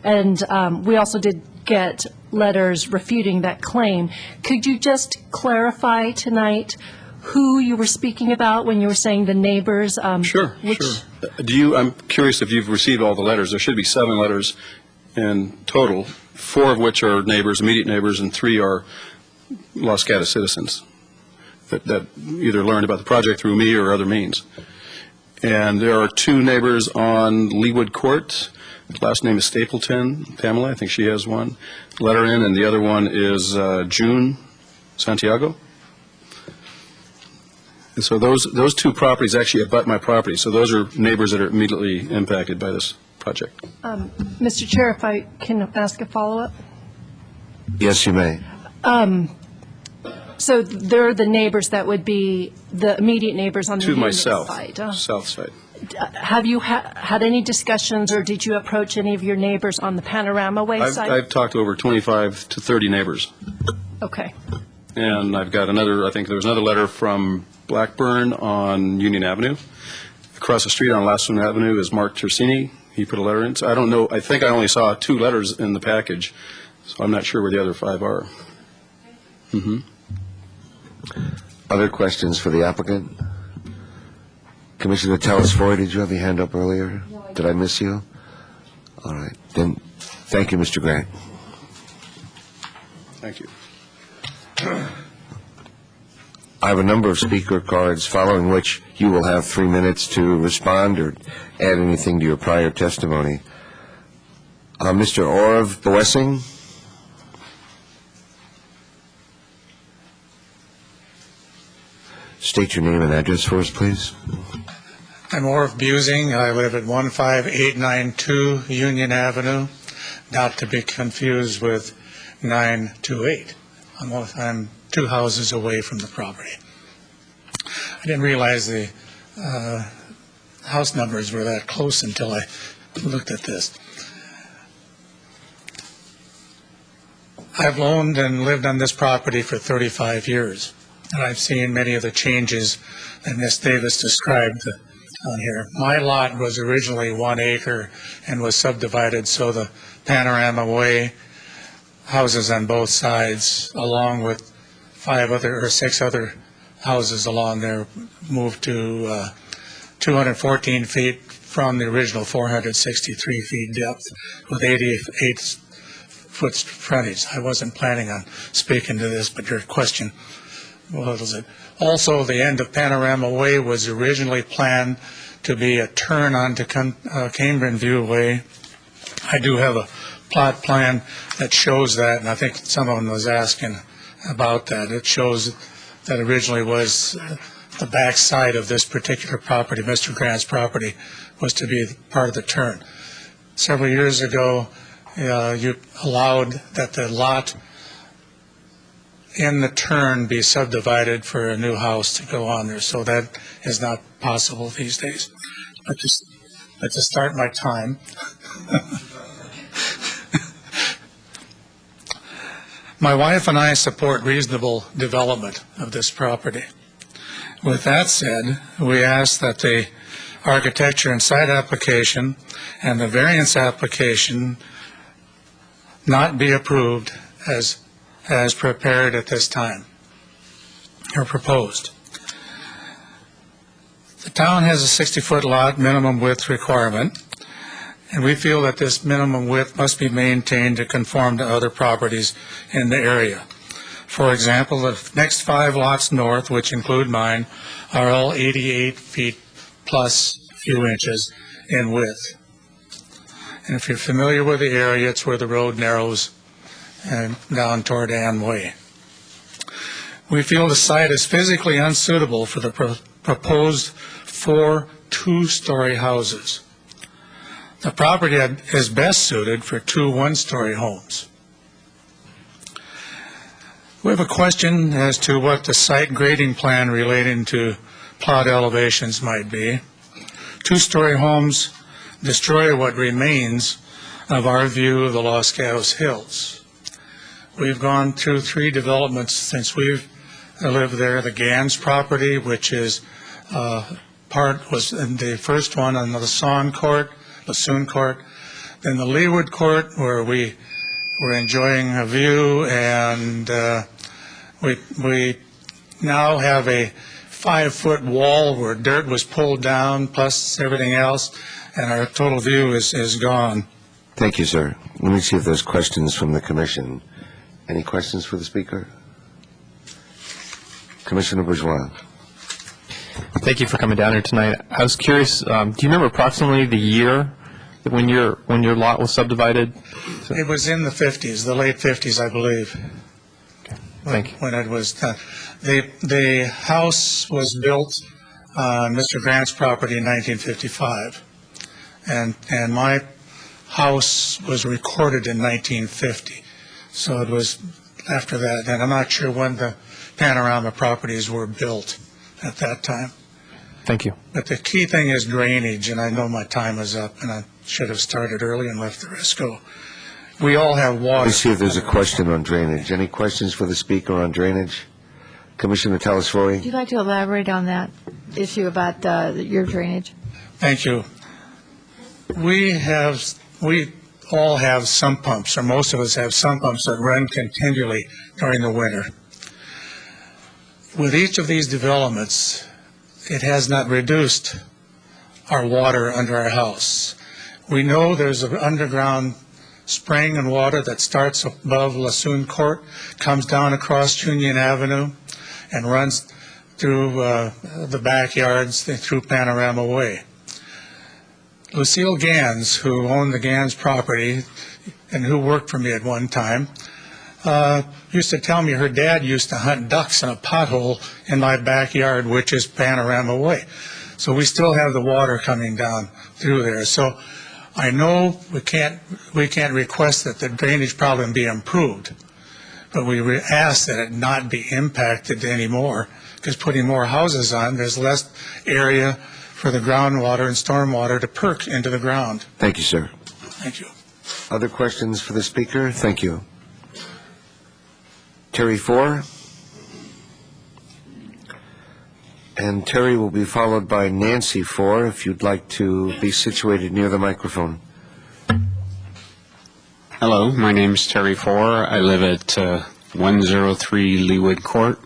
and we also did get letters refuting that claim. Could you just clarify tonight who you were speaking about when you were saying the neighbors? Sure. I'm curious if you've received all the letters. There should be 7 letters in total, 4 of which are neighbors, immediate neighbors, and 3 are Los Gatos citizens that either learned about the project through me or other means. And there are 2 neighbors on Leawood Court. Last name is Stapleton, Pamela, I think she has one letter in, and the other one is June Santiago. And so those 2 properties actually abut my property, so those are neighbors that are immediately impacted by this project. Mr. Chair, if I can ask a follow-up? Yes, you may. So they're the neighbors that would be the immediate neighbors on the Union south side. side. Have you had any discussions, or did you approach any of your neighbors on the Panorama Way side? I've talked to over 25 to 30 neighbors. Okay. And I've got I think there was another letter from Blackburn on Union Avenue. Across the street on Lassoon Avenue is Mark Tersini. He put a letter in. So I don't know. I think I only saw 2 letters in the package, so I'm not sure where the other 5 are. Mm-hmm. Other questions for the applicant? Commissioner Telesford, did you have your hand up earlier? No, did I miss you? All right. Then, thank you, Mr. Grant. Thank you. I have a number of speaker cards, following which you will have 3 minutes to respond or add anything to your prior testimony. Mr. Orav Boessing? State your name and address for us, please. I'm Orf Busing. I live at 15892 Union Avenue, not to be confused with 928. I'm 2 houses away from the property. I didn't realize the house numbers were that close until I looked at this. I've owned and lived on this property for 35 years, and I've seen many of the changes that Ms. Davis described on here. My lot was originally 1 acre and was subdivided so the Panorama Way houses on both sides, along with 6 other houses along there, moved to 214 feet from the original 463 feet depth with 88 foot frontage. I wasn't planning on speaking to this, but your question was it. Also, the end of Panorama Way was originally planned to be a turn onto Cambrian View Way. I do have a plot plan that shows that, and I think someone was asking about that. It shows that originally was the back side of this particular property, Mr. Grant's property, was to be part of the turn. Several years ago, you allowed that the lot in the turn be subdivided for a new house to go on there, so that is not possible these days. Let's just start my time. My wife and I support reasonable development of this property. With that said, we ask that the architecture and site application and the variance application not be approved as prepared at this time, or proposed. The town has a 60-foot lot minimum width requirement, and we feel that this minimum width must be maintained to conform to other properties in the area. For example, the next 5 lots north, which include mine, are all 88 feet plus a few inches in width. And if you're familiar with the area, it's where the road narrows and down toward Ann Way. We feel the site is physically unsuitable for the proposed 4 2-story houses. The property is best suited for 2 1-story homes. We have a question as to what the site grading plan relating to plot elevations might be. 2-story homes destroy what remains of our view of the Los Gatos Hills. We've gone through 3 developments since we've lived there. The Gans property, which is was in the first one on the Lassoon Court, then the Leawood Court, where we were enjoying a view, and we now have a 5-foot wall where dirt was pulled down, plus everything else, and our total view is gone. Thank you, sir. Let me see if there's questions from the commission. Any questions for the speaker? Commissioner Bourgeois. Thank you for coming down here tonight. I was curious, do you remember approximately the year that when your lot was subdivided? It was in the 50s, the late 50s, I believe. Okay. Thank you. When it was done. The house was built on Mr. Grant's property in 1955, and my house was recorded in 1950. So it was after that, and I'm not sure when the Panorama properties were built at that time. Thank you. But the key thing is drainage, and I know my time is up, and I should have started early and let the rest go. We all have water. Let me see if there's a question on drainage. Any questions for the speaker on drainage? Commissioner Telesfori? Would you like to elaborate on that issue about your drainage? Thank you. We all have sump pumps, or most of us have sump pumps that run continually during the winter. With each of these developments, it has not reduced our water under our house. We know there's an underground spring and water that starts above Lassoon Court, comes down across Union Avenue, and runs through the backyards through Panorama Way. Lucille Gans, who owned the Gans property and who worked for me at one time, used to tell me her dad used to hunt ducks in a pothole in my backyard, which is Panorama Way. So we still have the water coming down through there. So I know we can't request that the drainage problem be improved, but we ask that it not be impacted anymore, because putting more houses on, there's less area for the groundwater and stormwater to perk into the ground. Thank you, sir. Thank you. Other questions for the speaker? Thank you. Terry Four. And Terry will be followed by Nancy Four, if you'd like to be situated near the microphone. Hello, my name is Terry Four. I live at 103 Leawood Court,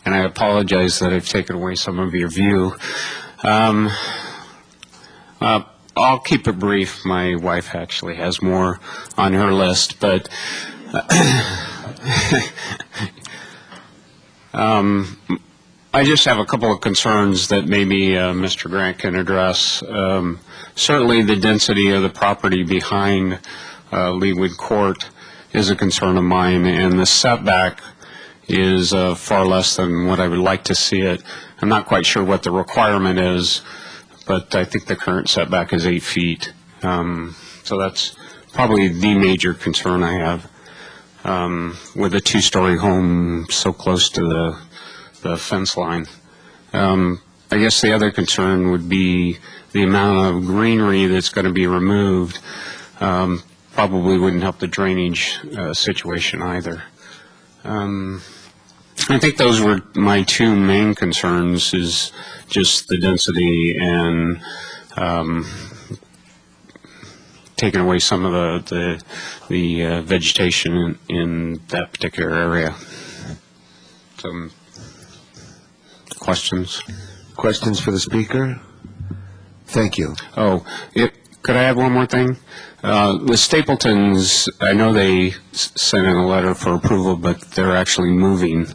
and I apologize that I've taken away some of your view. I'll keep it brief. My wife actually has more on her list, but I just have a couple of concerns that maybe Mr. Grant can address. Certainly the density of the property behind Leawood Court is a concern of mine, and the setback is far less than what I would like to see it. I'm not quite sure what the requirement is, but I think the current setback is 8 feet. So that's probably the major concern I have with a two-story home so close to the fence line. I guess the other concern would be the amount of greenery that's going to be removed. Probably wouldn't help the drainage situation either. I think those were my two main concerns, is just the density and taking away some of the vegetation in that particular area. Some questions? Questions for the speaker? Thank you. Oh, could I add one more thing? The Stapletons, I know they sent in a letter for approval, but they're actually moving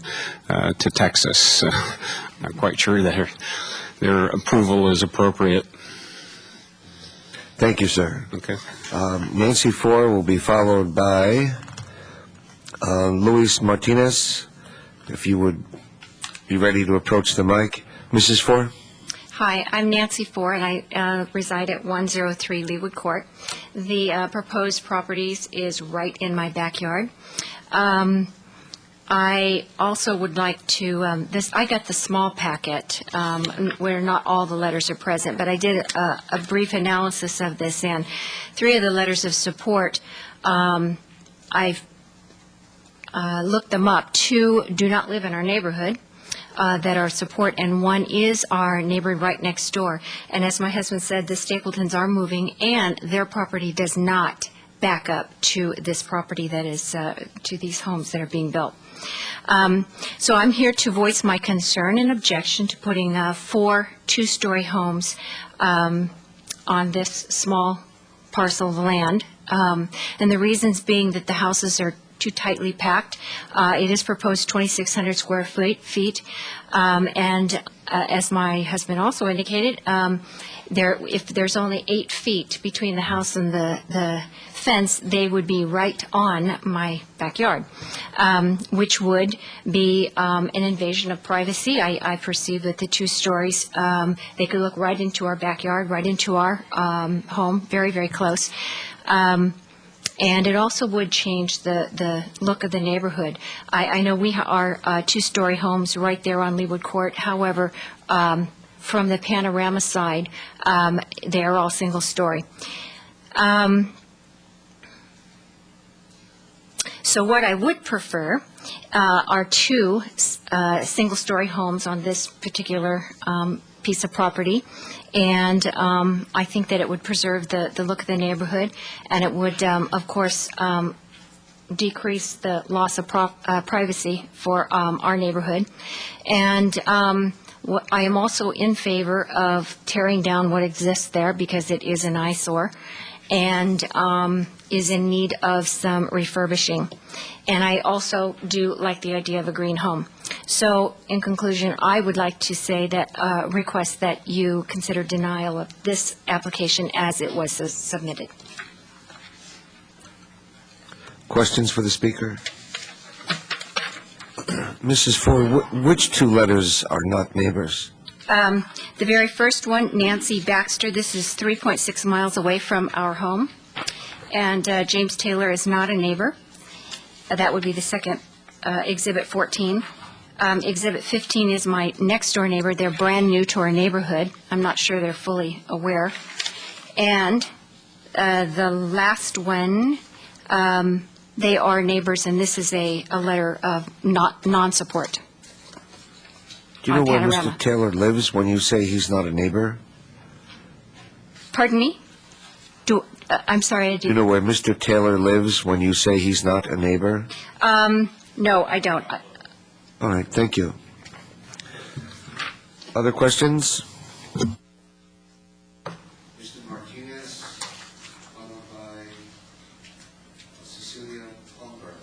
to Texas. So I'm not quite sure that their approval is appropriate. Thank you, sir. Okay. Nancy Four will be followed by Luis Martinez, if you would be ready to approach the mic. Mrs. Four? Hi, I'm Nancy Ford, and I reside at 103 Leawood Court. The proposed properties is right in my backyard. I also would like to, I got the small packet where not all the letters are present, but I did a brief analysis of this, and 3 of the letters of support, I've looked them up. 2 do not live in our neighborhood that are support, and 1 is our neighbor right next door. And as my husband said, the Stapletons are moving, and their property does not back up to this property that is, to these homes that are being built. So I'm here to voice my concern and objection to putting 4 two-story homes on this small parcel of land. And the reasons being that the houses are too tightly packed. It is proposed 2,600 square feet. And as my husband also indicated, if there's only 8 feet between the house and the fence, they would be right on my backyard, which would be an invasion of privacy. I perceive that the 2 stories, they could look right into our backyard, right into our home, very, very close. And it also would change the look of the neighborhood. I know we are 2-story homes right there on Leawood Court. However, from the panorama side, they are all single-story. So what I would prefer are 2 single-story homes on this particular piece of property, and I think that it would preserve the look of the neighborhood, and it would, of course, decrease the loss of privacy for our neighborhood. And I am also in favor of tearing down what exists there, because it is an eyesore and is in need of some refurbishing. And I also do like the idea of a green home. So in conclusion, I would like to say that, request that you consider denial of this application as it was submitted. Questions for the speaker? Mrs. Ford, which two letters are not neighbors? The very first one, Nancy Baxter, this is 3.6 miles away from our home. And James Taylor is not a neighbor. That would be the second, Exhibit 14. Exhibit 15 is my next-door neighbor. They're brand new to our neighborhood. I'm not sure they're fully aware. And the last one, they are neighbors, and this is a letter of non-support. Do you know where Panorama. Mr. Taylor lives when you say he's not a neighbor? Pardon me? I'm sorry, I Do you know where Mr. Taylor lives when you say he's not a neighbor? No, I don't. All right, thank you. Other questions? Mr. Martinez, followed by Cecilia Holmberg.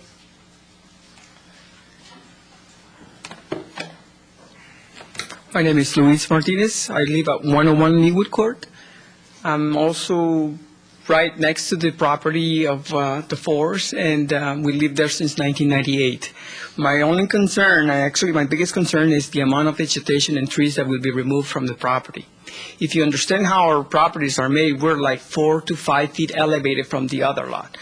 My name is Luis Martinez. I live at 101 Leewood Court. I'm also right next to the property of the Fours, and we lived there since 1998. My only concern, actually my biggest concern, is the amount of vegetation and trees that will be removed from the property. If you understand how our properties are made, we're like 4 to 5 feet elevated from the other lot,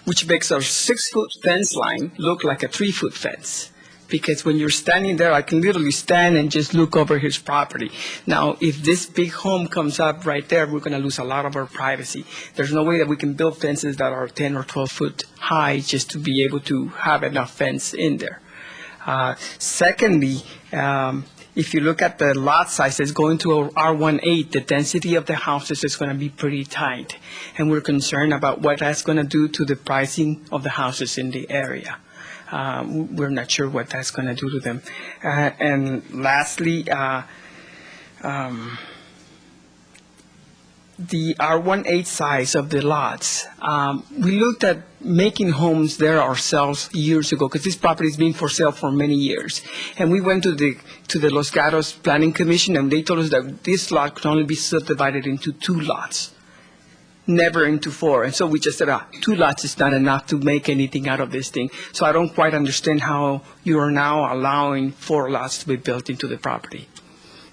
which makes our 6-foot fence line look like a 3-foot fence. Because when you're standing there, I can literally stand and just look over his property. Now, if this big home comes up right there, we're going to lose a lot of our privacy. There's no way that we can build fences that are 10 or 12 foot high just to be able to have enough fence in there. Secondly, if you look at the lot sizes going to R18, the density of the houses is going to be pretty tight. And we're concerned about what that's going to do to the pricing of the houses in the area. We're not sure what that's going to do to them. And lastly, the R18 size of the lots, we looked at making homes there ourselves years ago, because this property has been for sale for many years. And we went to the Los Gatos Planning Commission, and they told us that this lot could only be subdivided into 2 lots. Never into 4. And so we just said, 2 lots is not enough to make anything out of this thing. So I don't quite understand how you are now allowing 4 lots to be built into the property.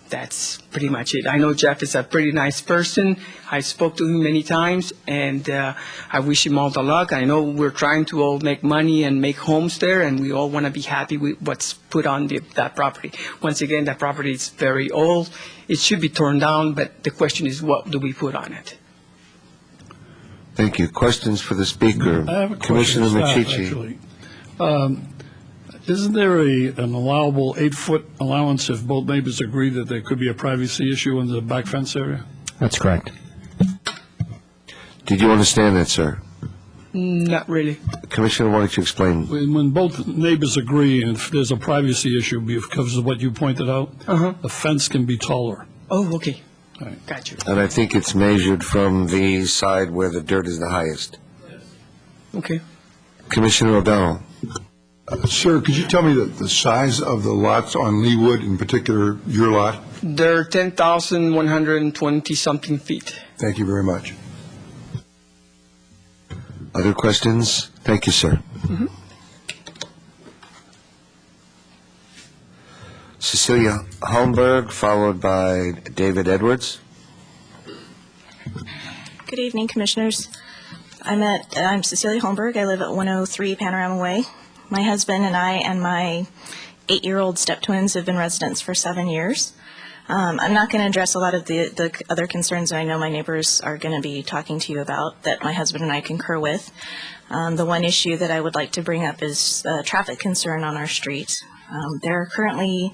That's pretty much it. I know Jeff is a pretty nice person. I spoke to him many times, and I wish him all the luck. I know we're trying to all make money and make homes there, and we all want to be happy with what's put on that property. Once again, that property is very old. It should be torn down, but the question is, what do we put on it? Thank you. Questions for the speaker? I have a Commissioner question, Machici. actually. Isn't there an allowable 8-foot allowance if both neighbors agree that there could be a privacy issue in the back fence area? That's correct. Did you understand that, sir? Not really. Commissioner, why don't you explain? When both neighbors agree, and if there's a privacy issue because of what you pointed out, the fence can be taller. Oh, okay. Got you. And I think it's measured from the side where the dirt is the highest. Okay. Commissioner O'Donnell. Sir, could you tell me the size of the lots on Leewood, in particular your lot? They're 10,120-something feet. Thank you very much. Other questions? Thank you, sir. Cecilia Holmberg, followed by David Edwards. Good evening, Commissioners. I'm Cecilia Holmberg. I live at 103 Panorama Way. My husband and I and my 8-year-old step-twins have been residents for 7 years. I'm not going to address a lot of the other concerns that I know my neighbors are going to be talking to you about that my husband and I concur with. The one issue that I would like to bring up is traffic concern on our street. There are currently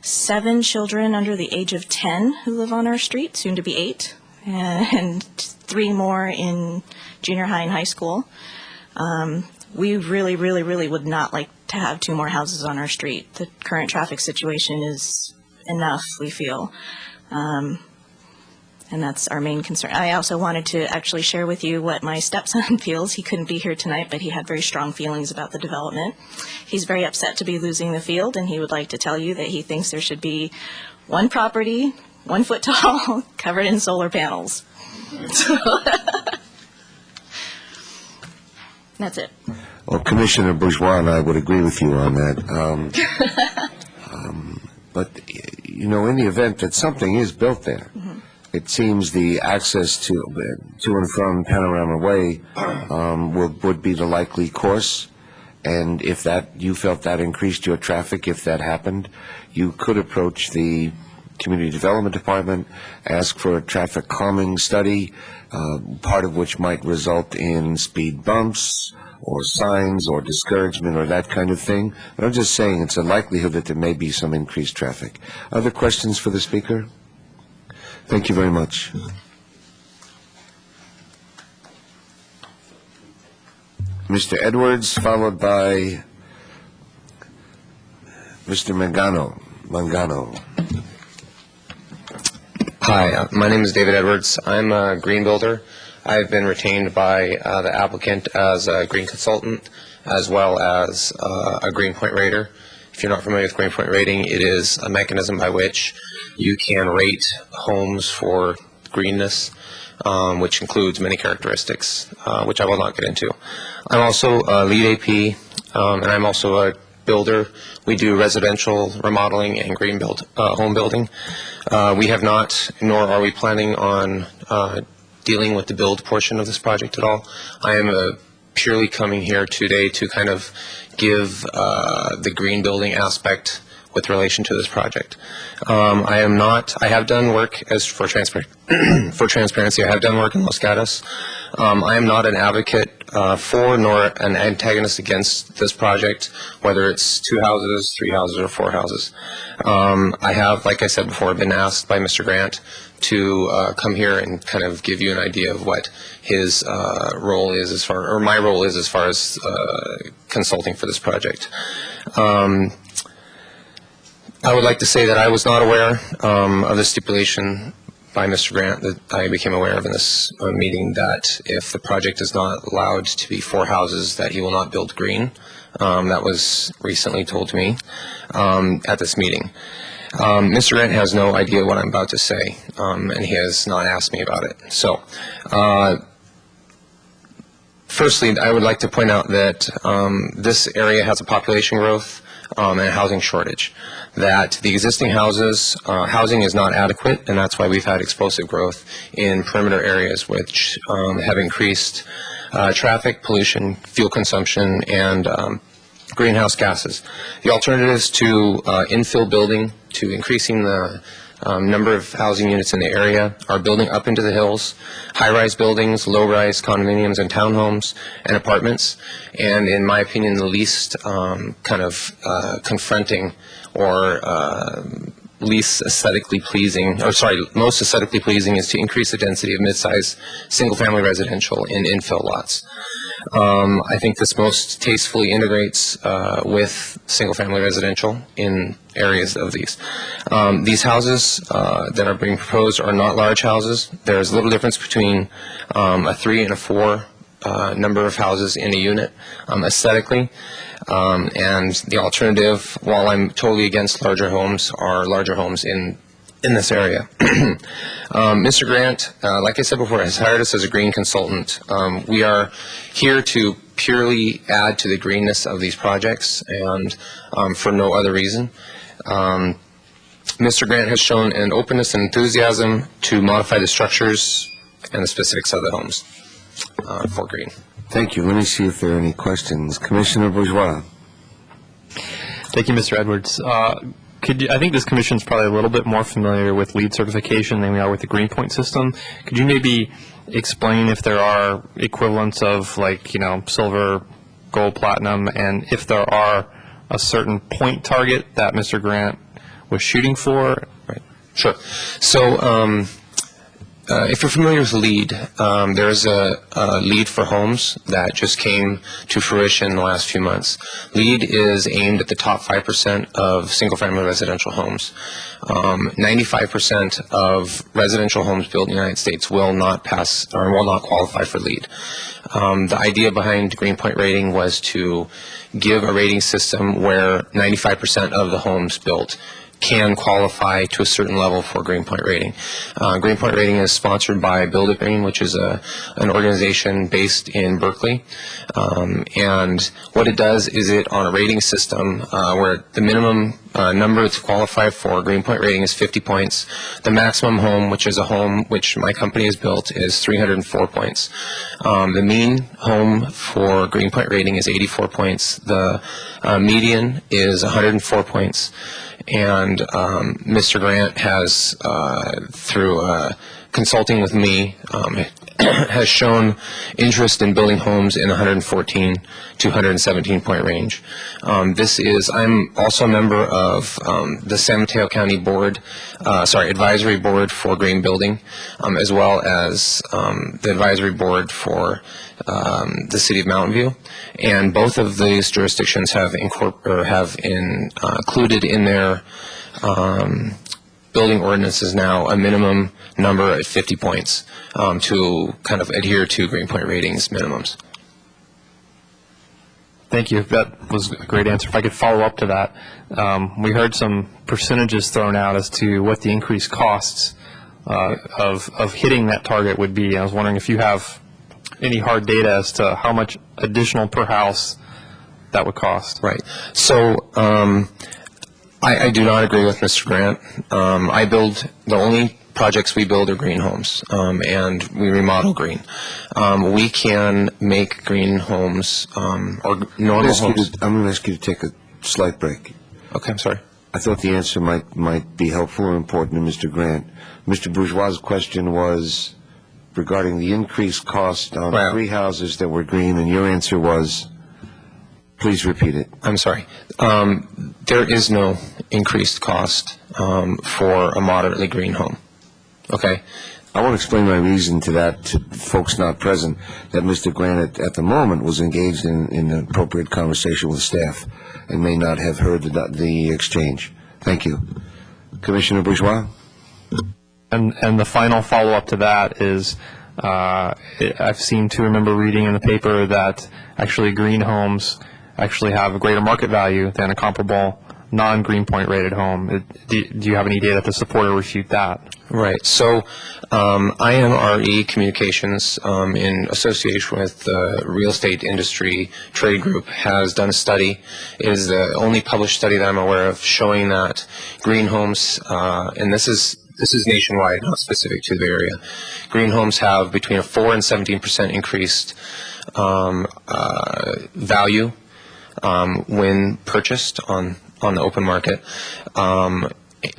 7 children under the age of 10 who live on our street, soon to be 8, and 3 more in junior high and high school. We really, really, really would not like to have 2 more houses on our street. The current traffic situation is enough, we feel. And that's our main concern. I also wanted to actually share with you what my stepson feels. He couldn't be here tonight, but he had very strong feelings about the development. He's very upset to be losing the field, and he would like to tell you that he thinks there should be one property, 1 foot tall, covered in solar panels. That's it. Well, Commissioner Bourgeois and I would agree with you on that. But, you know, in the event that something is built there, it seems the access to and from Panorama Way would be the likely course. And if you felt that increased your traffic, if that happened, you could approach the Community Development Department, ask for a traffic calming study, part of which might result in speed bumps or signs or discouragement or that kind of thing. But I'm just saying it's a likelihood that there may be some increased traffic. Other questions for the speaker? Thank you very much. Mr. Edwards, followed by Mr. Mangano. Hi, my name is David Edwards. I'm a green builder. I've been retained by the applicant as a green consultant as well as a Greenpoint rater. If you're not familiar with Greenpoint rating, it is a mechanism by which you can rate homes for greenness, which includes many characteristics, which I will not get into. I'm also a lead AP, and I'm also a builder. We do residential remodeling and green home building. We have not, nor are we planning on dealing with the build portion of this project at all. I am purely coming here today to kind of give the green building aspect with relation to this project. I have done work for transparency. I have done work in Los Gatos. I am not an advocate for nor an antagonist against this project, whether it's 2 houses, 3 houses, or 4 houses. I have, like I said before, been asked by Mr. Grant to come here and kind of give you an idea of what his role is or my role is as far as consulting for this project. I would like to say that I was not aware of the stipulation by Mr. Grant that I became aware of in this meeting, that if the project is not allowed to be 4 houses, that he will not build green. That was recently told to me at this meeting. Mr. Grant has no idea what I'm about to say, and he has not asked me about it. So, firstly, I would like to point out that this area has a population growth and a housing shortage, that the existing housing is not adequate, and that's why we've had explosive growth in perimeter areas which have increased traffic, pollution, fuel consumption, and greenhouse gases. The alternatives to infill building, to increasing the number of housing units in the area, are building up into the hills, high-rise buildings, low-rise condominiums and townhomes and apartments, and in my opinion, the least confronting or least aesthetically pleasing, most aesthetically pleasing is to increase the density of mid-size single-family residential in infill lots. I think this most tastefully integrates with single-family residential in areas of these. These houses that are being proposed are not large houses. There's little difference between a 3 and a 4 number of houses in a unit aesthetically. And the alternative, while I'm totally against larger homes, are larger homes in this area. Mr. Grant, like I said before, has hired us as a green consultant. We are here to purely add to the greenness of these projects and for no other reason. Mr. Grant has shown an openness and enthusiasm to modify the structures and the specifics of the homes for green. Thank you. Let me see if there are any questions. Commissioner Bourgeois. Thank you, Mr. Edwards. I think this commission is probably a little bit more familiar with LEED certification than we are with the Greenpoint system. Could you maybe explain if there are equivalents of, like, silver, gold, platinum, and if there are a certain point target that Mr. Grant was shooting for? Right. Sure. So if you're familiar with LEED, there's a LEED for homes that just came to fruition in the last few months. LEED is aimed at the top 5% of single-family residential homes. 95% of residential homes built in the United States will not pass or will not qualify for LEED. The idea behind Greenpoint Rating was to give a rating system where 95% of the homes built can qualify to a certain level for Greenpoint Rating. Greenpoint Rating is sponsored by Build It Green, which is an organization based in Berkeley. And what it does is it, on a rating system where the minimum number to qualify for Greenpoint Rating is 50 points. The maximum home, which is a home which my company has built, is 304 points. The mean home for Greenpoint Rating is 84 points. The median is 104 points. And Mr. Grant has, through consulting with me, has shown interest in building homes in the 114 to 117 point range. I'm also a member of the San Mateo County Advisory Board for Green Building, as well as the Advisory Board for the City of Mountain View. And both of these jurisdictions have included in their building ordinances now a minimum number at 50 points to kind of adhere to Greenpoint Ratings minimums. Thank you. That was a great answer. If I could follow up to that, we heard some percentages thrown out as to what the increased costs of hitting that target would be. I was wondering if you have any hard data as to how much additional per house that would cost. Right. So I do not agree with Mr. Grant. The only projects we build are green homes, and we remodel green. We can make green homes or normal homes. I'm going to ask you to take a slight break. Okay, I'm sorry. I thought the answer might be helpful or important to Mr. Grant. Mr. Bourgeois' question was regarding the increased cost on 3 houses that were green, and your answer was, please repeat it. I'm sorry. There is no increased cost for a moderately green home. Okay? I want to explain my reason to that to folks not present, that Mr. Grant at the moment was engaged in an appropriate conversation with staff and may not have heard the exchange. Thank you. Commissioner Bourgeois? And the final follow-up to that is I've seemed to remember reading in the paper that actually green homes actually have a greater market value than a comparable non-Greenpoint rated home. Do you have any data to support or refute that? Right. So IMRE Communications, in association with the Real Estate Industry Trade Group, has done a study. It is the only published study that I'm aware of showing that green homes, and this is nationwide, not specific to the area, green homes have between a 4 and 17% increased value when purchased on the open market,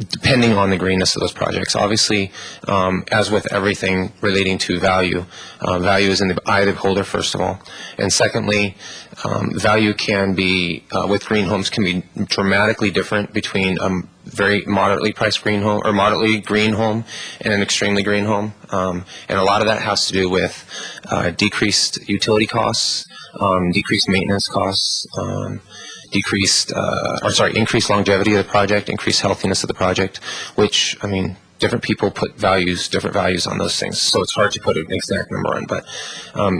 depending on the greenness of those projects. Obviously, as with everything relating to value, value is in the eye of the beholder, first of all. And secondly, value can be, with green homes, can be dramatically different between a very moderately priced green home or moderately green home and an extremely green home. And a lot of that has to do with decreased utility costs, decreased maintenance costs, increased longevity of the project, increased healthiness of the project, which, I mean, different people put different values on those things, so it's hard to put an exact number on. But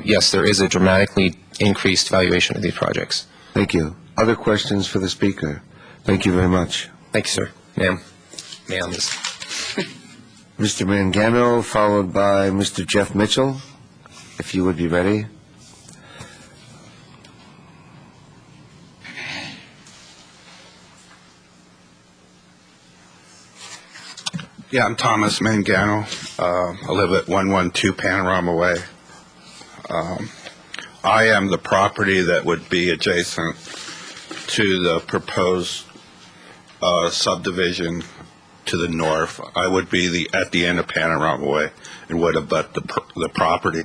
yes, there is a dramatically increased valuation of these projects. Thank you. Other questions for the speaker? Thank you very much. Thank you, sir. Ma'am. Mr. Mangano, followed by Mr. Jeff Mitchell, if you would be ready. Yeah, I'm Thomas Mangano. I live at 112 Panorama Way. I am the property that would be adjacent to the proposed subdivision to the north. I would be at the end of Panorama Way and would abut the property.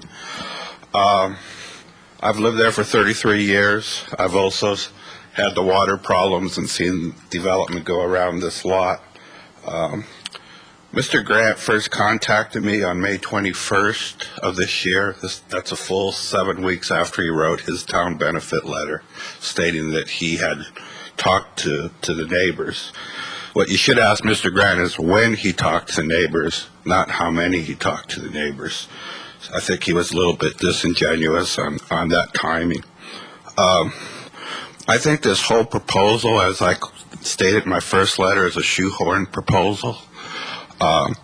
I've lived there for 33 years. I've also had the water problems and seen development go around this lot. Mr. Grant first contacted me on May 21st of this year. That's a full 7 weeks after he wrote his town benefit letter stating that he had talked to the neighbors. What you should ask Mr. Grant is when he talked to neighbors, not how many he talked to the neighbors. I think he was a little bit disingenuous on that timing. I think this whole proposal, as I stated in my first letter, is a shoehorn proposal. I'm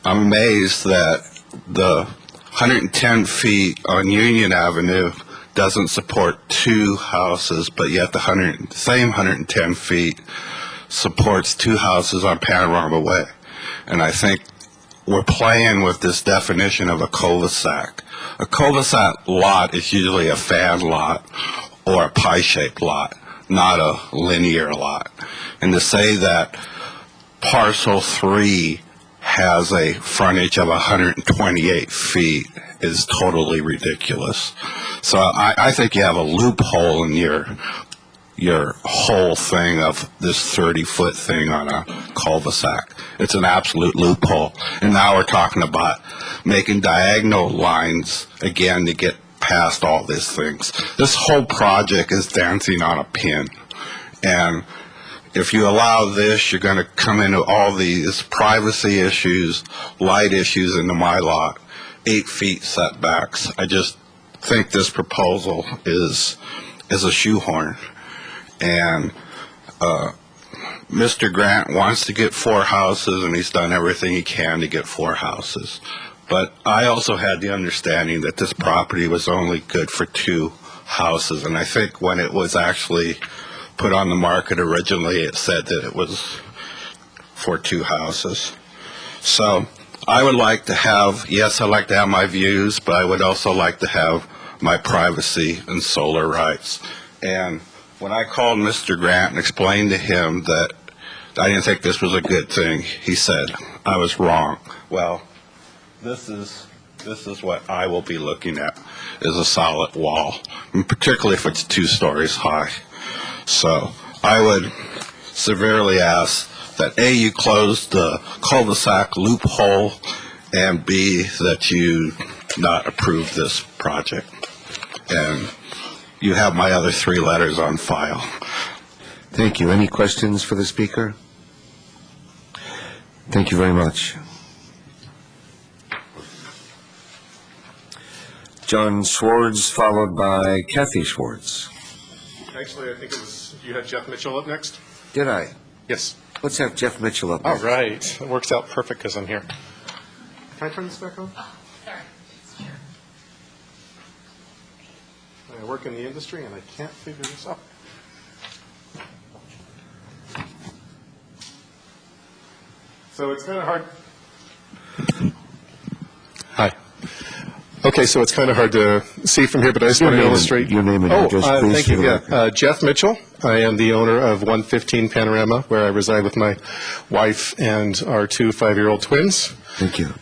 amazed that the 110 feet on Union Avenue doesn't support 2 houses, but yet the same 110 feet supports 2 houses on Panorama Way. And I think we're playing with this definition of a cul-de-sac. A cul-de-sac lot is usually a fan lot or a pie-shaped lot, not a linear lot. And to say that parcel 3 has a frontage of 128 feet is totally ridiculous. So I think you have a loophole in your whole thing of this 30-foot thing on a cul-de-sac. It's an absolute loophole. And now we're talking about making diagonal lines again to get past all these things. This whole project is dancing on a pin. And if you allow this, you're going to come into all these privacy issues, light issues into my lot, 8 feet setbacks. I just think this proposal is a shoehorn. And Mr. Grant wants to get 4 houses, and he's done everything he can to get 4 houses. But I also had the understanding that this property was only good for 2 houses. And I think when it was actually put on the market originally, it said that it was for 2 houses. So I would like to have, yes, I'd like to have my views, but I would also like to have my privacy and solar rights. And when I called Mr. Grant and explained to him that I didn't think this was a good thing, he said I was wrong. Well, this is what I will be looking at, is a solid wall, and particularly if it's 2 stories high. So I would severely ask that A, you close the cul-de-sac loophole, and B, that you not approve this project. And you have my other 3 letters on file. Thank you. Any questions for the speaker? Thank you very much. John Schwartz, followed by Kathy Schwartz. Actually, I think it was, you had Jeff Mitchell up next? Did I? Yes. Let's have Jeff Mitchell up All next. right. It works out perfect because I'm here. Can I turn this back on? Sorry. I work in the industry and I can't figure this out. So it's kind of hard. Hi. Okay, so it's kind of hard to see from here, but I just want to illustrate. Your name and address, please. Thank you. Yeah, Jeff Mitchell. I am the owner of 115 Panorama, where I reside with my wife and our 2 5-year-old twins. Thank you.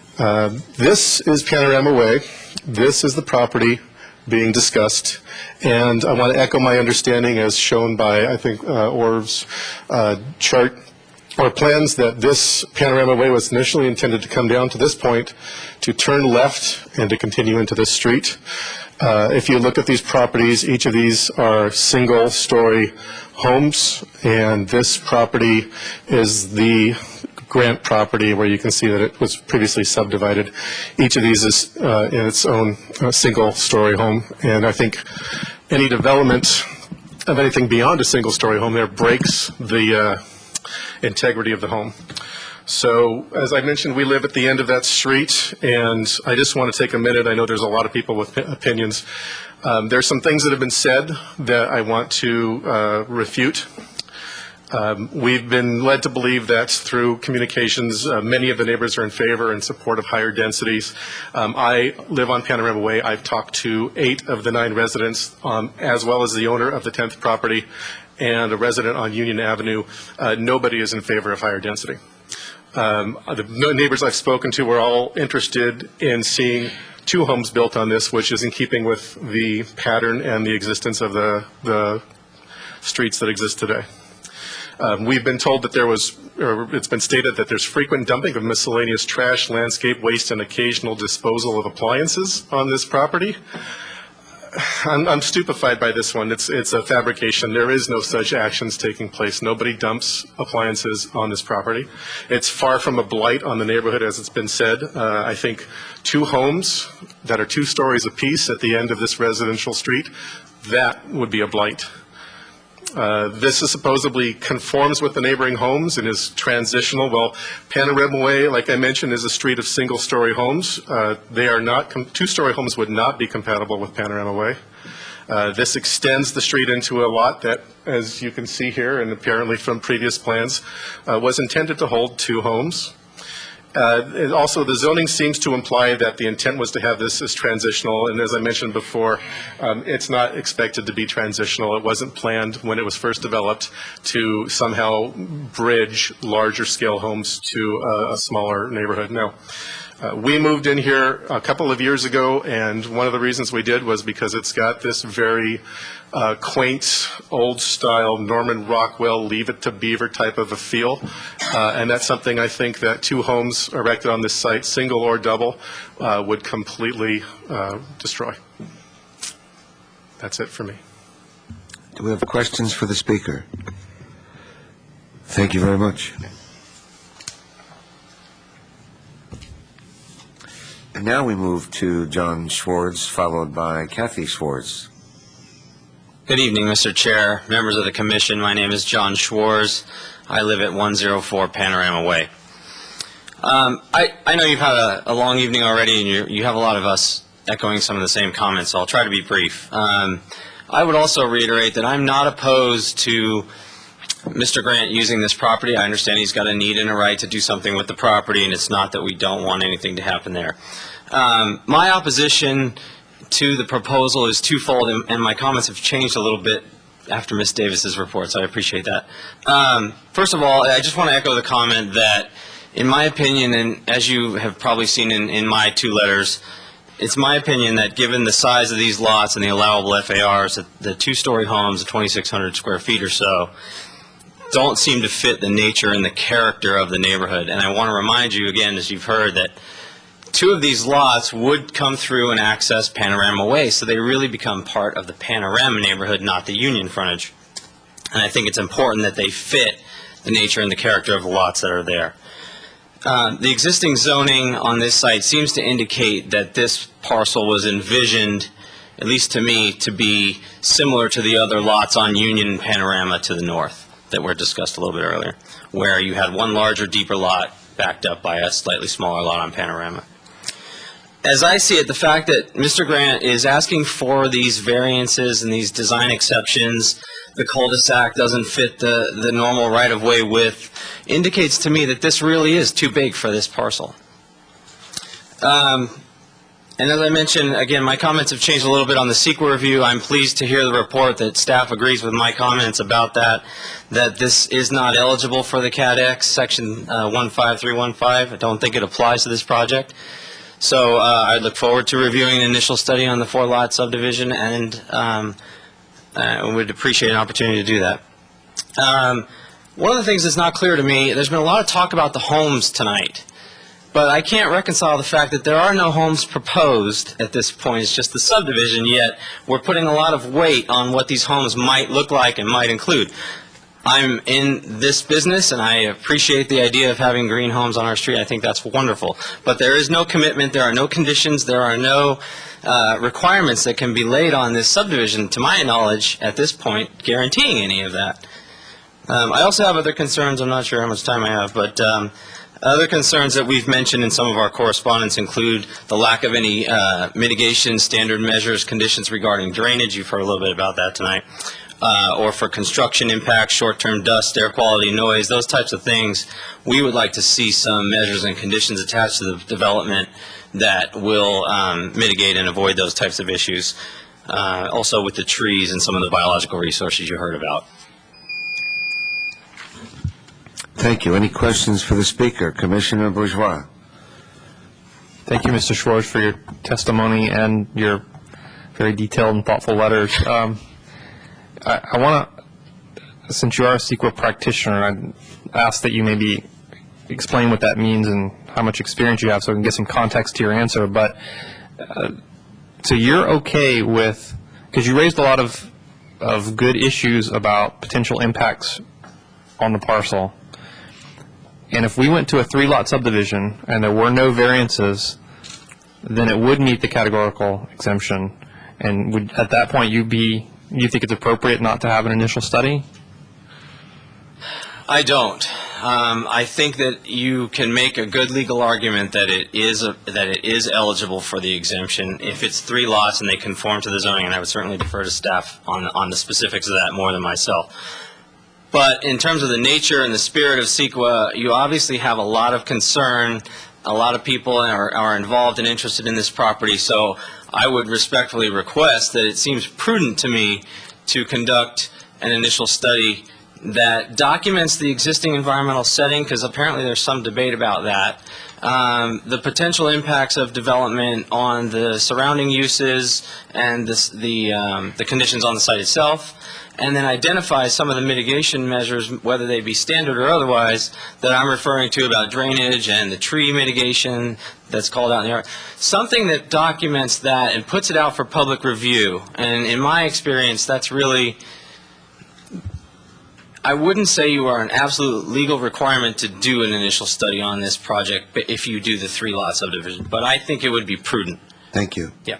This is Panorama Way. This is the property being discussed, and I want to echo my understanding as shown by, I think, Orv's chart or plans, that this Panorama Way was initially intended to come down to this point, to turn left and to continue into this street. If you look at these properties, each of these are single-story homes, and this property is the Grant property, where you can see that it was previously subdivided. Each of these is in its own single-story home, and I think any development of anything beyond a single-story home there breaks the integrity of the home. So, as I mentioned, we live at the end of that street, and I just want to take a minute. I know there's a lot of people with opinions. There's some things that have been said that I want to refute. We've been led to believe that through communications, many of the neighbors are in favor and support of higher densities. I live on Panorama Way. I've talked to 8 of the 9 residents, as well as the owner of the 10th property and a resident on Union Avenue. Nobody is in favor of higher density. The neighbors I've spoken to were all interested in seeing 2 homes built on this, which is in keeping with the pattern and the existence of the streets that exist today. We've been told that it's been stated that there's frequent dumping of miscellaneous trash, landscape waste, and occasional disposal of appliances on this property. I'm stupefied by this one. It's a fabrication. There is no such actions taking place. Nobody dumps appliances on this property. It's far from a blight on the neighborhood, as it's been said. I think 2 homes that are 2 stories apiece at the end of this residential street, that would be a blight. This is supposedly conforms with the neighboring homes and is transitional. Well, Panorama Way, like I mentioned, is a street of single-story homes. They are not, 2-story homes would not be compatible with Panorama Way. This extends the street into a lot that, as you can see here, and apparently from previous plans, was intended to hold 2 homes. And also, the zoning seems to imply that the intent was to have this as transitional, and as I mentioned before, it's not expected to be transitional. It wasn't planned when it was first developed to somehow bridge larger scale homes to a smaller neighborhood. No. We moved in here a couple of years ago, and one of the reasons we did was because it's got this very quaint, old-style Norman Rockwell, Leave It to Beaver type of a feel, and that's something I think that 2 homes erected on this site, single or double, would completely destroy. That's it for me. Do we have questions for the speaker? Thank you very much. And now we move to John Schwartz, followed by Kathy Schwartz. Good evening, Mr. Chair, members of the Commission. My name is John Schwartz. I live at 104 Panorama Way. I know you've had a long evening already, and you have a lot of us echoing some of the same comments, so I'll try to be brief. I would also reiterate that I'm not opposed to Mr. Grant using this property. I understand he's got a need and a right to do something with the property, and it's not that we don't want anything to happen there. My opposition to the proposal is twofold, and my comments have changed a little bit after Ms. Davis's report, so I appreciate that. First of all, I just want to echo the comment that, in my opinion, and as you have probably seen in my 2 letters, it's my opinion that given the size of these lots and the allowable FARs, that the 2-story homes of 2,600 square feet or so don't seem to fit the nature and the character of the neighborhood. And I want to remind you again, as you've heard, that 2 of these lots would come through and access Panorama Way, so they really become part of the Panorama neighborhood, not the Union frontage. And I think it's important that they fit the nature and the character of the lots that are there. The existing zoning on this site seems to indicate that this parcel was envisioned, at least to me, to be similar to the other lots on Union and Panorama to the north that were discussed a little bit earlier, where you had one larger, deeper lot backed up by a slightly smaller lot on Panorama. As I see it, the fact that Mr. Grant is asking for these variances and these design exceptions, the cul-de-sac doesn't fit the normal right-of-way width, indicates to me that this really is too big for this parcel. And as I mentioned, again, my comments have changed a little bit on the CEQA review. I'm pleased to hear the report that staff agrees with my comments about that this is not eligible for the CADX, Section 15315. I don't think it applies to this project. So I look forward to reviewing an initial study on the 4-lot subdivision, and would appreciate an opportunity to do that. One of the things that's not clear to me, there's been a lot of talk about the homes tonight. But I can't reconcile the fact that there are no homes proposed at this point. It's just the subdivision, yet we're putting a lot of weight on what these homes might look like and might include. I'm in this business, and I appreciate the idea of having green homes on our street. I think that's wonderful. But there is no commitment, there are no conditions, there are no requirements that can be laid on this subdivision, to my knowledge, at this point, guaranteeing any of that. I also have other concerns. I'm not sure how much time I have, but other concerns that we've mentioned in some of our correspondence include the lack of any mitigation, standard measures, conditions regarding drainage. You've heard a little bit about that tonight. Or for construction impacts, short-term dust, air quality, noise, those types of things. We would like to see some measures and conditions attached to the development that will mitigate and avoid those types of issues. Also with the trees and some of the biological resources you heard about. Thank you. Any questions for the speaker? Commissioner Bourgeois. Thank you, Mr. Schwartz, for your testimony and your very detailed and thoughtful letters. I want to since you are a CEQA practitioner, I'd ask that you maybe explain what that means and how much experience you have so we can get some context to your answer. But so you're okay with, because you raised a lot of good issues about potential impacts on the parcel. And if we went to a 3-lot subdivision and there were no variances, then it would meet the categorical exemption. And would, at that point, you think it's appropriate not to have an initial study? I don't. I think that you can make a good legal argument that it is eligible for the exemption if it's 3 lots and they conform to the zoning, and I would certainly defer to staff on the specifics of that more than myself. But in terms of the nature and the spirit of CEQA, you obviously have a lot of concern. A lot of people are involved and interested in this property, so I would respectfully request that it seems prudent to me to conduct an initial study that documents the existing environmental setting, because apparently there's some debate about that, the potential impacts of development on the surrounding uses and the conditions on the site itself, and then identify some of the mitigation measures, whether they be standard or otherwise, that I'm referring to about drainage and the tree mitigation that's called out in the art. Something that documents that and puts it out for public review. And in my experience, that's really, I wouldn't say you are an absolute legal requirement to do an initial study on this project if you do the 3-lot subdivision, but I think it would be prudent. Thank you. Yeah.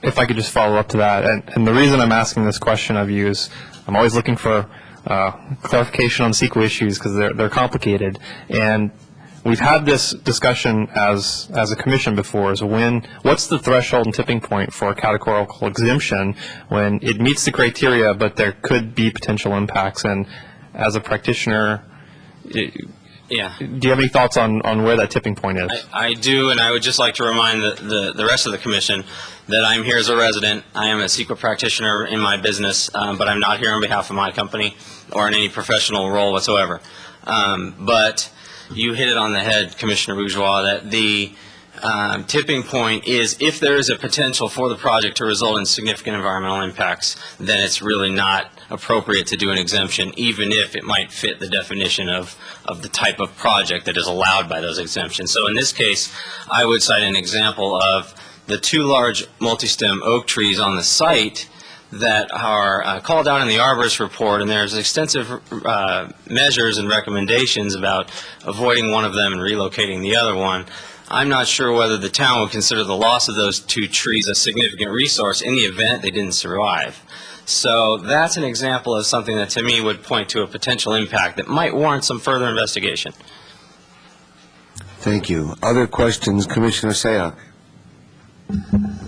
If I could just follow up to that, and the reason I'm asking this question of you is I'm always looking for clarification on CEQA issues because they're complicated, and we've had this discussion as a commission before. Is what's the threshold and tipping point for a categorical exemption when it meets the criteria, but there could be potential impacts? And as a practitioner, Yeah. do you have any thoughts on where that tipping point is? I do, and I would just like to remind the rest of the commission that I'm here as a resident. I am a CEQA practitioner in my business, but I'm not here on behalf of my company or in any professional role whatsoever. But you hit it on the head, Commissioner Bourgeois, that the tipping point is if there is a potential for the project to result in significant environmental impacts, then it's really not appropriate to do an exemption, even if it might fit the definition of the type of project that is allowed by those exemptions. So in this case, I would cite an example of the 2 large multi-stem oak trees on the site that are called out in the arborist report, and there's extensive measures and recommendations about avoiding one of them and relocating the other one. I'm not sure whether the town would consider the loss of those 2 trees a significant resource in the event they didn't survive. So that's an example of something that to me would point to a potential impact that might warrant some further investigation. Thank you. Other questions, Commissioner Sayoc?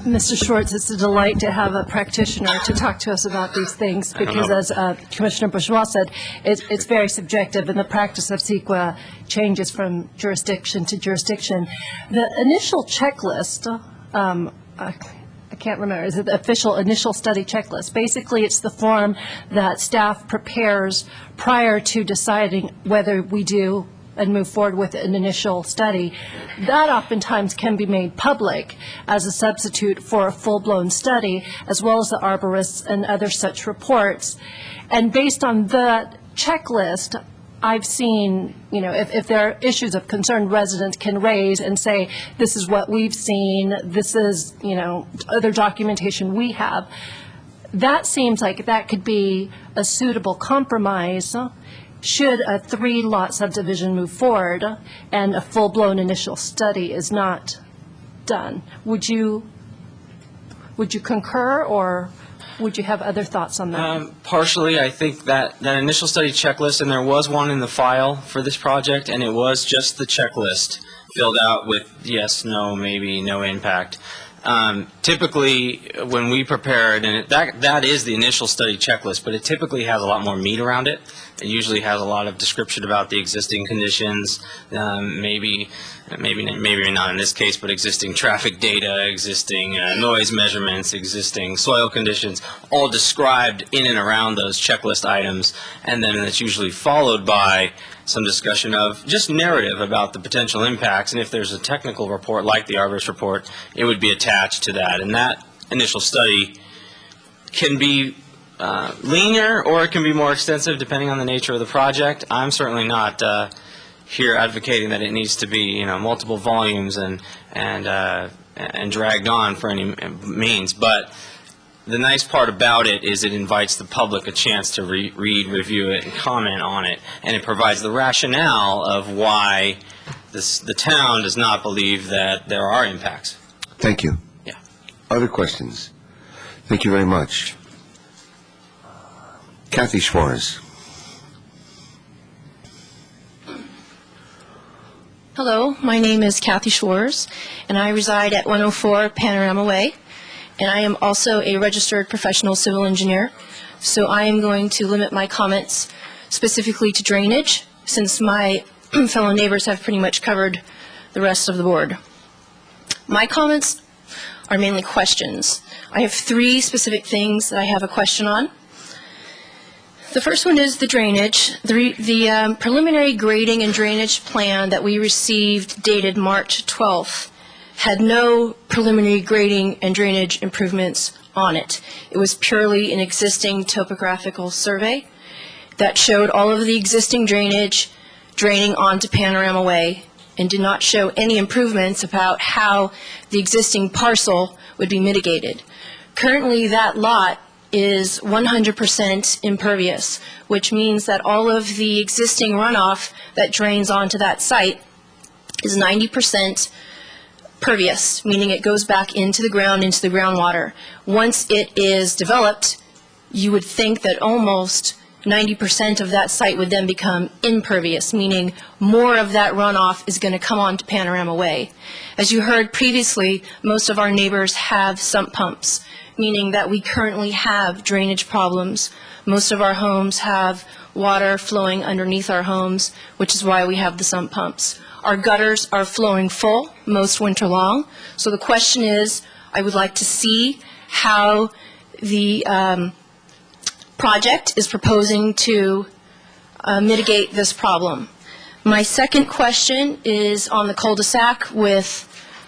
Mr. Schwartz, it's a delight to have a practitioner to talk to us about these things because, as Commissioner Bourgeois said, it's very subjective, and the practice of CEQA changes from jurisdiction to jurisdiction. The initial checklist, I can't remember, is it the official initial study checklist? Basically, it's the form that staff prepares prior to deciding whether we do and move forward with an initial study. That oftentimes can be made public as a substitute for a full-blown study, as well as the arborists and other such reports. And based on that checklist, I've seen, if there are issues of concern, residents can raise and say, this is what we've seen, this is, other documentation we have. That seems like that could be a suitable compromise should a 3-lot subdivision move forward and a full-blown initial study is not done. Would you concur, or would you have other thoughts on that? Partially, I think that initial study checklist, and there was one in the file for this project, and it was just the checklist filled out with yes, no, maybe, no impact. Typically, when we prepare it, and that is the initial study checklist, but it typically has a lot more meat around it. It usually has a lot of description about the existing conditions, maybe not in this case, but existing traffic data, existing noise measurements, existing soil conditions, all described in and around those checklist items, and then it's usually followed by some discussion of just narrative about the potential impacts, and if there's a technical report like the arborist report, it would be attached to that. And that initial study can be linear, or it can be more extensive depending on the nature of the project. I'm certainly not here advocating that it needs to be, multiple volumes and dragged on for any means. But the nice part about it is it invites the public a chance to read, review it, and comment on it, and it provides the rationale of why the town does not believe that there are impacts. Thank you. Yeah. Other questions? Thank you very much. Kathy Schwartz. Hello, my name is Kathy Schwartz, and I reside at 104 Panorama Way, and I am also a registered professional civil engineer. So I am going to limit my comments specifically to drainage, since my fellow neighbors have pretty much covered the rest of the board. My comments are mainly questions. I have 3 specific things that I have a question on. The first one is the drainage. The preliminary grading and drainage plan that we received dated March 12th had no preliminary grading and drainage improvements on it. It was purely an existing topographical survey that showed all of the existing drainage draining onto Panorama Way and did not show any improvements about how the existing parcel would be mitigated. Currently, that lot is 100% impervious, which means that all of the existing runoff that drains onto that site is 90% pervious, meaning it goes back into the groundwater. Once it is developed, you would think that almost 90% of that site would then become impervious, meaning more of that runoff is going to come onto Panorama Way. As you heard previously, most of our neighbors have sump pumps, meaning that we currently have drainage problems. Most of our homes have water flowing underneath our homes, which is why we have the sump pumps. Our gutters are flowing full most winter long. So the question is, I would like to see how the project is proposing to mitigate this problem. My second question is on the cul-de-sac with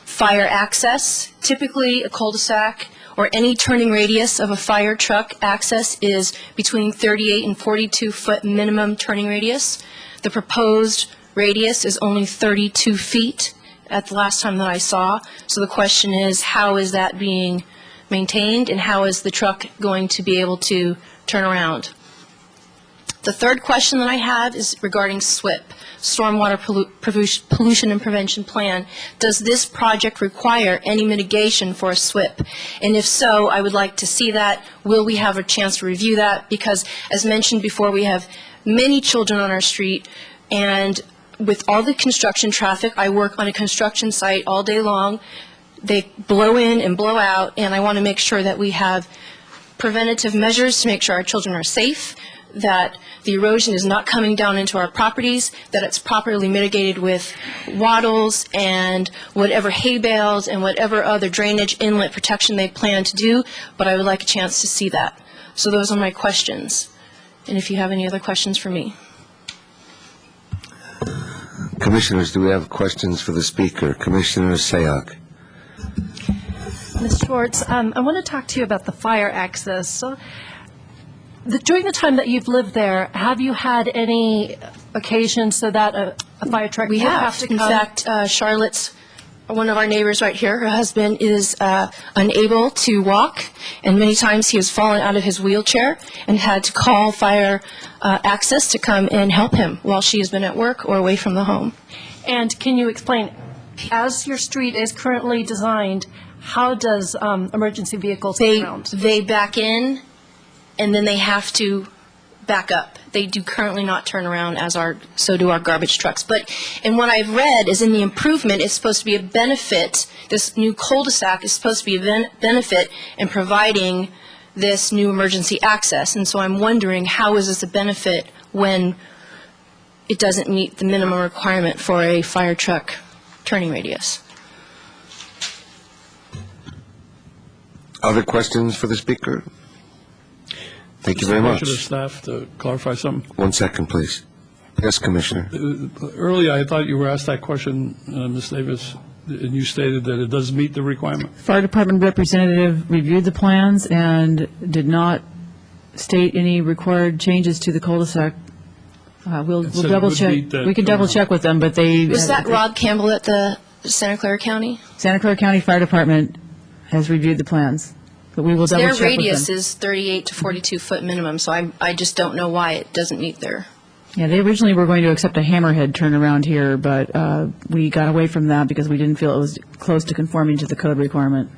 fire access. Typically, a cul-de-sac or any turning radius of a fire truck access is between 38 and 42 foot minimum turning radius. The proposed radius is only 32 feet at the last time that I saw. So the question is, how is that being maintained, and how is the truck going to be able to turn around? The third question that I have is regarding SWIP, Stormwater Pollution and Prevention Plan. Does this project require any mitigation for a SWIP? And if so, I would like to see that. Will we have a chance to review that? Because, as mentioned before, we have many children on our street, and with all the construction traffic, I work on a construction site all day long. They blow in and blow out, and I want to make sure that we have preventative measures to make sure our children are safe, that the erosion is not coming down into our properties, that it's properly mitigated with wattles and whatever hay bales and whatever other drainage inlet protection they plan to do, but I would like a chance to see that. So those are my questions. And if you have any other questions for me. Commissioners, do we have questions for the speaker? Commissioner Sayoc. Ms. Schwartz, I want to talk to you about the fire access. So, during the time that you've lived there, have you had any occasion so that a fire truck would have to come? In fact, Charlotte's, one of our neighbors right here, her husband is unable to walk, and many times he has fallen out of his wheelchair and had to call fire access to come and help him while she has been at work or away from the home. And can you explain, as your street is currently designed, how does emergency vehicles get around? They back in, and then they have to back up. They do currently not turn around, so do our garbage trucks. But in what I've read is in the improvement, it's supposed to be a benefit. This new cul-de-sac is supposed to be a benefit in providing this new emergency access. And so I'm wondering, how is this a benefit when it doesn't meet the minimum requirement for a fire truck turning radius? Other questions for the speaker? Thank you very much. Commissioner, staff, to clarify something. 1 second, please. Yes, Commissioner. Earlier, I thought you were asked that question, Ms. Davis, and you stated that it does meet the requirement. Fire department representative reviewed the plans and did not state any required changes to the cul-de-sac. We'll said it double would check. meet that, We can double check with them, but they. Was that Rod Campbell at the Santa Clara County? Santa Clara County Fire Department has reviewed the plans, but we will double check with them. Their radius is 38 to 42 foot minimum, so I just don't know why it doesn't meet their. Yeah, they originally were going to accept a hammerhead turnaround here, but we got away from that because we didn't feel it was close to conforming to the code requirement.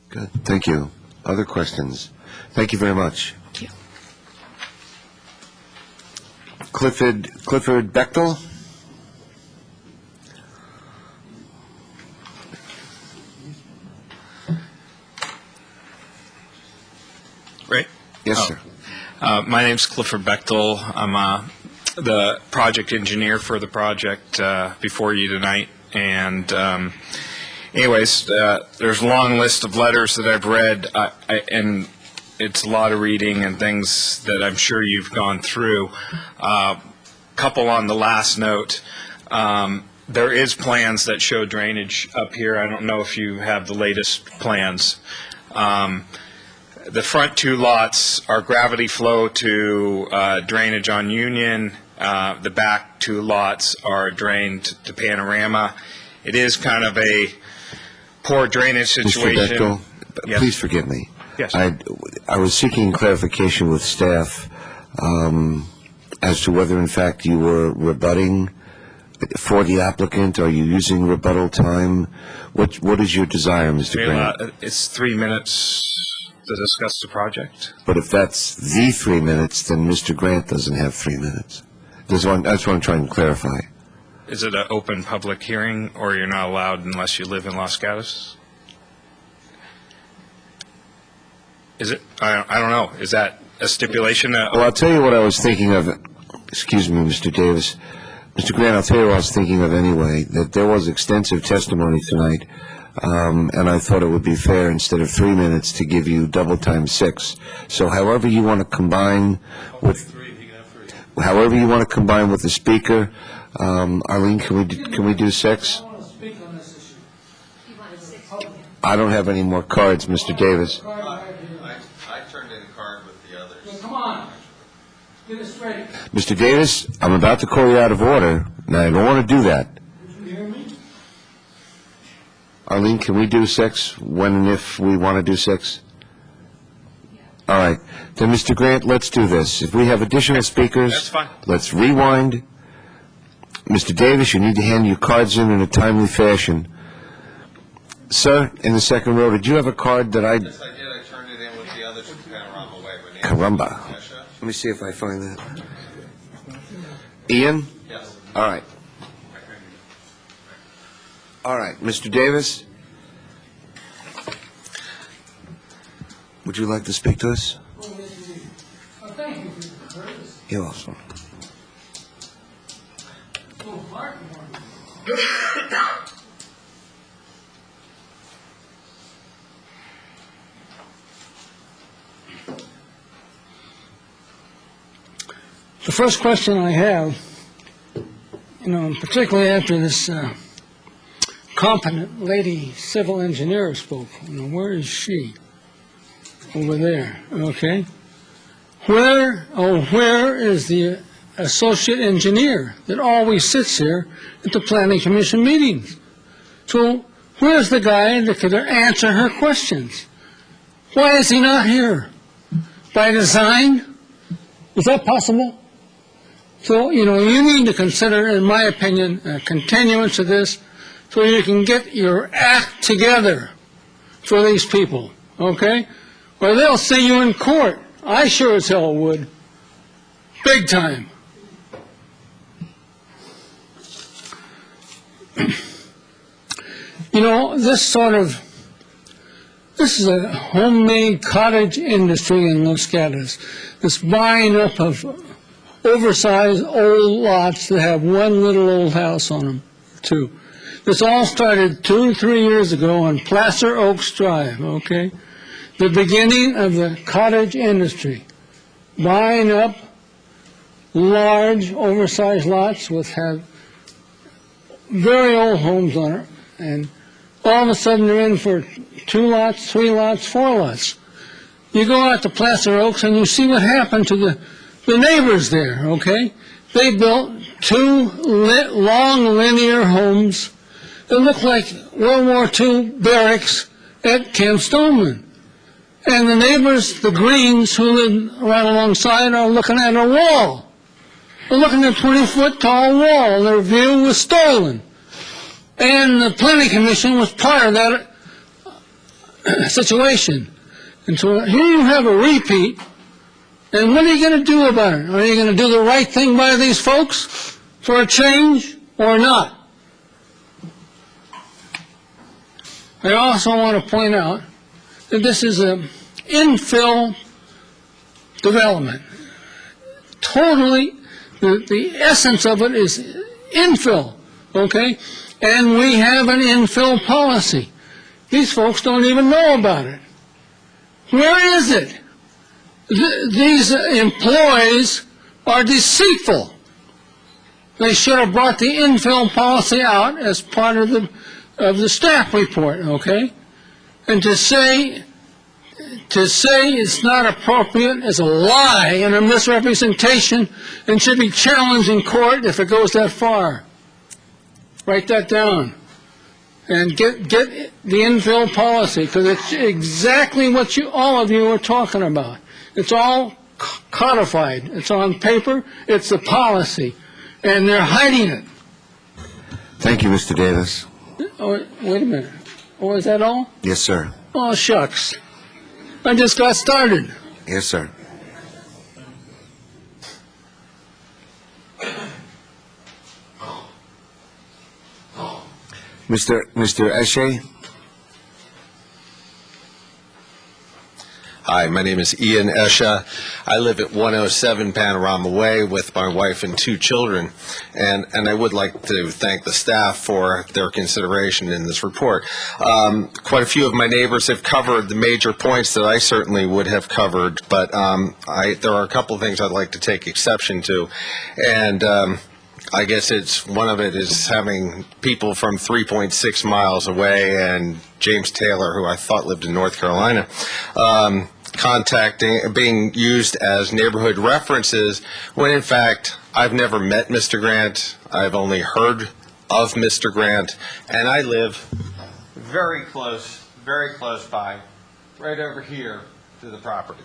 Good, thank you. Other questions? Thank you very much. Thank you. Clifford Bechtel? Right? Yes, sir. My name's Clifford Bechtel. I'm the project engineer for the project before you tonight. And anyways, there's a long list of letters that I've read, and it's a lot of reading and things that I'm sure you've gone through. Couple on the last note. There is plans that show drainage up here. I don't know if you have the latest plans. The front two lots are gravity flow to drainage on Union. The back two lots are drained to Panorama. It is kind of a poor drainage situation. Mr. Bechtel, Yes. please forgive me. Yes. I was seeking clarification with staff as to whether, in fact, you were rebutting for the applicant. Are you using rebuttal time? What is your desire, Mr. Grant? It's 3 minutes to discuss the project. But if that's the 3 minutes, then Mr. Grant doesn't have 3 minutes. That's what I'm trying to clarify. Is it an open public hearing, or you're not allowed unless you live in Los Gatos? Is it? I don't know. Is that a stipulation? Well, I'll tell you what I was thinking of. Excuse me, Mr. Davis. Mr. Grant, I'll tell you what I was thinking of anyway, that there was extensive testimony tonight, and I thought it would be fair, instead of 3 minutes, to give you double time 6. So however you want to combine with the speaker, Arlene, can we do 6? I don't have any more cards, Mr. Davis. I turned in a card with the others. Come on. Get it straight. Mr. Davis, I'm about to call you out of order, and I don't want to do that. Did you hear me? Arlene, can we do 6 when and if we want to do 6? All right. Then, Mr. Grant, let's do this. If we have additional speakers, That's fine. Let's rewind. Mr. Davis, you need to hand your cards in a timely fashion. Sir, in the second row, did you have a card that I... Yes, I did. I turned it in with the others from Panorama Way. Caramba. Let me see if I find that. Ian? Yes. All right. All right. Mr. Davis? Would you like to speak to us? Thank you for the service. You're welcome. The first question I have, particularly after this competent lady civil engineer spoke, where is she? Over there, okay? Where is the associate engineer that always sits here at the planning commission meetings? So where's the guy that could answer her questions? Why is he not here? By design? Is that possible? So, you need to consider, in my opinion, a continuance of this so you can get your act together for these people, okay? Or they'll see you in court. I sure as hell would. Big time. This is a homemade cottage industry in Los Gatos. This buying up of oversized old lots that have one little old house on them, two. This all started 2 or 3 years ago on Placer Oaks Drive, okay? The beginning of the cottage industry. Buying up large, oversized lots with have very old homes on it, and all of a sudden they're in for 2 lots, 3 lots, 4 lots. you go out to Placer Oaks and you see what happened to the neighbors there, okay? They built two long linear homes that looked like World War II barracks at Camp Stoneman. And the neighbors, the Greens, who live right alongside, are looking at a wall. They're looking at a 20-foot tall wall. Their view was stolen. And the Planning Commission was part of that situation. And so here you have a repeat. And what are you going to do about it? Are you going to do the right thing by these folks for a change or not? I also want to point out that this is an infill development. Totally, the essence of it is infill, okay? And we have an infill policy. These folks don't even know about it. Where is it? These employees are deceitful. They should have brought the infill policy out as part of the staff report, okay? And to say it's not appropriate is a lie and a misrepresentation and should be challenged in court if it goes that far. Write that down and get the infill policy, because it's exactly what all of you are talking about. It's all codified. It's on paper. It's the policy, and they're hiding it. Thank you, Mr. Davis. Oh, wait a minute. Oh, is that all? Yes, sir. Oh, shucks. I just got started. Yes, sir. Mr. Eshe? Hi, my name is Ian Esha. I live at 107 Panorama Way with my wife and 2 children, and I would like to thank the staff for their consideration in this report. Quite a few of my neighbors have covered the major points that I certainly would have covered, but there are a couple of things I'd like to take exception to, and I guess one of it is having people from 3.6 miles away and James Taylor, who I thought lived in North Carolina, being used as neighborhood references when in fact I've never met Mr. Grant. I've only heard of Mr. Grant, and I live very close by, right over here to the property.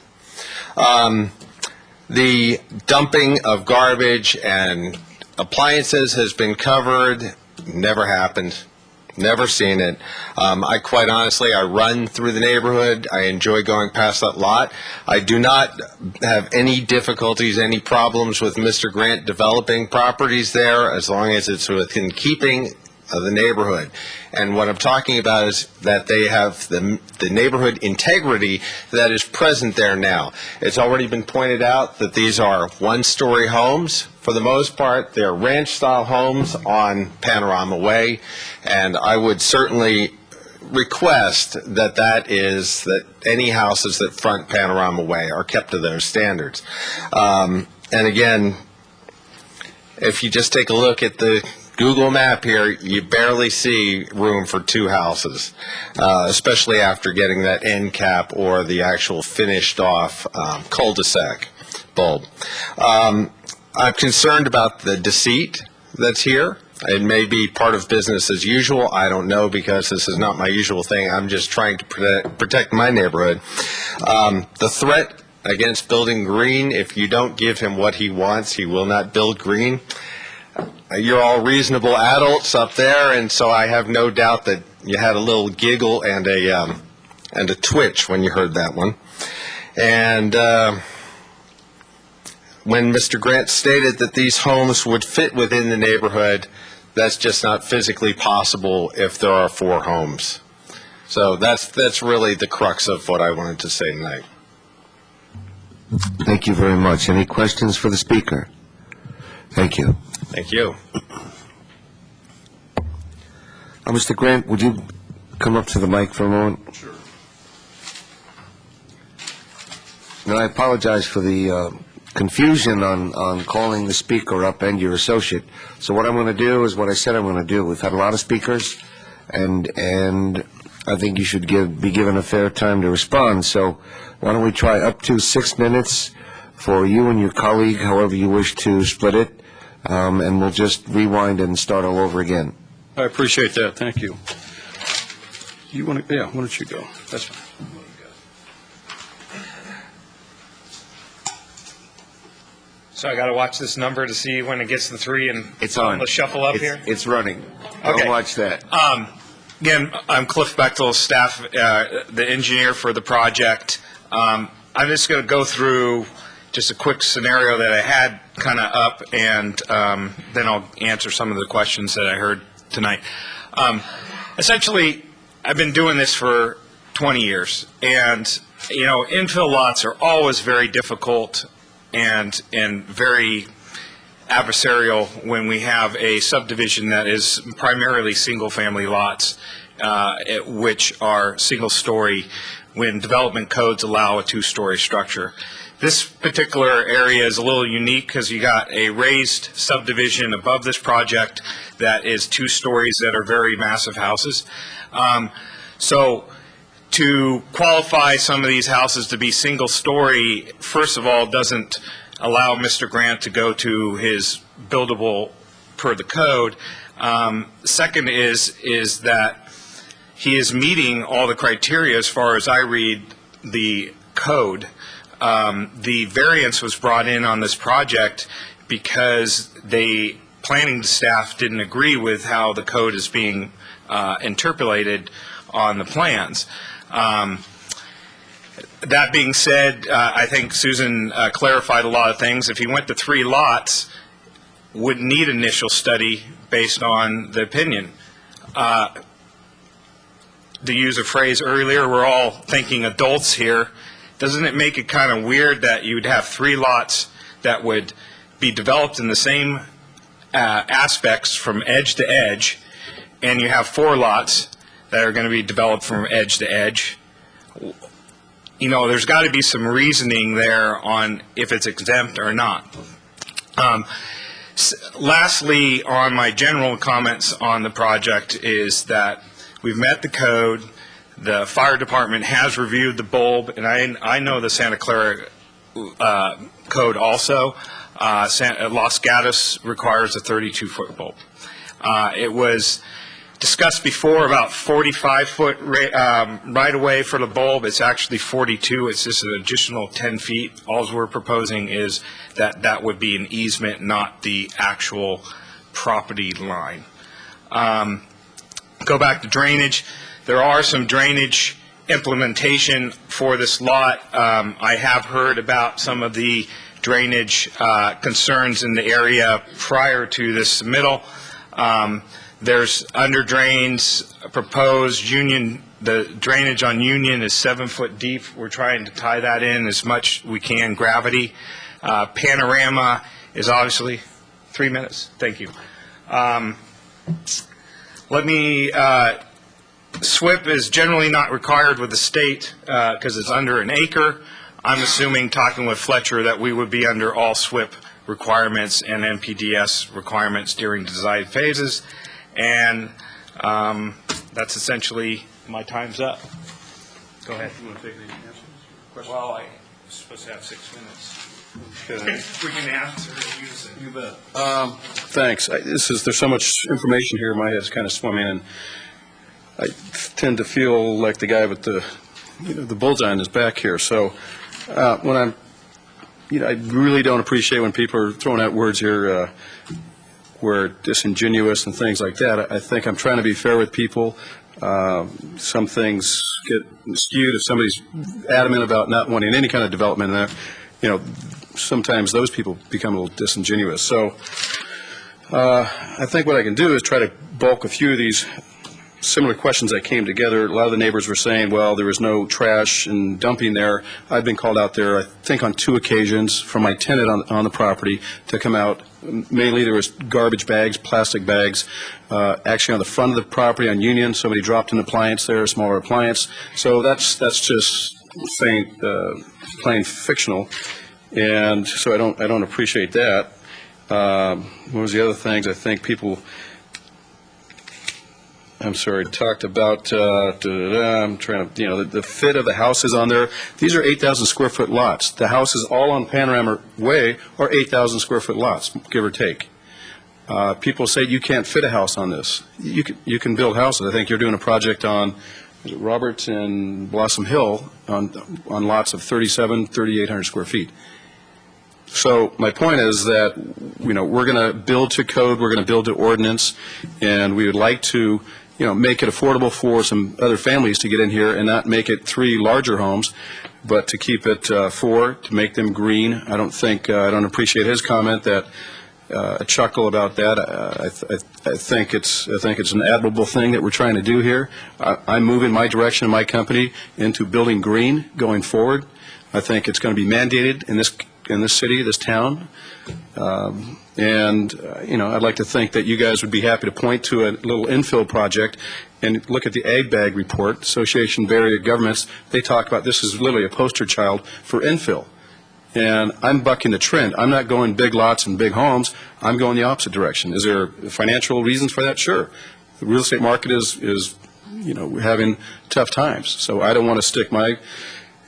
The dumping of garbage and appliances has been covered, never happened, never seen it. I quite honestly, I run through the neighborhood. I enjoy going past that lot. I do not have any difficulties, any problems with Mr. Grant developing properties there as long as it's within keeping of the neighborhood. And what I'm talking about is that they have the neighborhood integrity that is present there now. It's already been pointed out that these are one-story homes. For the most part, they're ranch-style homes on Panorama Way, and I would certainly request that any houses that front Panorama Way are kept to those standards. And again, if you just take a look at the Google map here, you barely see room for 2 houses, especially after getting that end cap or the actual finished off cul-de-sac bulb. I'm concerned about the deceit that's here. It may be part of business as usual. I don't know, because this is not my usual thing. I'm just trying to protect my neighborhood. The threat against building green, if you don't give him what he wants, he will not build green. You're all reasonable adults up there, and so I have no doubt that you had a little giggle and a twitch when you heard that one. And when Mr. Grant stated that these homes would fit within the neighborhood, that's just not physically possible if there are 4 homes. So that's really the crux of what I wanted to say tonight. Thank you very much. Any questions for the speaker? Thank you. Thank you. Mr. Grant, would you come up to the mic for a moment? Sure. And I apologize for the confusion on calling the speaker up and your associate. So what I'm going to do is what I said I'm going to do. We've had a lot of speakers, and I think you should be given a fair time to respond. So why don't we try up to 6 minutes for you and your colleague, however you wish to split it, and we'll just rewind and start all over again. I appreciate that. Thank you. You want to? Yeah. Why don't you go? That's fine. So I got to watch this number to see when it gets to 3, and It's on. Let's shuffle up here. It's running. Okay. Don't watch that. Again, I'm Cliff Bechtel, staff, the engineer for the project. I'm just going to go through just a quick scenario that I had kind of up, and then I'll answer some of the questions that I heard tonight. Essentially, I've been doing this for 20 years, and infill lots are always very difficult and very adversarial when we have a subdivision that is primarily single-family lots, which are single-story when development codes allow a two-story structure. This particular area is a little unique because you got a raised subdivision above this project that is 2 stories that are very massive houses. So to qualify some of these houses to be single-story, first of all, doesn't allow Mr. Grant to go to his buildable per the code. Second is that he is meeting all the criteria as far as I read the code. The variance was brought in on this project because the planning staff didn't agree with how the code is being interpolated on the plans. That being said, I think Susan clarified a lot of things. If he went to 3 lots, wouldn't need initial study based on the opinion. To use a phrase earlier, we're all thinking adults here. Doesn't it make it kind of weird that you would have 3 lots that would be developed in the same aspects from edge to edge, and you have 4 lots that are going to be developed from edge to edge? There's got to be some reasoning there on if it's exempt or not. Lastly, on my general comments on the project is that we've met the code. The fire department has reviewed the bulb, and I know the Santa Clara code also. Los Gatos requires a 32-foot bulb. It was discussed before about 45-foot right away for the bulb. It's actually 42. It's just an additional 10 feet. All we're proposing is that would be an easement, not the actual property line. Go back to drainage. There are some drainage implementation for this lot. I have heard about some of the drainage concerns in the area prior to this submittal. There's under drains proposed. The drainage on Union is 7 foot deep. We're trying to tie that in as much we can, gravity. Panorama is obviously 3 minutes. Thank you. SWIP is generally not required with the state because it's under an acre. I'm assuming, talking with Fletcher, that we would be under all SWIP requirements and NPDS requirements during design phases. And that's essentially my time's up. Go ahead. You want to take any answers? Well, I'm supposed to have 6 minutes. We can answer and use it. You bet. Thanks. There's so much information here. My head's kind of swimming, and I tend to feel like the guy with the bullseye on his back here. So when I really don't appreciate when people are throwing out words here where disingenuous and things like that. I think I'm trying to be fair with people. Some things get skewed. If somebody's adamant about not wanting any kind of development, sometimes those people become a little disingenuous. So I think what I can do is try to bulk a few of these similar questions that came together. A lot of the neighbors were saying, well, there was no trash and dumping there. I've been called out there, I think, on 2 occasions from my tenant on the property to come out. Mainly there was garbage bags, plastic bags, actually on the front of the property on Union. Somebody dropped an appliance there, a smaller appliance. So that's just plain fictional. And so I don't appreciate that. What was the other things? I think people I'm sorry, talked about, I'm trying to, the fit of the houses on there. These are 8,000 square foot lots. The houses all on Panorama Way are 8,000 square foot lots, give or take. People say you can't fit a house on this. You can build houses. I think you're doing a project on Roberts and Blossom Hill on lots of 3,800 square feet. So my point is that, we're going to build to code, we're going to build to ordinance, and we would like to, make it affordable for some other families to get in here and not make it 3 larger homes, but to keep it 4, to make them green. I don't appreciate his comment that, a chuckle about that. I think it's an admirable thing that we're trying to do here. I'm moving my direction in my company into building green going forward. I think it's going to be mandated in this city, this town. I'd like to think that you guys would be happy to point to a little infill project and look at the Ag Bag report, Association of Area Governments. They talk about this is literally a poster child for infill. And I'm bucking the trend. I'm not going big lots and big homes. I'm going the opposite direction. Is there financial reasons for that? Sure. The real estate market is having tough times. So I don't want to stick my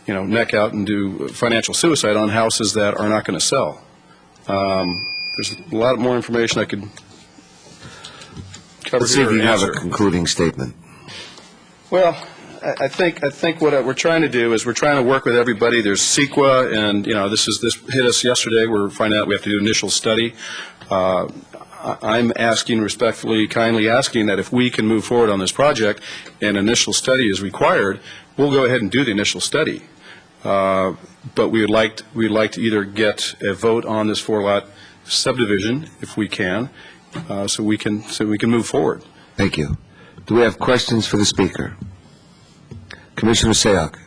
neck out and do financial suicide on houses that are not going to sell. There's a lot more information I could cover. Let's see if here you or have a answer. concluding statement. Well, I think what we're trying to do is we're trying to work with everybody. There's CEQA, and this hit us yesterday. We're finding out we have to do an initial study. I'm asking respectfully, kindly asking that if we can move forward on this project, and initial study is required, we'll go ahead and do the initial study. But we'd like to either get a vote on this 4-lot subdivision if we can, so we can move forward. Thank you. Do we have questions for the speaker? Commissioner Sayoc.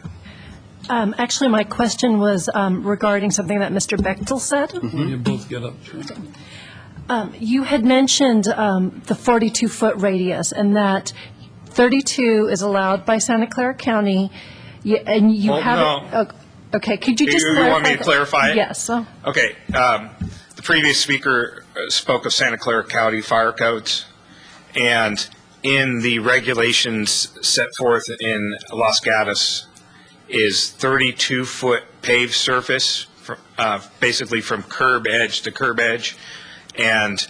Actually, my question was regarding something that Mr. Bechtel said. You both get up. You had mentioned the 42-foot radius, and that 32 is allowed by Santa Clara County, and you have no. Okay, could you just You clarify? want me to clarify it? Yes. Okay. The previous speaker spoke of Santa Clara County fire codes, and in the regulations set forth in Los Gatos is 32-foot paved surface, basically from curb edge to curb edge, and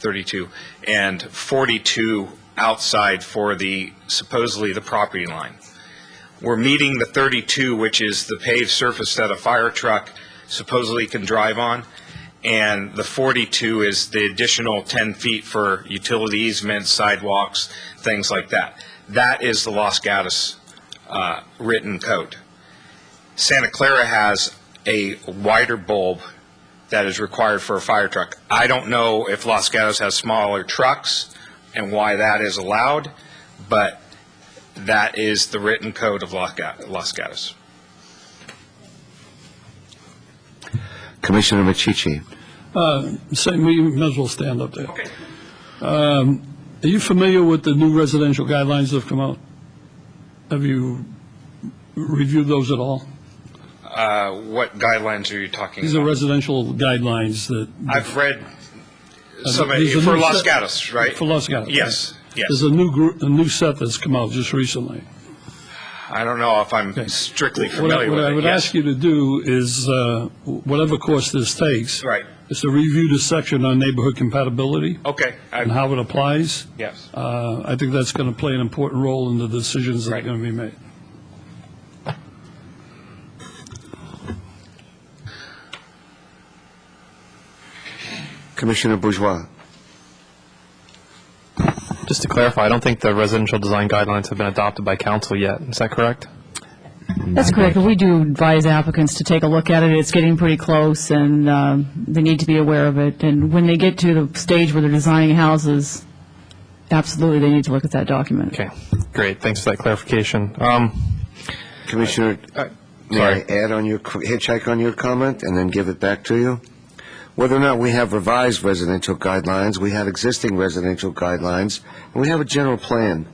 32, and 42 outside for supposedly the property line. We're meeting the 32, which is the paved surface that a fire truck supposedly can drive on, and the 42 is the additional 10 feet for utility easements, sidewalks, things like that. That is the Los Gatos written code. Santa Clara has a wider bulb that is required for a fire truck. I don't know if Los Gatos has smaller trucks and why that is allowed, but that is the written code of Los Gatos. Commissioner Machici. You may as well stand up there. Okay. Are you familiar with the new residential guidelines that have come out? Have you reviewed those at all? What guidelines are you talking These about? are residential guidelines that... I've read some There's a for new Los set- Gatos, right? For Los Gatos. Yes, yes. There's a new set that's come out just recently. I don't know if I'm strictly What familiar with I it. would Yes. ask you to do is, whatever course this takes, Right. is to review the section on neighborhood compatibility Okay. and how it applies. Yes. I think that's going to play an important role in the decisions that are going to be made. Commissioner Bourgeois. Just to clarify, I don't think the residential design guidelines have been adopted by council yet. Is that correct? That's correct. We do advise applicants to take a look at it. It's getting pretty close, and they need to be aware of it. And when they get to the stage where they're designing houses, absolutely, they need to look at that document. Okay, great. Thanks for that clarification. Commissioner, may I add on your, hitchhike on your comment and then give it back to you? Whether or not we have revised residential guidelines, we have existing residential guidelines, and we have a general plan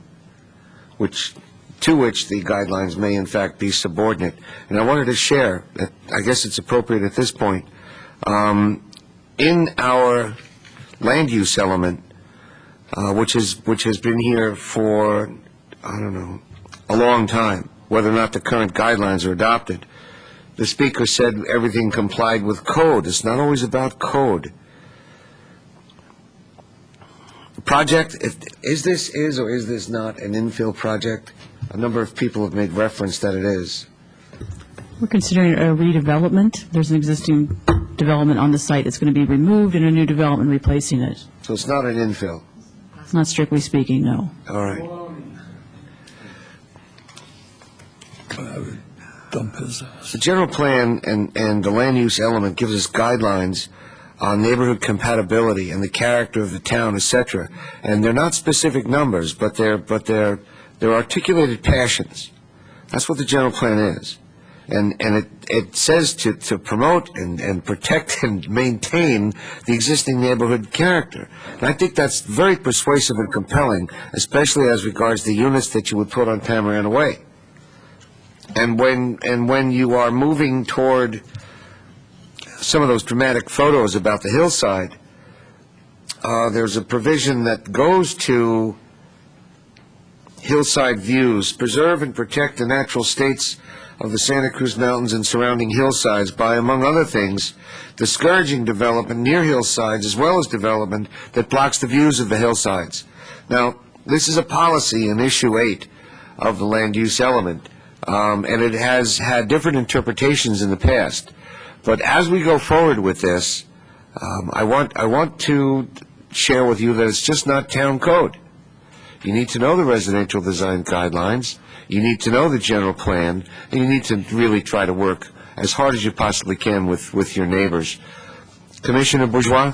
to which the guidelines may in fact be subordinate. And I wanted to share, I guess it's appropriate at this point, in our land use element, which has been here for, I don't know, a long time, whether or not the current guidelines are adopted. The speaker said everything complied with code. It's not always about code. The project, is or is this not an infill project? A number of people have made reference that it is. We're considering a redevelopment. There's an existing development on the site that's going to be removed and a new development replacing it. So it's not an infill? It's not strictly speaking, no. All right. Dump his ass. The general plan and the land use element gives us guidelines on neighborhood compatibility and the character of the town, etc. And they're not specific numbers, but they're articulated passions. That's what the general plan is. And it says to promote and protect and maintain the existing neighborhood character. And I think that's very persuasive and compelling, especially as regards the units that you would put on Panorama Way. And when you are moving toward some of those dramatic photos about the hillside, there's a provision that goes to hillside views, preserve and protect the natural states of the Santa Cruz Mountains and surrounding hillsides by, among other things, discouraging development near hillsides as well as development that blocks the views of the hillsides. Now, this is a policy in Issue 8 of the land use element, and it has had different interpretations in the past. But as we go forward with this, I want to share with you that it's just not town code. You need to know the residential design guidelines, you need to know the general plan, and you need to really try to work as hard as you possibly can with your neighbors. Commissioner Bourgeois?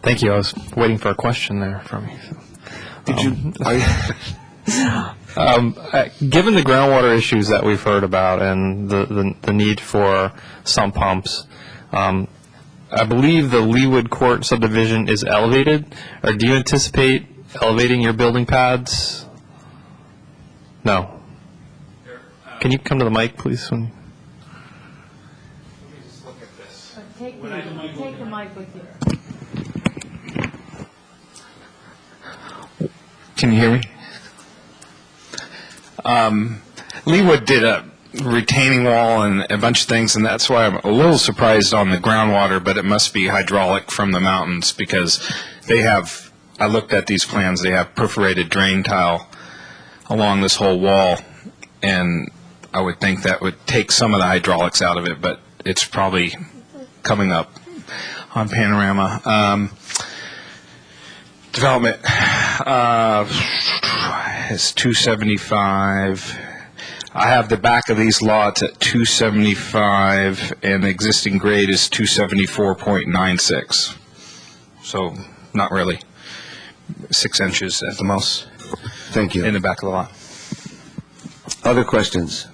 Thank you. I was waiting for a question there from you. Did you? Given the groundwater issues that we've heard about and the need for sump pumps, I believe the Leawood Court subdivision is elevated. Or do you anticipate elevating your building pads? No. Can you come to the mic, please? Take the mic with you. Can you hear me? Leawood did a retaining wall and a bunch of things, and that's why I'm a little surprised on the groundwater, but it must be hydraulic from the mountains because they have, I looked at these plans, they have perforated drain tile along this whole wall, and I would think that would take some of the hydraulics out of it, but it's probably coming up on Panorama. Development is 275. I have the back of these lots at 275, and the existing grade is 274.96. So not really, 6 inches at the most. Thank you. In the back of the lot. Other questions?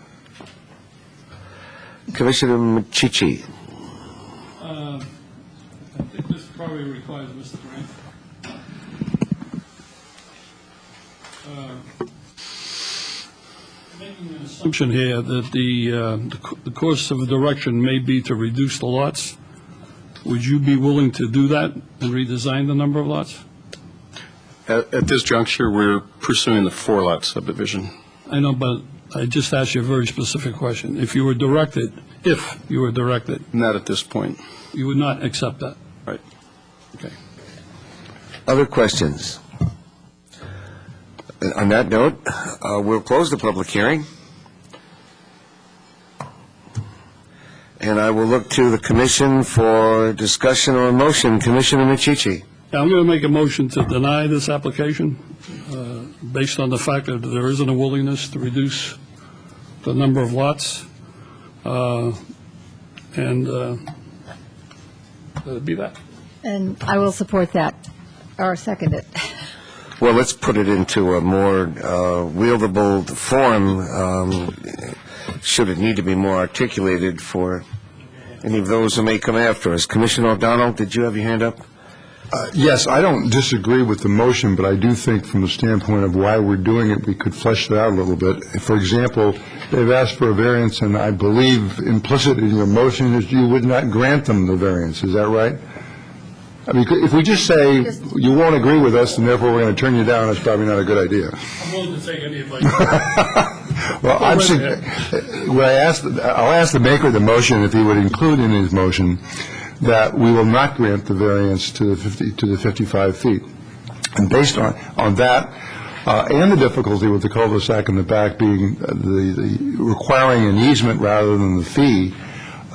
Commissioner Mchichi. I think this probably requires Mr. Grant. Making an assumption here that the course of direction may be to reduce the lots. Would you be willing to do that and redesign the number of lots? At this juncture, we're pursuing the 4-lot subdivision. I know, but I just asked you a very specific question. If you were directed, Not at this point. you would not accept that? Right. Okay. Other questions? On that note, we'll close the public hearing. And I will look to the commission for discussion or motion. Commissioner Mchichi. I'm going to make a motion to deny this application based on the fact that there isn't a willingness to reduce the number of lots. And that'd be that. And I will support that, or second it. Well, let's put it into a more wieldable form, should it need to be more articulated for any of those who may come after us. Commissioner O'Donnell, did you have your hand up? Yes, I don't disagree with the motion, but I do think from the standpoint of why we're doing it, we could flesh that out a little bit. For example, they've asked for a variance, and I believe implicit in your motion is you would not grant them the variance. Is that right? I mean, if we just say, you won't agree with us, and therefore we're going to turn you down, that's probably not a good idea. I'm willing to take any advice. Well, I'll ask the maker of the motion if he would include in his motion that we will not grant the variance to the 55 feet. And based on that, and the difficulty with the cul-de-sac in the back being the requiring an easement rather than the fee,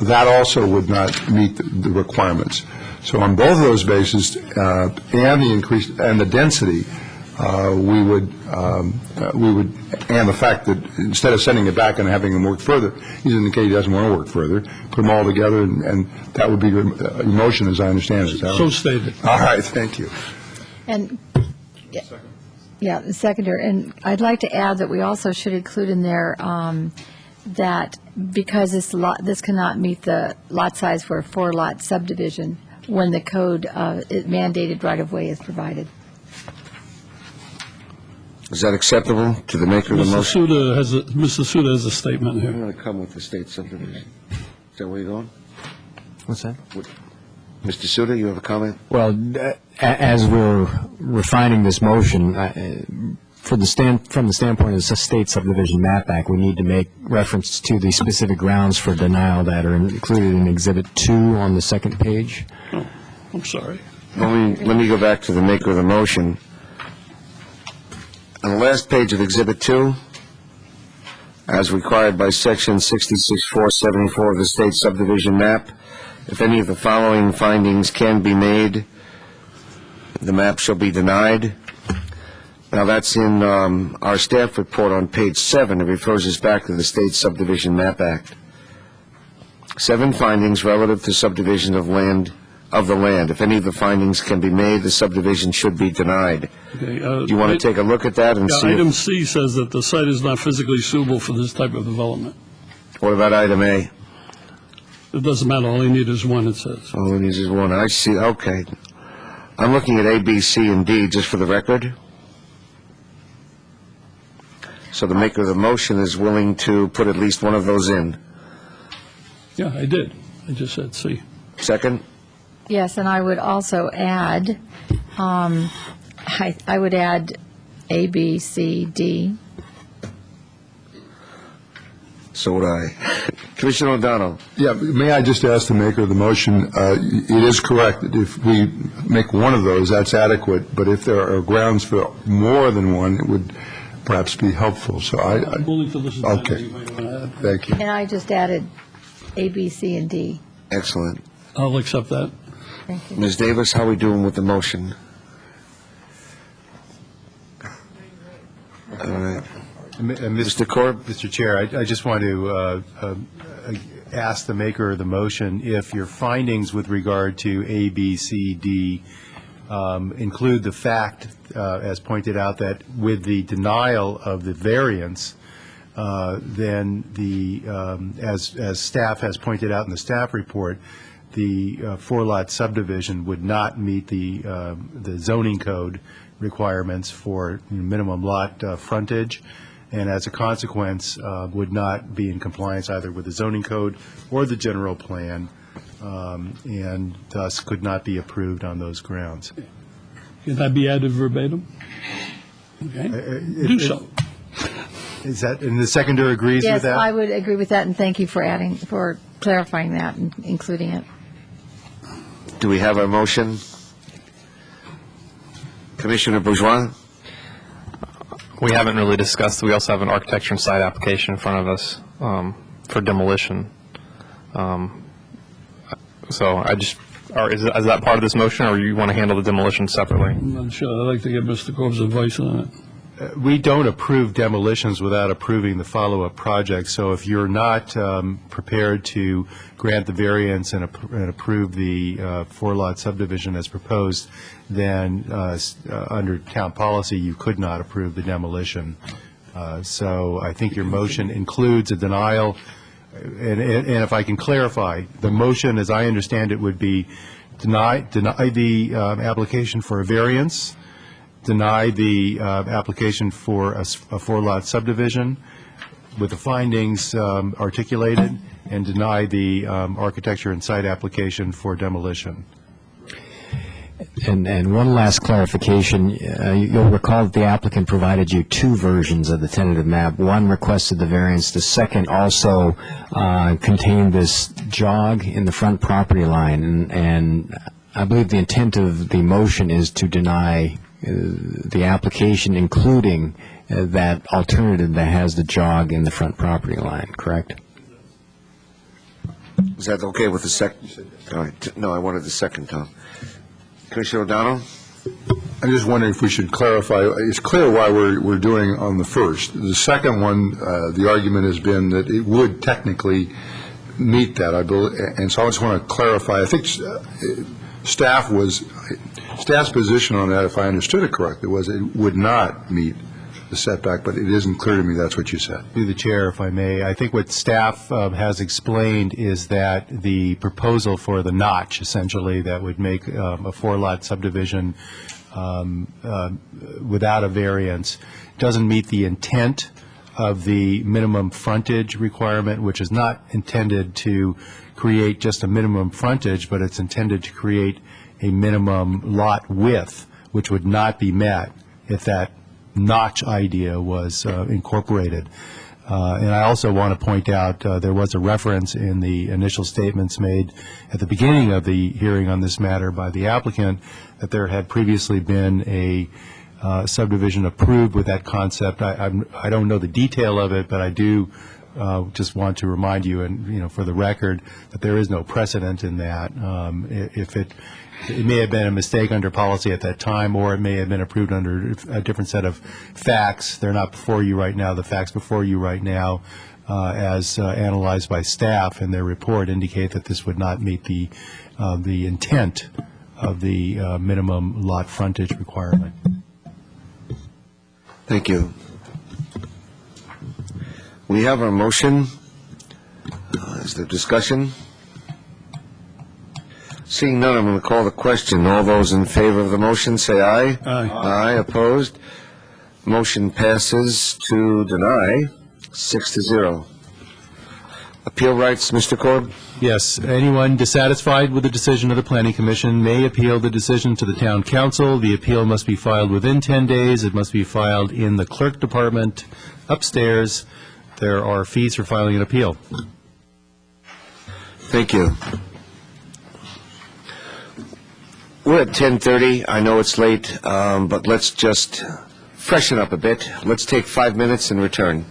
that also would not meet the requirements. So on both of those bases, and the increase and the density, we would, and the fact that instead of sending it back and having him work further, he's indicated he doesn't want to work further, put them all together, and that would be your motion, as I understand it. So stated. All right, thank you. And, yeah, the seconder, and I'd like to add that we also should include in there that because this cannot meet the lot size for a 4-lot subdivision when the code mandated right-of-way is provided. Is that acceptable to the maker of the motion? Mr. Suda has a statement here. I'm going to come with the state subdivision. Is that where you're going? What's that? Mr. Suda, you have a comment? Well, as we're refining this motion, from the standpoint of the State Subdivision Map Act, we need to make reference to the specific grounds for denial that are included in Exhibit 2 on the second page. Oh, I'm sorry. Let me go back to the maker of the motion. On the last page of Exhibit 2, as required by Section 66-474 of the State Subdivision Map, if any of the following findings can be made, the map shall be denied. Now, that's in our staff report on page 7. It refers us back to the State Subdivision Map Act. 7 findings relative to subdivision of the land. If any of the findings can be made, the subdivision should be denied. Okay, Do you want to take a look at that and see? Item C says that the site is not physically suitable for this type of development. What about item A? It doesn't matter. All you need is one, it says. All it needs is one. I see. Okay. I'm looking at A, B, C, and D, just for the record. So the maker of the motion is willing to put at least one of those in. Yeah, I did. I just said C. Second? Yes, and I would also add, I would add A, B, C, D. So would I. Commissioner O'Donnell. Yeah, may I just ask the maker of the motion, it is correct that if we make one of those, that's adequate, but if there are grounds for more than one, it would perhaps be helpful. So I'm willing to listen to okay. that. Thank you. And I just added A, B, C, and D. Excellent. I'll accept that. Thank you. Ms. Davis, how are we doing with the motion? All right. Mr. Korb? Mr. Chair, I just want to ask the maker of the motion if your findings with regard to A, B, C, D include the fact, as pointed out, that with the denial of the variance, then as staff has pointed out in the staff report, the 4-lot subdivision would not meet the zoning code requirements for minimum lot frontage, and as a consequence, would not be in compliance either with the zoning code or the general plan, and thus could not be approved on those grounds. Can that be added verbatim? Okay. Do so. Is that, and the seconder agrees with that? Yes, I would agree with that, and thank you for clarifying that and including it. Do we have a motion? Commissioner Bourgeois? We haven't really discussed, we also have an architecture and site application in front of us for demolition. So I just, is that part of this motion, or you want to handle the demolition separately? I'm not sure. I'd like to get Mr. Corb's advice on it. We don't approve demolitions without approving the follow-up project. So if you're not prepared to grant the variance and approve the 4-lot subdivision as proposed, then under town policy, you could not approve the demolition. So I think your motion includes a denial. And if I can clarify, the motion, as I understand it, would be deny the application for a variance, deny the application for a 4-lot subdivision with the findings articulated, and deny the architecture and site application for demolition. And one last clarification, you'll recall that the applicant provided you two versions of the tentative map. One requested the variance, the second also contained this jog in the front property line, and I believe the intent of the motion is to deny the application, including that alternative that has the jog in the front property line, correct? Is that okay with the second? All right. No, I wanted the second, Tom. Commissioner O'Donnell? I'm just wondering if we should clarify. It's clear why we're doing on the first. The second one, the argument has been that it would technically meet that, I believe, and so I just want to clarify. I think staff's position on that, if I understood it correctly, was it would not meet the setback, but it isn't clear to me that's what you said. Through the chair, if I may, I think what staff has explained is that the proposal for the notch, essentially, that would make a four-lot subdivision without a variance, doesn't meet the intent of the minimum frontage requirement, which is not intended to create just a minimum frontage, but it's intended to create a minimum lot width, which would not be met if that notch idea was incorporated. And I also want to point out there was a reference in the initial statements made at the beginning of the hearing on this matter by the applicant that there had previously been a subdivision approved with that concept. I don't know the detail of it, but I do just want to remind you, and for the record, that there is no precedent in that. If it may have been a mistake under policy at that time, or it may have been approved under a different set of facts. They're not before you right now. The facts before you right now, as analyzed by staff in their report, indicate that this would not meet the intent of the minimum lot frontage requirement. Thank you. We have our motion. Is there discussion? Seeing none, I'm going to call the question. All those in favor of the motion, say aye. Aye. Aye. Opposed? Motion passes to deny, 6-0. Appeal rights, Mr. Korb? Yes. Anyone dissatisfied with the decision of the Planning Commission may appeal the decision to the Town Council. The appeal must be filed within 10 days. It must be filed in the Clerk Department upstairs. There are fees for filing an appeal. Thank you. We're at 10:30. I know it's late, but let's just freshen up a bit. Let's take 5 minutes and return.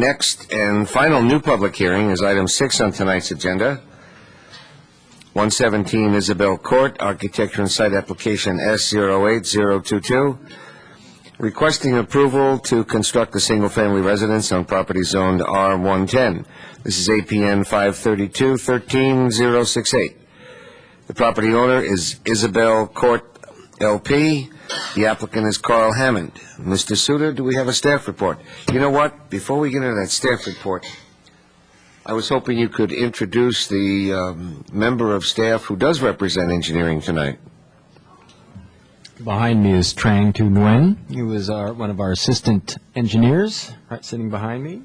next and final new public hearing is item 6 on tonight's agenda. 117 Isabel Court, architecture and site application S08022, requesting approval to construct a single-family residence on property zoned R110. This is APN 532-13068. The property owner is Isabel Court LP. The applicant is Carl Hammond. Mr. Suter, do we have a staff report? You know what? Before we get into that staff report, I was hoping you could introduce the member of staff who does represent engineering tonight. Behind me is Trang Tu Nguyen, who is one of our assistant engineers, right sitting behind me.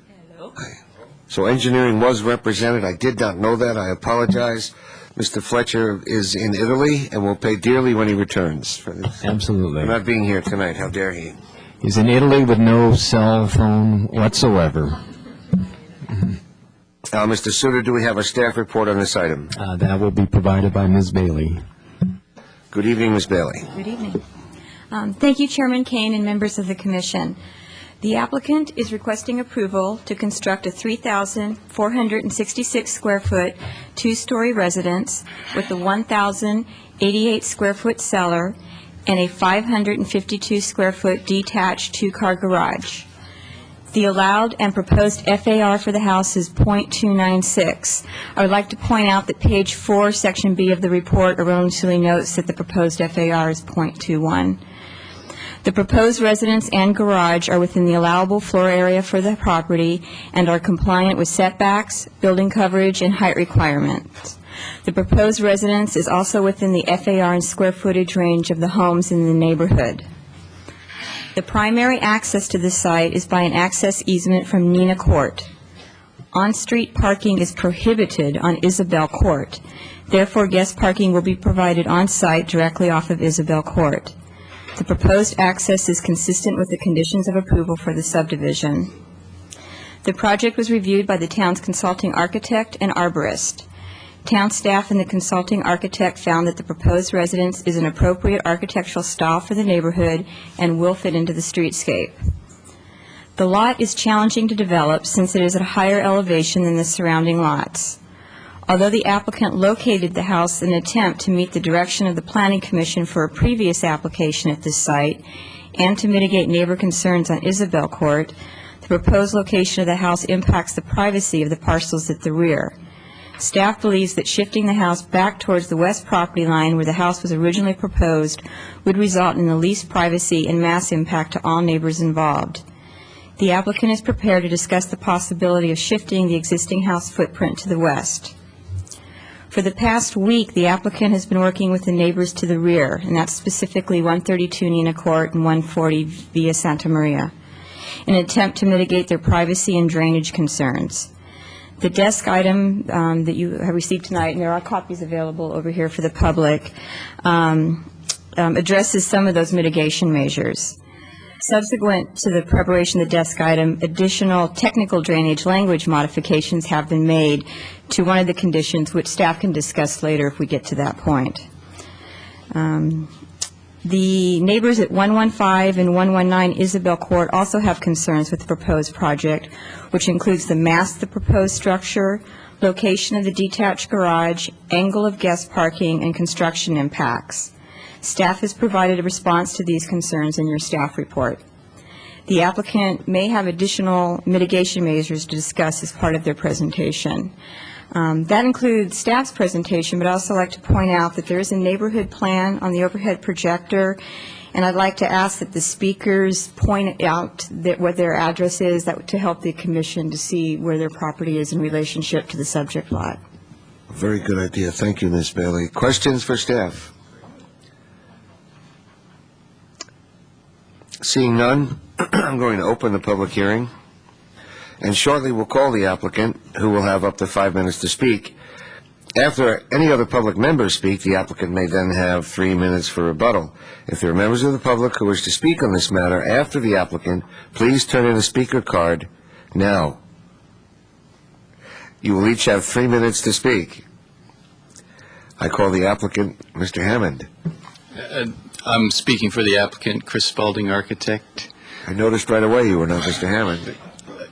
So engineering was represented. I did not know that. I apologize. Mr. Fletcher is in Italy and will pay dearly when he returns. Absolutely. For not being here tonight. How dare he? He's in Italy with no cell phone whatsoever. Mr. Suter, do we have a staff report on this item? That will be provided by Ms. Bailey. Good evening, Ms. Bailey. Good evening. Thank you, Chairman Kane and members of the Commission. The applicant is requesting approval to construct a 3,466 square foot, two-story residence with a 1,088 square foot cellar and a 552 square foot detached two-car garage. The allowed and proposed FAR for the house is .296. I would like to point out that page 4, section B of the report erroneously notes that the proposed FAR is .21. The proposed residence and garage are within the allowable floor area for the property and are compliant with setbacks, building coverage, and height requirements. The proposed residence is also within the FAR and square footage range of the homes in the neighborhood. The primary access to the site is by an access easement from Nina Court. On-street parking is prohibited on Isabel Court. Therefore, guest parking will be provided on-site directly off of Isabel Court. The proposed access is consistent with the conditions of approval for the subdivision. The project was reviewed by the town's consulting architect and arborist. Town staff and the consulting architect found that the proposed residence is an appropriate architectural style for the neighborhood and will fit into the streetscape. The lot is challenging to develop since it is at a higher elevation than the surrounding lots. Although the applicant located the house in an attempt to meet the direction of the Planning Commission for a previous application at this site and to mitigate neighbor concerns on Isabel Court, the proposed location of the house impacts the privacy of the parcels at the rear. Staff believes that shifting the house back towards the west property line where the house was originally proposed would result in the least privacy and mass impact to all neighbors involved. The applicant is prepared to discuss the possibility of shifting the existing house footprint to the west. For the past week, the applicant has been working with the neighbors to the rear, and that's specifically 132 Nina Court and 140 Via Santa Maria, in an attempt to mitigate their privacy and drainage concerns. The desk item that you have received tonight, and there are copies available over here for the public, addresses some of those mitigation measures. Subsequent to the preparation of the desk item, additional technical drainage language modifications have been made to one of the conditions, which staff can discuss later if we get to that point. The neighbors at 115 and 119 Isabel Court also have concerns with the proposed project, which includes the mass of the proposed structure, location of the detached garage, angle of guest parking, and construction impacts. Staff has provided a response to these concerns in your staff report. The applicant may have additional mitigation measures to discuss as part of their presentation. That includes staff's presentation, but I'd also like to point out that there is a neighborhood plan on the overhead projector, and I'd like to ask that the speakers point out what their address is to help the commission to see where their property is in relationship to the subject lot. Very good idea. Thank you, Ms. Bailey. Questions for staff? Seeing none, I'm going to open the public hearing, and shortly we'll call the applicant, who will have up to 5 minutes to speak. After any other public members speak, the applicant may then have 3 minutes for rebuttal. If there are members of the public who wish to speak on this matter after the applicant, please turn in a speaker card now. You will each have 3 minutes to speak. I call the applicant, Mr. Hammond. I'm speaking for the applicant, Chris Spalding, architect. I noticed right away you were not Mr. Hammond.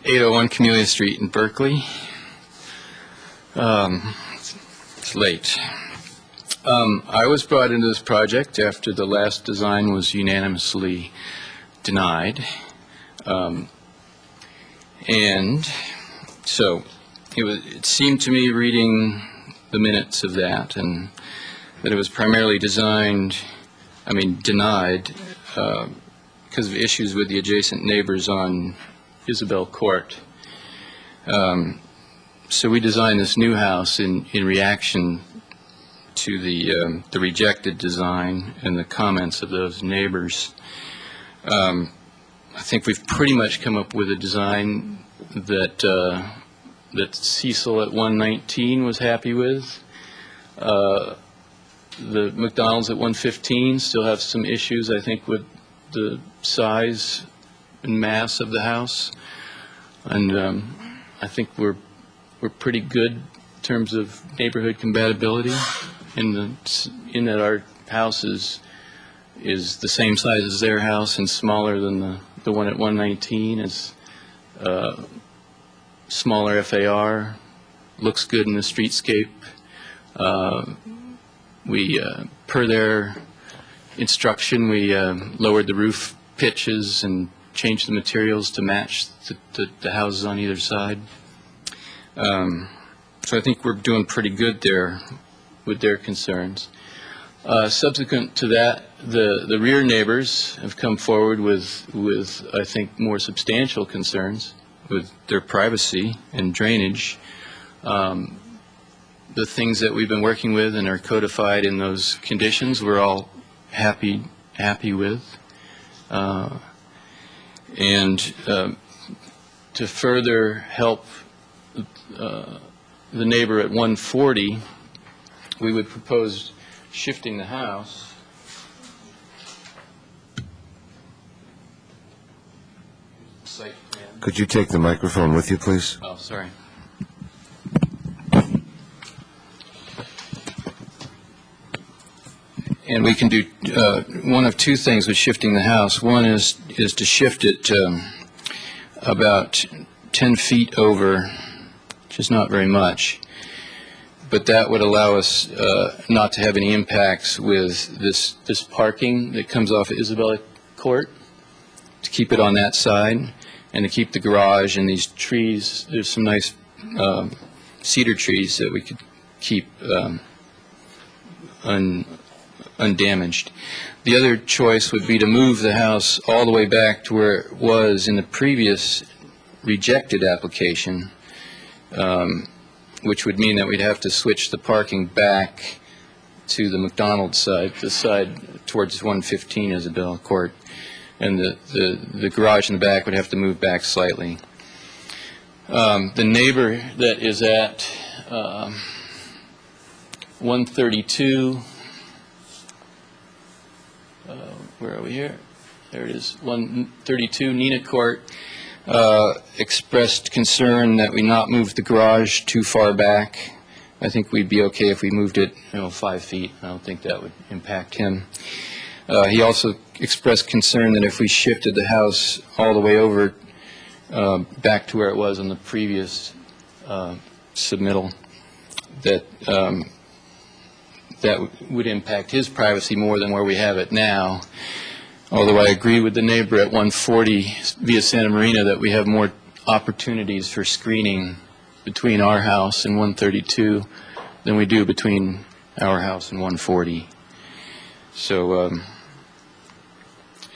801 Camellia Street in Berkeley. It's late. I was brought into this project after the last design was unanimously denied. And so it seemed to me, reading the minutes of that, and that it was primarily denied because of issues with the adjacent neighbors on Isabel Court. So we designed this new house in reaction to the rejected design and the comments of those neighbors. I think we've pretty much come up with a design that Cecil at 119 was happy with. The McDonald's at 115 still have some issues, I think, with the size and mass of the house. And I think we're pretty good in terms of neighborhood compatibility in that our house is the same size as their house and smaller than the one at 119. It's smaller FAR, looks good in the streetscape. Per their instruction, we lowered the roof pitches and changed the materials to match the houses on either side. So I think we're doing pretty good there with their concerns. Subsequent to that, the rear neighbors have come forward with I think more substantial concerns with their privacy and drainage. The things that we've been working with and are codified in those conditions, we're all happy with. And to further help the neighbor at 140, we would propose shifting the house. Site plan. Could you take the microphone with you, please? Oh, sorry. And we can do one of two things with shifting the house. One is to shift it about 10 feet over, which is not very much. But that would allow us not to have any impacts with this parking that comes off of Isabella Court, to keep it on that side, and to keep the garage and these trees. There's some nice cedar trees that we could keep undamaged. The other choice would be to move the house all the way back to where it was in the previous rejected application, which would mean that we'd have to switch the parking back to the McDonald's side, the side towards 115 Isabella Court, and the garage in the back would have to move back slightly. The neighbor that is at 132, where are we here? There it is, 132 Nina Court, expressed concern that we not move the garage too far back. I think we'd be okay if we moved it 5 feet. I don't think that would impact him. He also expressed concern that if we shifted the house all the way over back to where it was on the previous submittal, that would impact his privacy more than where we have it now. Although I agree with the neighbor at 140 via Santa Marina that we have more opportunities for screening between our house and 132 than we do between our house and 140. So,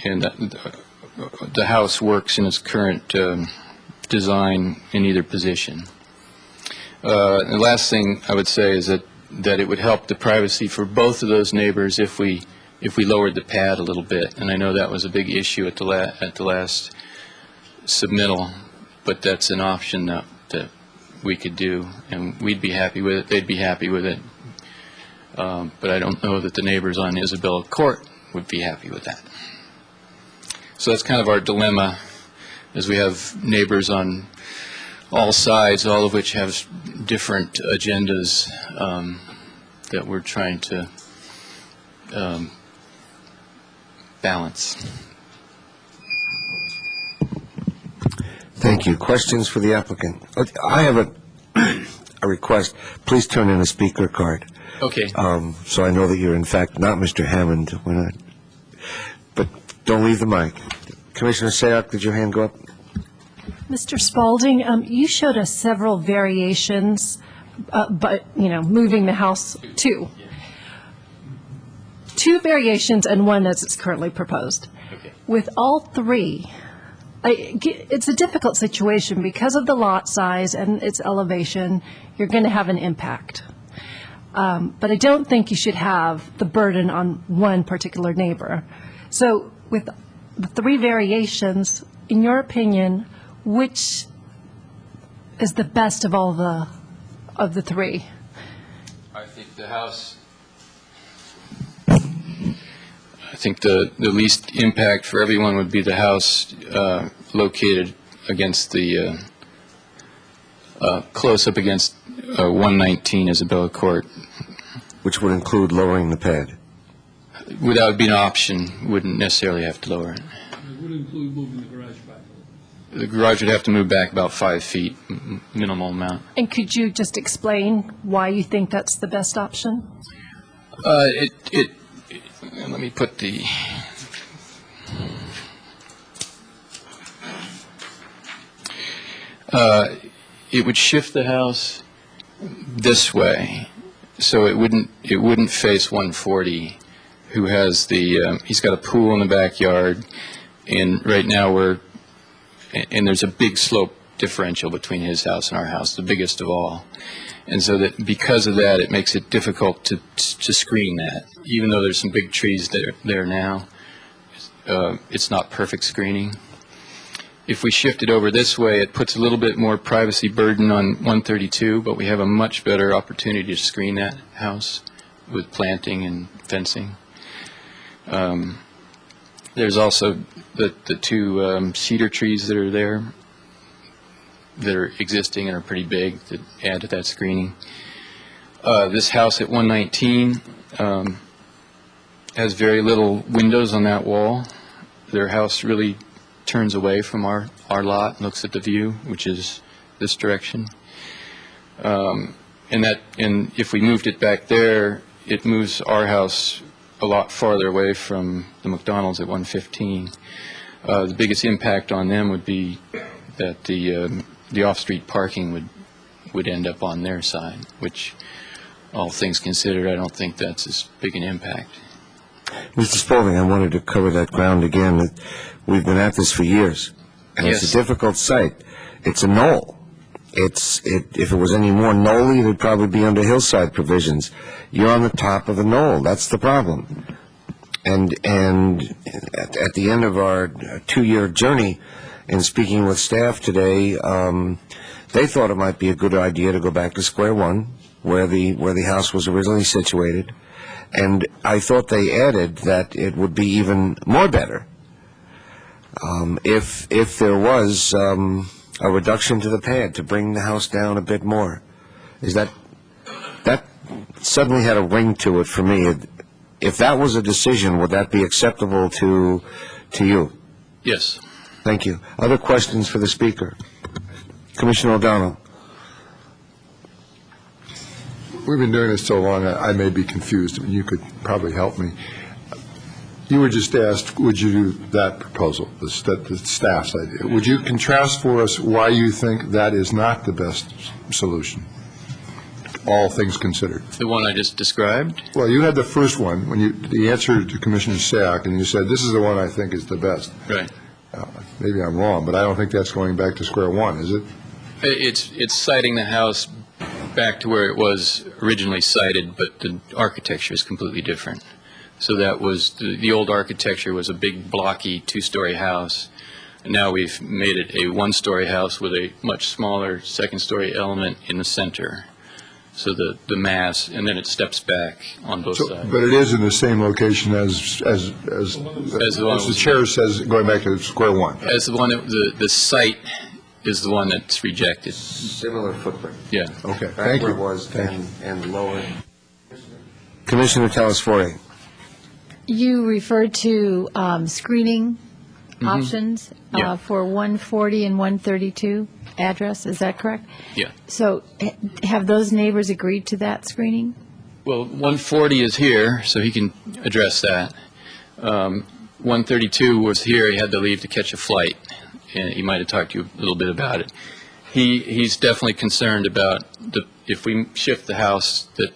and the house works in its current design in either position. The last thing I would say is that it would help the privacy for both of those neighbors if we lowered the pad a little bit. And I know that was a big issue at the last submittal, but that's an option that we could do, and we'd be happy with it. They'd be happy with it. But I don't know that the neighbors on Isabella Court would be happy with that. So that's kind of our dilemma, is we have neighbors on all sides, all of which have different agendas that we're trying to balance. Thank you. Questions for the applicant? I have a request. Please turn in a speaker card. Okay. So I know that you're in fact not Mr. Hammond. But don't leave the mic. Commissioner Sayoc, did your hand go up? Mr. Spalding, you showed us several variations, but, moving the house two. Two variations and one as it's currently proposed. Okay. With all three, it's a difficult situation because of the lot size and its elevation. You're going to have an impact. But I don't think you should have the burden on one particular neighbor. So with the three variations, in your opinion, which is the best of all of the three? I think the house. I think the least impact for everyone would be the house located against the close up against 119 Isabella Court. Which would include lowering the pad? That would be an option. Wouldn't necessarily have to lower it. It would include moving the garage back. The garage would have to move back about 5 feet, minimal amount. And could you just explain why you think that's the best option? Let me put the. It would shift the house this way, so it wouldn't face 140, who has he's got a pool in the backyard, and right now and there's a big slope differential between his house and our house, the biggest of all. And so that because of that, it makes it difficult to screen that. Even though there's some big trees there now, it's not perfect screening. If we shift it over this way, it puts a little bit more privacy burden on 132, but we have a much better opportunity to screen that house with planting and fencing. There's also the two cedar trees that are there that are existing and are pretty big that add to that screening. This house at 119 has very little windows on that wall. Their house really turns away from our lot and looks at the view, which is this direction. And if we moved it back there, it moves our house a lot farther away from the McDonald's at 115. The biggest impact on them would be that the off-street parking would end up on their side, which, all things considered, I don't think that's as big an impact. Mr. Spalding, I wanted to cover that ground again. We've been at this for years, and Yes. It's a difficult site. It's a knoll. If it was any more knolly, it would probably be under hillside provisions. You're on the top of the knoll. That's the problem. And at the end of our 2-year journey, in speaking with staff today, they thought it might be a good idea to go back to square one, where the house was originally situated. And I thought they added that it would be even more better if there was a reduction to the pad to bring the house down a bit more. That suddenly had a ring to it for me. If that was a decision, would that be acceptable to you? Yes. Thank you. Other questions for the speaker? Commissioner O'Donnell. We've been doing this so long, I may be confused. You could probably help me. You were just asked, would you do that proposal, the staff's idea? Would you contrast for us why you think that is not the best solution, all things considered? The one I just described? Well, you had the first one, the answer to Commissioner Sayoc, and you said, this is the one I think is the best. Right. Maybe I'm wrong, but I don't think that's going back to square one, is it? It's siting the house back to where it was originally sited, but the architecture is completely different. So that was, the old architecture was a big blocky 2-story house. And now we've made it a 1-story house with a much smaller 2nd-story element in the center. So the mass, and then it steps back on both sides. But it is in the same location as the chair says, going back to square one. As the one, the site is the one that's rejected. Similar footprint. Yeah. Okay. Thank you. Where it was and lower. Commissioner Telesfori. You referred to screening options Yeah. for 140 and 132 address, is that correct? Yeah. So have those neighbors agreed to that screening? Well, 140 is here, so he can address that. 132 was here, he had to leave to catch a flight, and he might have talked to you a little bit about it. He's definitely concerned about if we shift the house, that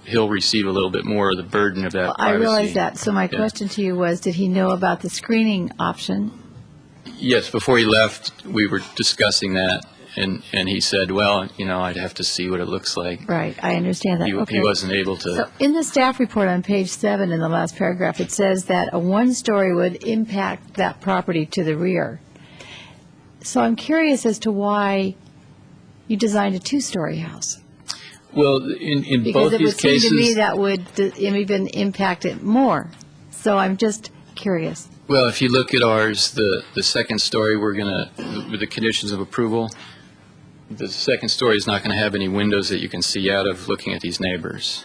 he'll receive a little bit more of the burden of that Well, I privacy. realize that. So my Yeah. question to you was, did he know about the screening option? Yes, before he left, we were discussing that, and he said, well, I'd have to see what it looks like. Right, I understand that. He Okay. wasn't able to. So in the staff report on page 7 in the last paragraph, it says that a one-story would impact that property to the rear. So I'm curious as to why you designed a two-story house. Well, in Because both it these would seem cases. to me that would even impact it more. So I'm just curious. Well, if you look at ours, the second story, we're going to, with the conditions of approval, the second story is not going to have any windows that you can see out of looking at these neighbors.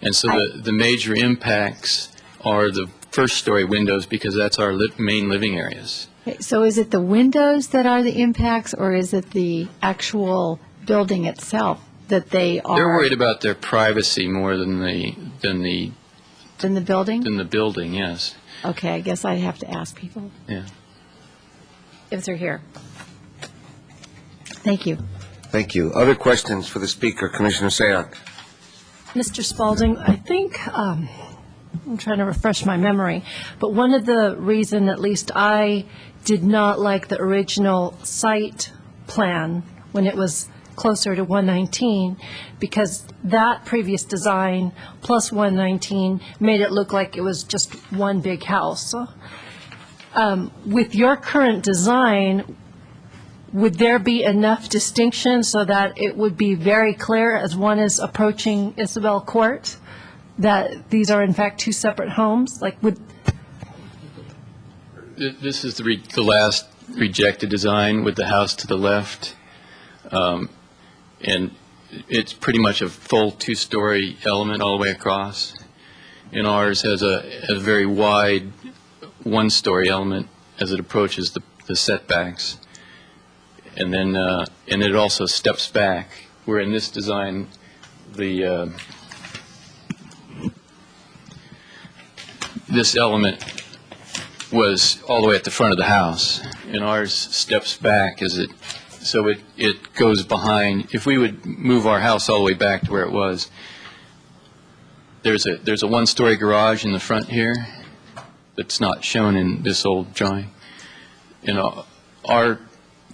And so the major impacts are the first story windows, because that's our main living areas. Okay, so is it the windows that are the impacts, or is it the actual building itself that they are? They're worried about their privacy more than the In the building? than the building, yes. Okay, I guess I'd have to ask people Yeah. if they're here. Thank you. Thank you. Other questions for the speaker? Commissioner Sayak. Mr. Spalding, I think, I'm trying to refresh my memory, but one of the reason, at least I did not like the original site plan when it was closer to 119, because that previous design plus 119 made it look like it was just one big house. With your current design, would there be enough distinction so that it would be very clear as one is approaching Isabel Court that these are in fact two separate homes? Like, would This is the last rejected design with the house to the left. And it's pretty much a full two-story element all the way across. And ours has a very wide one-story element as it approaches the setbacks. And then and it also steps back, where in this design, this element was all the way at the front of the house, and ours steps back so it goes behind. If we would move our house all the way back to where it was, there's a one-story garage in the front here that's not shown in this old drawing. Our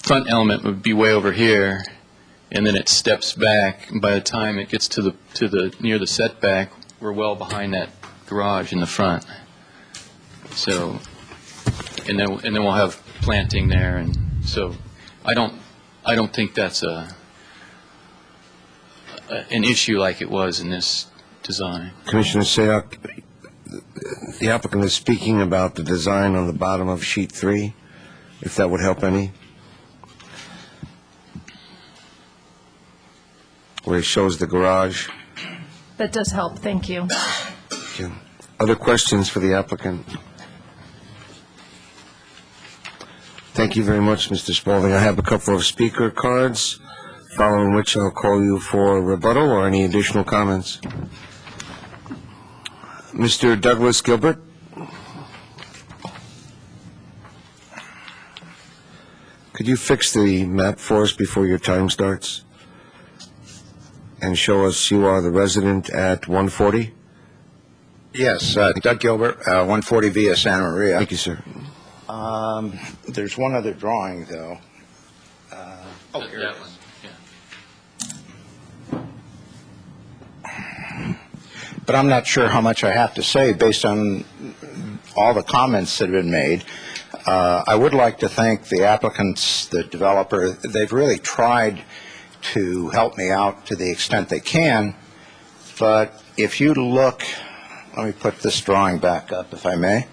front element would be way over here, and then it steps back. And by the time it gets to the near the setback, we're well behind that garage in the front. So, and then we'll have planting there, and so I don't think that's an issue like it was in this design. Commissioner Sayak, the applicant is speaking about the design on the bottom of sheet 3, if that would help any, where it shows the garage. that does help, thank you. Okay. Other questions for the applicant? Thank you very much, Mr. Spalding. I have a couple of speaker cards, following which I'll call you for rebuttal or any additional comments. Mr. Douglas Gilbert? Could you fix the map for us before your time starts? And show us you are the resident at 140? Yes, Doug Gilbert, 140 Via Santa Maria. Thank you, sir. There's one other drawing, though. Here it is. But I'm not sure how much I have to say based on all the comments that have been made. I would like to thank the applicants, the developer. They've really tried to help me out to the extent they can. But if you look, let me put this drawing back up, if I may.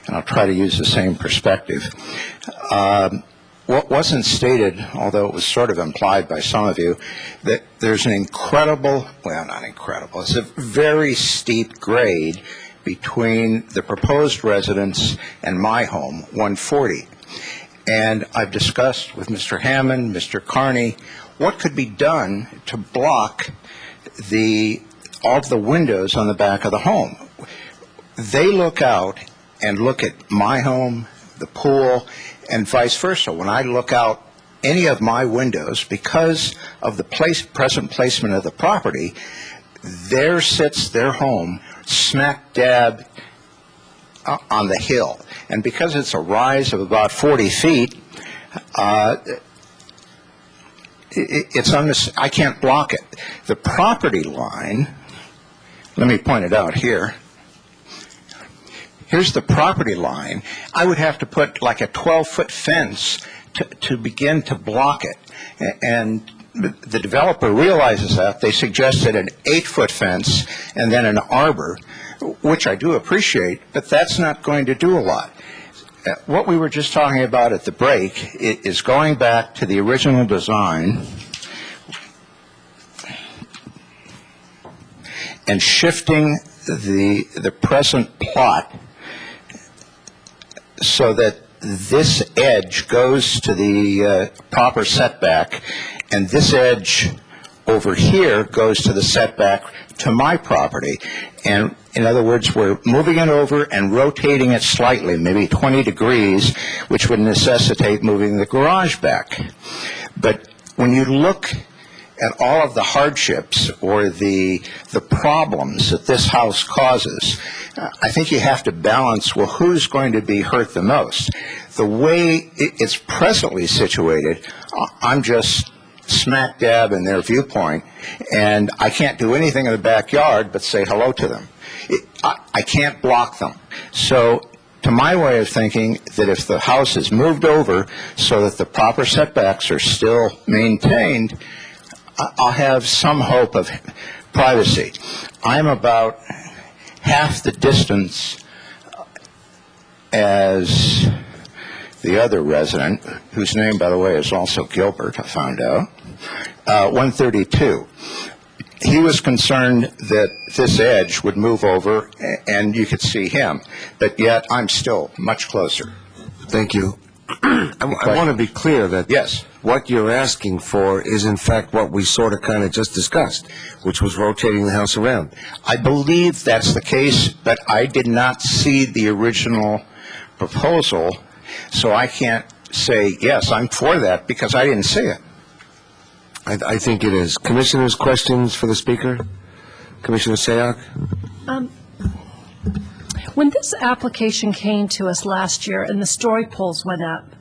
And I'll try to use the same perspective. what wasn't stated, although it was sort of implied by some of you, that there's an incredible, well, not incredible, it's a very steep grade between the proposed residence and my home, 140. And I've discussed with Mr. Hammond, Mr. Carney, what could be done to block all of the windows on the back of the home. They look out and look at my home, the pool, and vice versa. When I look out any of my windows, because of the present placement of the property, there sits their home smack dab on the hill. And because it's a rise of about 40 feet, I can't block it. The property line, let me point it out here. Here's the property line. I would have to put like a 12-foot fence to begin to block it. And the developer realizes that. They suggested an 8-foot fence and then an arbor, which I do appreciate, but that's not going to do a lot. What we were just talking about at the break is going back to the original design and shifting the present plot so that this edge goes to the proper setback, and this edge over here goes to the setback to my property. And in other words, we're moving it over and rotating it slightly, maybe 20 degrees, which would necessitate moving the garage back. But when you look at all of the hardships or the problems that this house causes, I think you have to balance, well, who's going to be hurt the most? The way it's presently situated, I'm just smack dab in their viewpoint, and I can't do anything in the backyard but say hello to them. I can't block them. So to my way of thinking, that if the house is moved over so that the proper setbacks are still maintained, I'll have some hope of privacy. I'm about half the distance as the other resident, whose name, by the way, is also Gilbert, I found out, 132. He was concerned that this edge would move over and you could see him, but yet I'm still much closer. Thank you. I want to be clear that yes, what you're asking for is in fact what we sort of kind of just discussed, which was rotating the house around. I believe that's the case, but I did not see the original proposal, so I can't say, yes, I'm for that, because I didn't see it. I think it is. Commissioners, questions for the speaker? Commissioner Sayoc? When this application came to us last year and the story poles went up,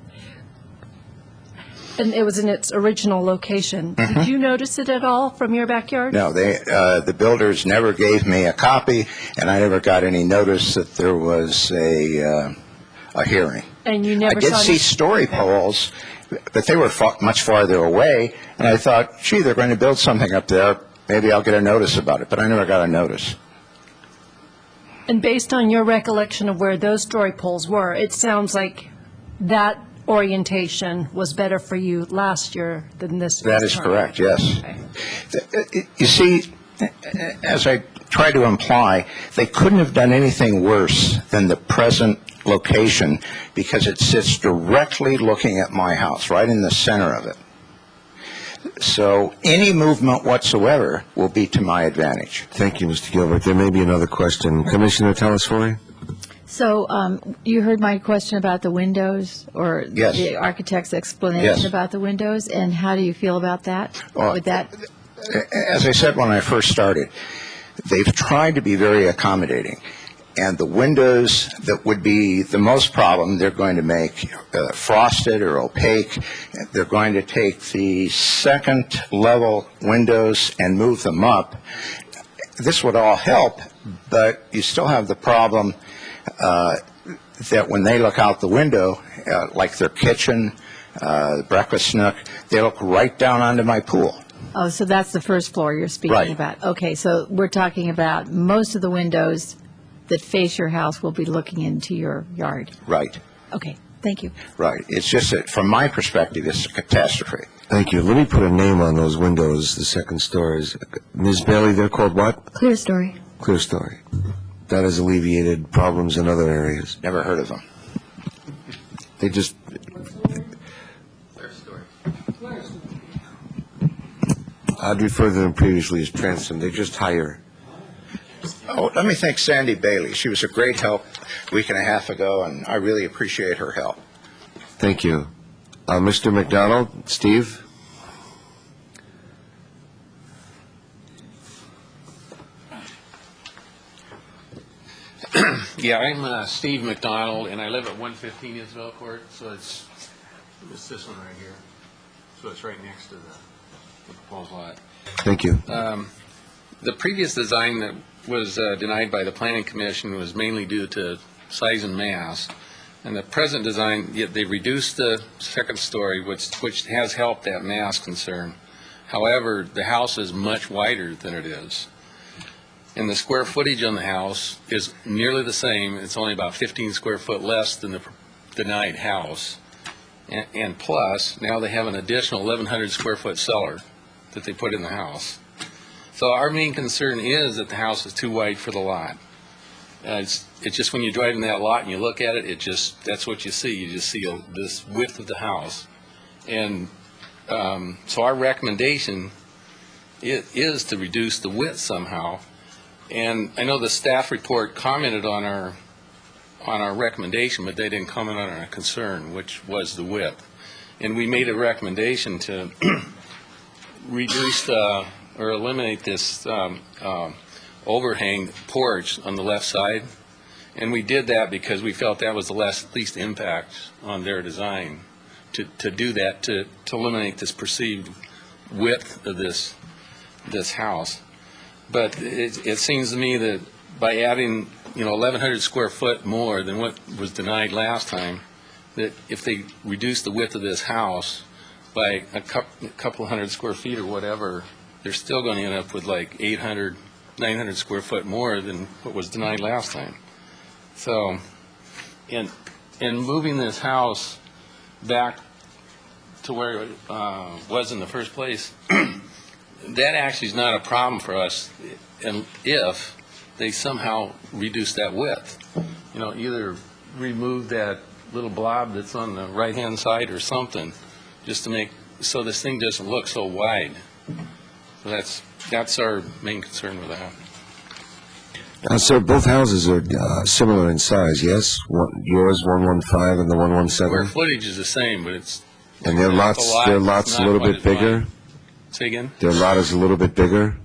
and it was in its original location, did you notice it at all from your backyard? No, the builders never gave me a copy, and I never got any notice that there was a hearing. And you never I did saw see story poles, but they were much farther away, and I thought, gee, they're going to build something up there. Maybe I'll get a notice about it, but I never got a notice. And based on your recollection of where those story poles were, it sounds like that orientation was better for you last year than this. That is correct, yes. Okay. You see, as I tried to imply, they couldn't have done anything worse than the present location, because it sits directly looking at my house, right in the center of it. So any movement whatsoever will be to my advantage. Thank you, Mr. Gilbert. There may be another question. Commissioner Telesfori? So you heard my question about the windows, or yes, the architect's explanation yes, about the windows, and how do you feel about that? With that? As I said when I first started, they've tried to be very accommodating. And the windows that would be the most problem, they're going to make frosted or opaque. They're going to take the second level windows and move them up. This would all help, but you still have the problem that when they look out the window, like their kitchen, the breakfast nook, they look right down onto my pool. Oh, so that's the first floor you're speaking about. Okay, so we're talking about most of the windows that face your house will be looking into your yard. Right. Okay, Thank you. Right. It's just that, from my perspective, it's a catastrophe. Thank you. Let me put a name on those windows, the second stories. Ms. Bailey, they're called what? Clear story. Clear story. That has alleviated problems in other areas. Never heard of them. They just... I'd refer to them previously as transom. They're just higher. Oh, let me thank Sandy Bailey. She was a great help a week and a half ago, and I really appreciate her help. Thank you. Mr. McDonald, Steve? Yeah, I'm Steve McDonald, and I live at 115 Isabel Court, so it's this one right here. So it's right next to the proposed lot. Thank you. The previous design that was denied by the Planning Commission was mainly due to size and mass. And the present design, yet they reduced the second story, which has helped that mass concern. However, the house is much wider than it is. And the square footage on the house is nearly the same. It's only about 15 square foot less than the denied house. And plus, now they have an additional 1,100 square foot cellar that they put in the house. So our main concern is that the house is too wide for the lot. It's just when you drive in that lot and you look at it, that's what you see. You just see this width of the house. And so our recommendation is to reduce the width somehow. And I know the staff report commented on our recommendation, but they didn't comment on our concern, which was the width. And we made a recommendation to reduce or eliminate this overhang porch on the left side. And we did that because we felt that was the least impact on their design, to do that, to eliminate this perceived width of this house. But it seems to me that by adding 1,100 square foot more than what was denied last time, that if they reduce the width of this house by a couple hundred square feet or whatever, they're still going to end up with like 800, 900 square foot more than what was denied last time. So, in moving this house back to where it was in the first place, that actually is not a problem for us, and if they somehow reduce that width, either remove that little blob that's on the right-hand side or something, just to make so this thing doesn't look so wide. So that's our main concern with that. Sir, both houses are similar in size, yes? Yours 115 and the 117. Square footage is the same, but it's and their lots a little bit bigger. Wide. Say again? Their lot is a little bit bigger?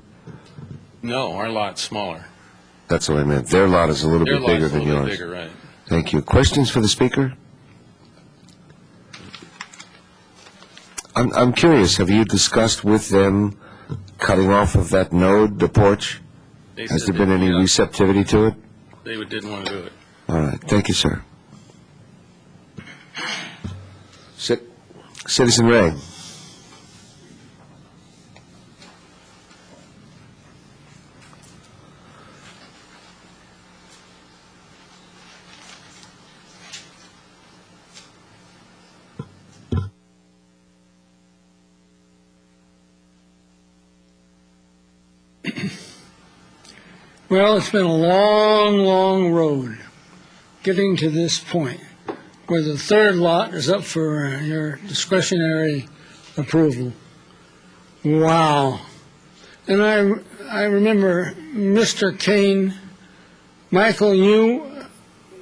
No, our lot's smaller. That's what I meant. Their lot is a little bit bigger than yours. Bigger, right. Thank you. Questions for the speaker? I'm curious. Have you discussed with them cutting off of that node, the porch? Has there been any receptivity to it? They didn't want to do it. All right. Thank you, sir. Citizen Ray. Well, it's been a long, long road getting to this point where the third lot is up for your discretionary approval. Wow. And I remember Mr. Kane, Michael, you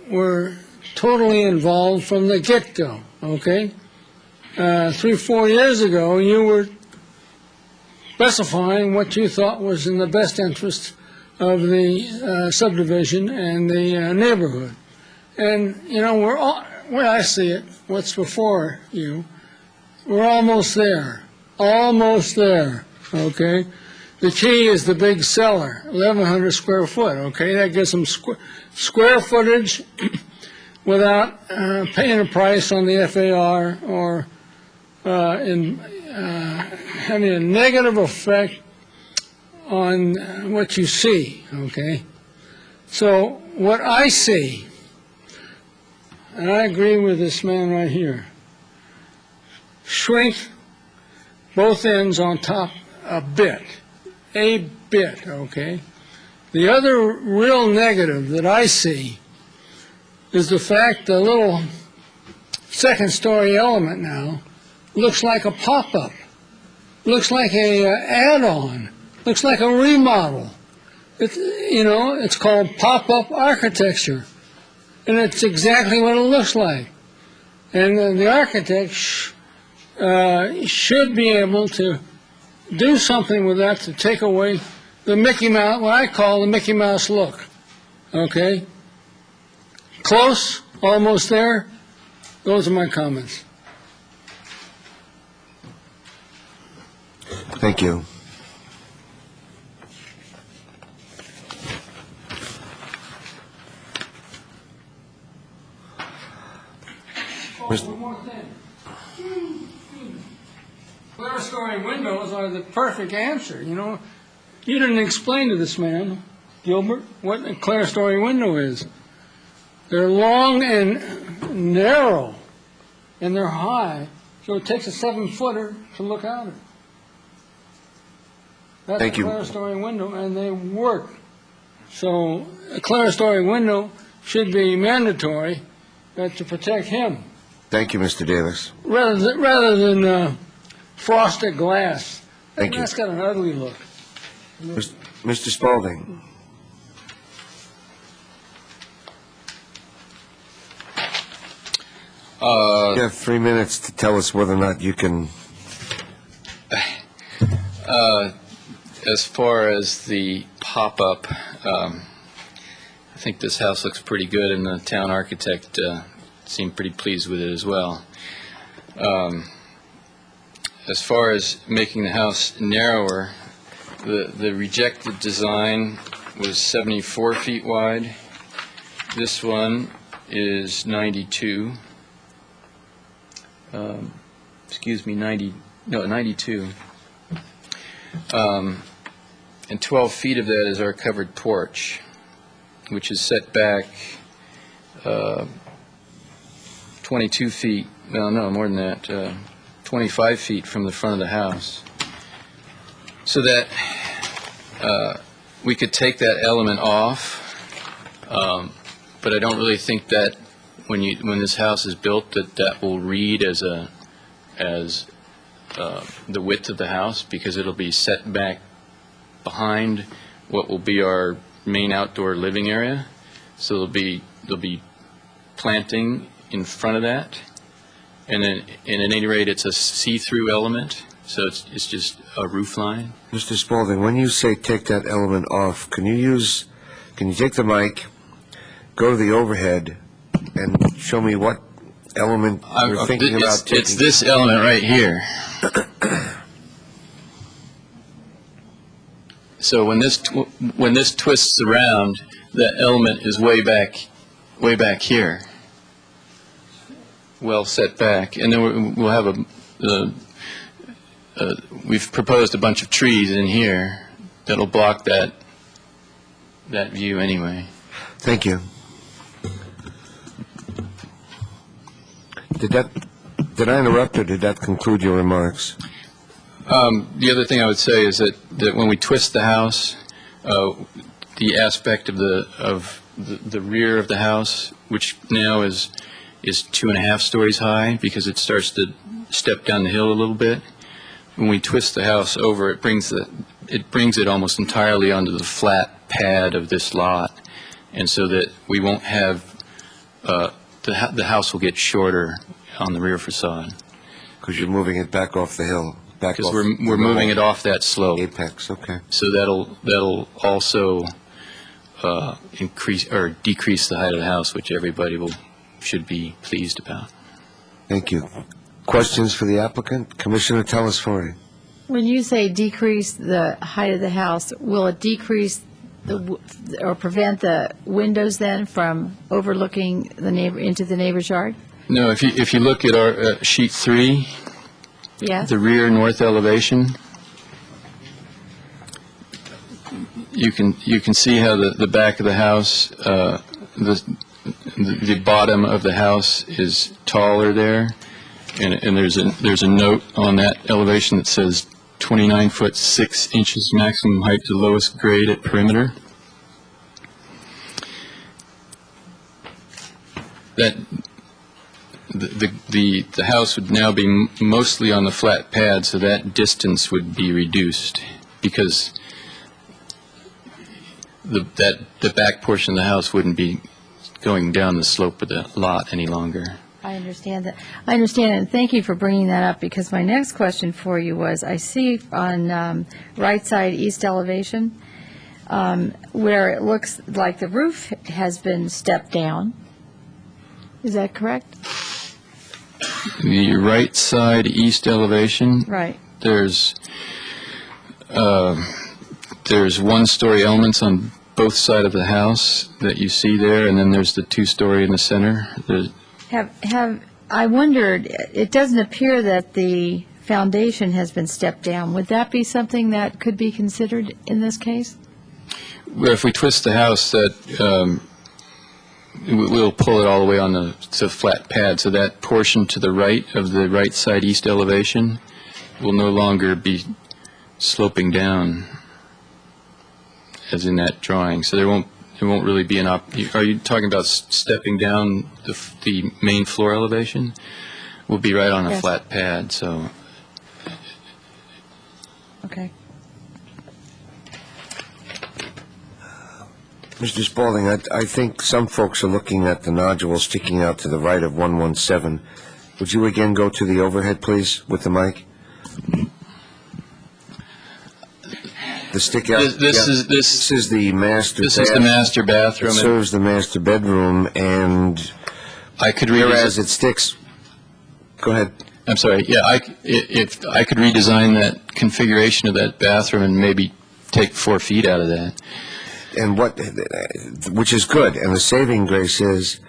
were totally involved from the get-go, okay? 3-4 years ago, you were specifying what you thought was in the best interest of the subdivision and the neighborhood. And, we're all, where I see it, what's before you, we're almost there. Almost there, okay? The key is the big cellar, 1,100 square foot, okay? That gives them square footage without paying a price on the FAR or having a negative effect on what you see, okay? So what I see, and I agree with this man right here. Shrink both ends on top a bit, okay? The other real negative that I see is the fact the little second-story element now looks like a pop-up, looks like a add-on, looks like a remodel. It's called pop-up architecture, and it's exactly what it looks like. And the architect should be able to do something with that to take away the Mickey Mouse, what I call the Mickey Mouse look. Okay? Close, almost there. Those are my comments. Thank you. One more thing. Clear-story windows are the perfect answer, You didn't explain to this man, Gilbert, what a clear-story window is. They're long and narrow, and they're high, so it takes a 7-footer to look out at. That's Thank you. A clear-story window, and they work. So a clear-story window should be mandatory to protect him, Thank you, Mr. Davis. rather than frosted glass. Thank you. That's got an ugly look. Mr. Spaulding. You have 3 minutes to tell us whether or not you can. As far as the pop-up, I think this house looks pretty good, and the town architect seemed pretty pleased with it as well. As far as making the house narrower, the rejected design was 74 feet wide. This one is 92. 92. And 12 feet of that is our covered porch, which is set back 22 feet, no, more than that, 25 feet from the front of the house. So that we could take that element off, but I don't really think that when this house is built that will read as the width of the house, because it'll be set back behind what will be our main outdoor living area. So there'll be planting in front of that, and at any rate, it's a see-through element. So it's just a roof line. Mr. Spaulding, when you say take that element off, can you take the mic, go to the overhead, and show me what element you're thinking about taking? It's this element right here. So when this twists around, that element is way back here, well set back, and then we'll have we've proposed a bunch of trees in here that'll block that view anyway. Thank you. Did I interrupt, or did that conclude your remarks? The other thing I would say is that when we twist the house, the aspect of the rear of the house, which now is 2.5 stories high because it starts to step down the hill a little bit. When we twist the house over, it brings it almost entirely onto the flat pad of this lot, and so that we won't have the house will get shorter on the rear facade. Because you're moving it back off the hill. Because we're moving it off that slope. Apex, okay. So that'll also increase or decrease the height of the house, which everybody should be pleased about. Thank you. Questions for the applicant? Commissioner Telesfori. When you say decrease the height of the house, will it decrease or prevent the windows then from overlooking the neighbor into the neighbor's yard? No, if you look at our sheet 3, yes, the rear north elevation, you can see how the back of the house, the bottom of the house is taller there, and there's a note on that elevation that says 29 foot 6 inches maximum height to lowest grade at perimeter. That the house would now be mostly on the flat pad, so that distance would be reduced because the back portion of the house wouldn't be going down the slope of the lot any longer. I understand that. I understand, and thank you for bringing that up, because my next question for you was, I see on right side east elevation, where it looks like the roof has been stepped down. Is that correct? The right side east elevation. Right. There's one-story elements on both sides of the house that you see there, and then there's the two-story in the center. I wondered, it doesn't appear that the foundation has been stepped down. Would that be something that could be considered in this case? Well, if we twist the house, that we'll pull it all the way on to flat pad, so that portion to the right of the right side east elevation will no longer be sloping down as in that drawing. So there won't really be an are you talking about stepping down the main floor elevation? We'll be right on a flat pad, so. Okay. Mr. Spaulding, I think some folks are looking at the nodule sticking out to the right of 117. Would you again go to the overhead, please, with the mic? The stick out. This is the master. This is the master bathroom. It serves the master bedroom, and I could whereas it sticks. Go ahead. I'm sorry. Yeah, if I could redesign that configuration of that bathroom and maybe take 4 feet out of that. And which is good, and the saving grace is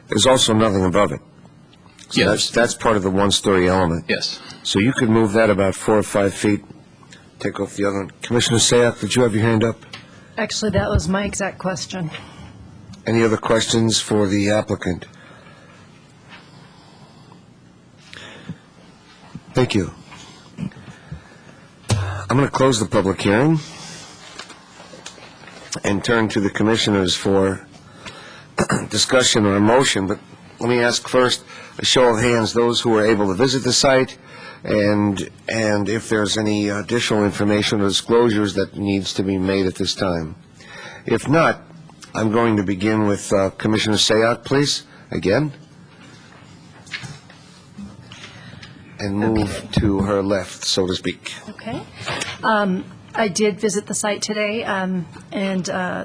there's also nothing above it. So yes. That's part of the one-story element. Yes. So you could move that about 4 or 5 feet, take off the other one. Commissioner Sayak, did you have your hand up? Actually, that was my exact question. Any other questions for the applicant? Thank you. I'm going to close the public hearing and turn to the commissioners for discussion or a motion, but let me ask first a show of hands, those who were able to visit the site, and if there's any additional information or disclosures that needs to be made at this time. If not, I'm going to begin with Commissioner Sayak, please, again, and move to her left, so to speak. Okay. I did visit the site today, and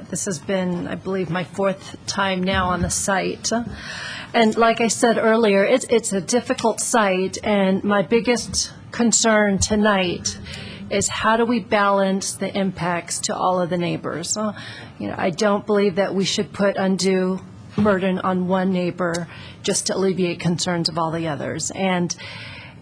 this has been, I believe, my 4th time now on the site. And like I said earlier, it's a difficult site, and my biggest concern tonight is how do we balance the impacts to all of the neighbors? I don't believe that we should put undue burden on one neighbor just to alleviate concerns of all the others. And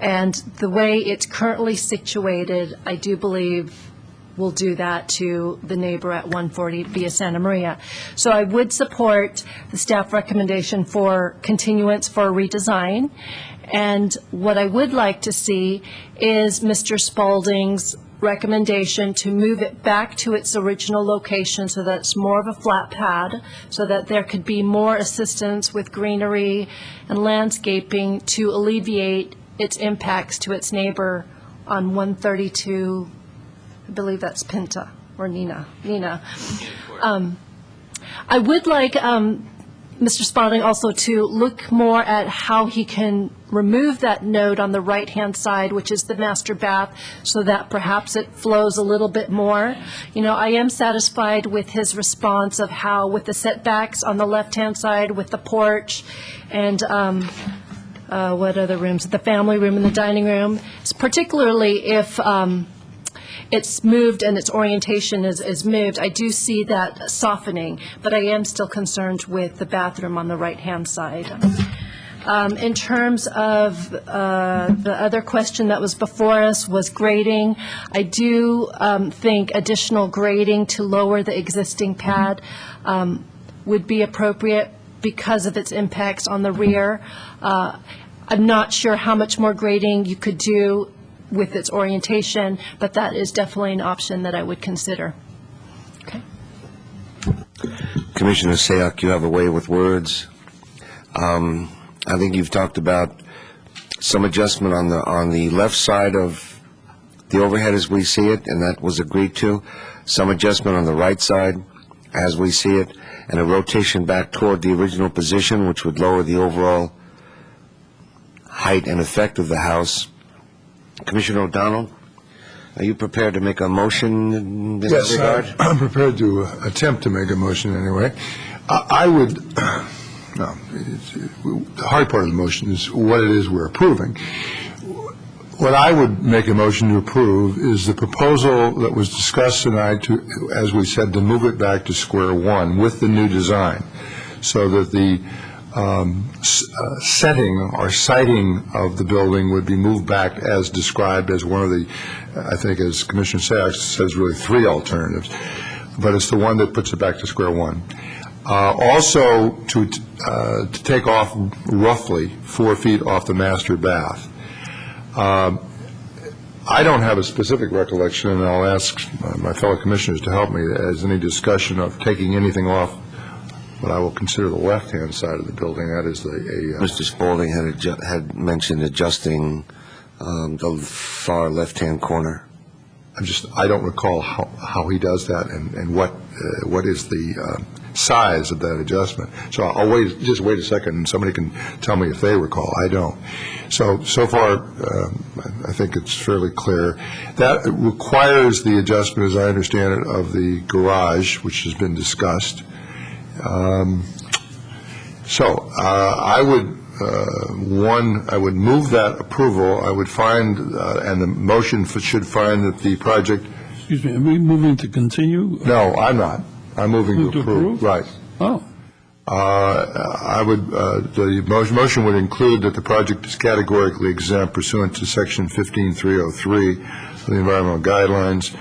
the way it's currently situated, I do believe will do that to the neighbor at 140 Via Santa Maria. So I would support the staff recommendation for continuance for a redesign. And what I would like to see is Mr. Spaulding's recommendation to move it back to its original location so that it's more of a flat pad, so that there could be more assistance with greenery and landscaping to alleviate its impacts to its neighbor on 132, I believe that's Pinta or Nina. I would like Mr. Spaulding also to look more at how he can remove that node on the right-hand side, which is the master bath, so that perhaps it flows a little bit more. I am satisfied with his response of how, with the setbacks on the left-hand side, with the porch, and what other rooms? The family room and the dining room. Particularly if it's moved and its orientation is moved, I do see that softening, but I am still concerned with the bathroom on the right-hand side. In terms of the other question that was before us was grading, I do think additional grading to lower the existing pad would be appropriate, because of its impacts on the rear. I'm not sure how much more grading you could do with its orientation, but that is definitely an option that I would consider. Commissioner Sayoc, you have a way with words. I think you've talked about some adjustment on the left side of the overhead as we see it, and that was agreed to. Some adjustment on the right side as we see it, and a rotation back toward the original position, which would lower the overall height and effect of the house. Commissioner O'Donnell, are you prepared to make a motion in this Yes, regard? I'm prepared to attempt to make a motion anyway. I would, no, the hard part of the motion is what it is we're approving. What I would make a motion to approve is the proposal that was discussed tonight to, as we said, to move it back to square one with the new design, so that the setting or siting of the building would be moved back as described as one of the, I think as Commissioner Sachs says, really three alternatives, but it's the one that puts it back to square one. Also to take off roughly 4 feet off the master bath. I don't have a specific recollection, and I'll ask my fellow commissioners to help me, as any discussion of taking anything off what I will consider the left-hand side of the building. That is Mr. Spaulding had mentioned adjusting the far left-hand corner. I don't recall how he does that and what is the size of that adjustment. So I'll just wait a second, and somebody can tell me if they recall. I don't. So far, I think it's fairly clear. That requires the adjustment, as I understand it, of the garage, which has been discussed. I would move that approval. I would find, and the motion should find that the project. Excuse me, are we moving to continue? No, I'm not. I'm moving to approve. Right. Oh. I would, the motion would include that the project is categorically exempt pursuant to Section 15303 of the environmental guidelines,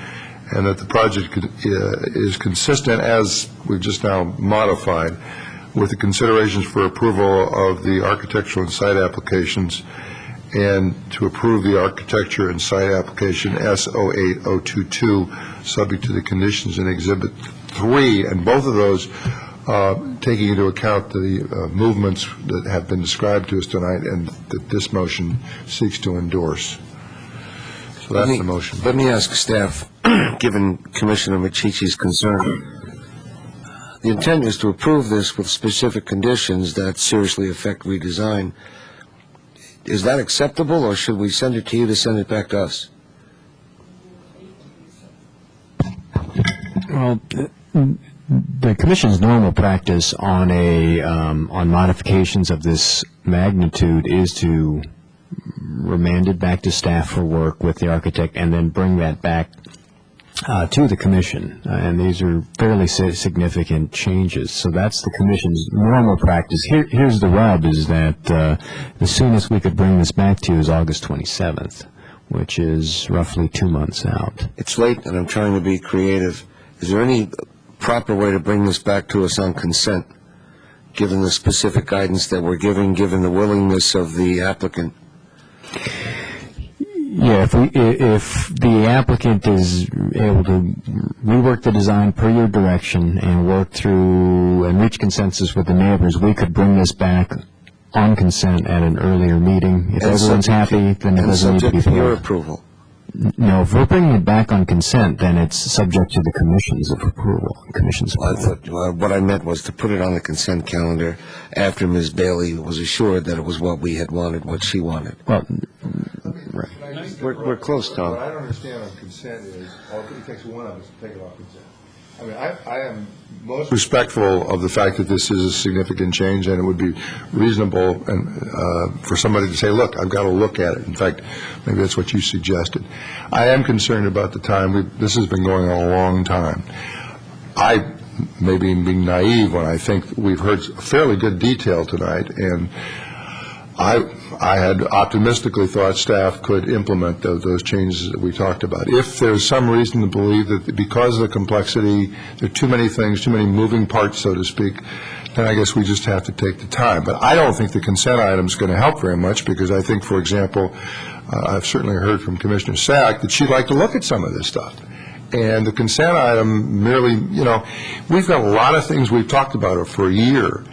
and that the project is consistent, as we've just now modified, with the considerations for approval of the architectural and site applications, and to approve the architecture and site application S08022, subject to the conditions in Exhibit 3, and both of those taking into account the movements that have been described to us tonight and that this motion seeks to endorse. So that's the motion. Let me ask staff, given Commissioner Machichi's concern, the intent is to approve this with specific conditions that seriously affect redesign. Is that acceptable, or should we send it to you to send it back to us? Well, the Commission's normal practice on modifications of this magnitude is to remand it back to staff for work with the architect and then bring that back to the Commission. And these are fairly significant changes. So that's the Commission's normal practice. Here's the rub, is that the soonest we could bring this back to you is August 27th, which is roughly 2 months out. It's late, and I'm trying to be creative. Is there any proper way to bring this back to us on consent, given the specific guidance that we're giving, given the willingness of the applicant? Yeah, if the applicant is able to rework the design per your direction and work through and reach consensus with the neighbors, we could bring this back on consent at an earlier meeting. If everyone's happy, then it doesn't need to be subject to your pulled. approval. No, if we're bringing it back on consent, then it's subject to the Commission's approval. I thought what I meant was to put it on the consent calendar after Ms. Bailey was assured that it was what we had wanted, what she wanted. Well, we're close, Tom. What I don't understand on consent is, it takes one of us to take it off consent. I mean, I am most respectful of the fact that this is a significant change, and it would be reasonable for somebody to say, look, I've got to look at it. In fact, maybe that's what you suggested. I am concerned about the time. This has been going on a long time. I may be being naive when I think we've heard fairly good detail tonight, and I had optimistically thought staff could implement those changes that we talked about. If there's some reason to believe that because of the complexity, there are too many things, too many moving parts, so to speak, then I guess we just have to take the time. But I don't think the consent item is going to help very much, because I think, for example, I've certainly heard from Commissioner Sack that she'd like to look at some of this stuff. And the consent item merely, we've got a lot of things we've talked about for a year.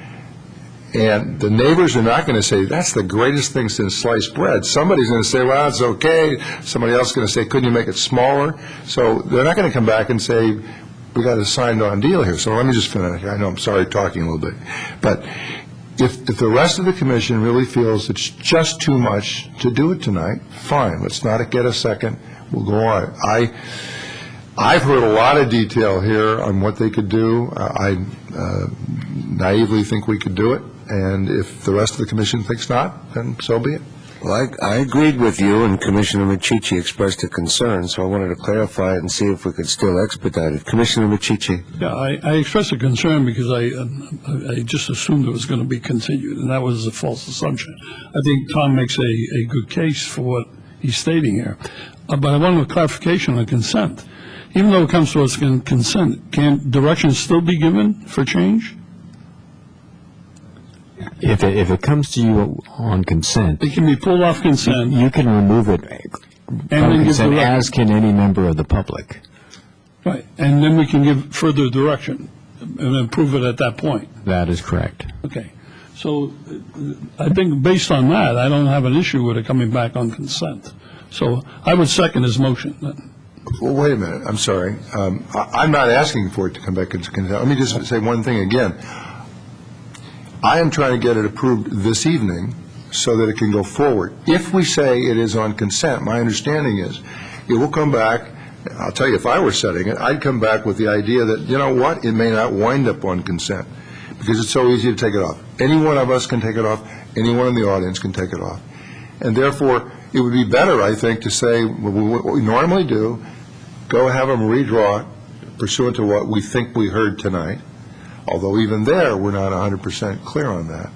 And the neighbors are not going to say, that's the greatest thing since sliced bread. Somebody's going to say, well, it's okay. Somebody else is going to say, couldn't you make it smaller? So they're not going to come back and say, we got a signed-on deal here. So let me just finish. I know I'm sorry talking a little bit. But if the rest of the commission really feels it's just too much to do it tonight, fine. Let's not get a second. We'll go on. I've heard a lot of detail here on what they could do. I naively think we could do it, and if the rest of the commission thinks not, then so be it. Well, I agreed with you, and Commissioner Machici expressed a concern, so I wanted to clarify it and see if we could still expedite it. Commissioner Machici. Yeah, I expressed a concern because I just assumed it was going to be continued, and that was a false assumption. I think Tom makes a good case for what he's stating here, but I want a clarification on consent. Even though it comes to us in consent, can direction still be given for change? If it comes to you on consent, it can be pulled off consent. You can remove it from consent, as can any member of the public. Right, and then we can give further direction and approve it at that point. That is correct. Okay, so I think based on that, I don't have an issue with it coming back on consent. So I would second his motion then. Well, wait a minute. I'm sorry. I'm not asking for it to come back into consent. Let me just say one thing again. I am trying to get it approved this evening so that it can go forward. If we say it is on consent, my understanding is it will come back. I'll tell you, if I were setting it, I'd come back with the idea that, you know what, it may not wind up on consent because it's so easy to take it off. Any one of us can take it off. Anyone in the audience can take it off. And therefore, it would be better, I think, to say what we normally do, go have them redraw it pursuant to what we think we heard tonight, although even there, we're not 100% clear on that,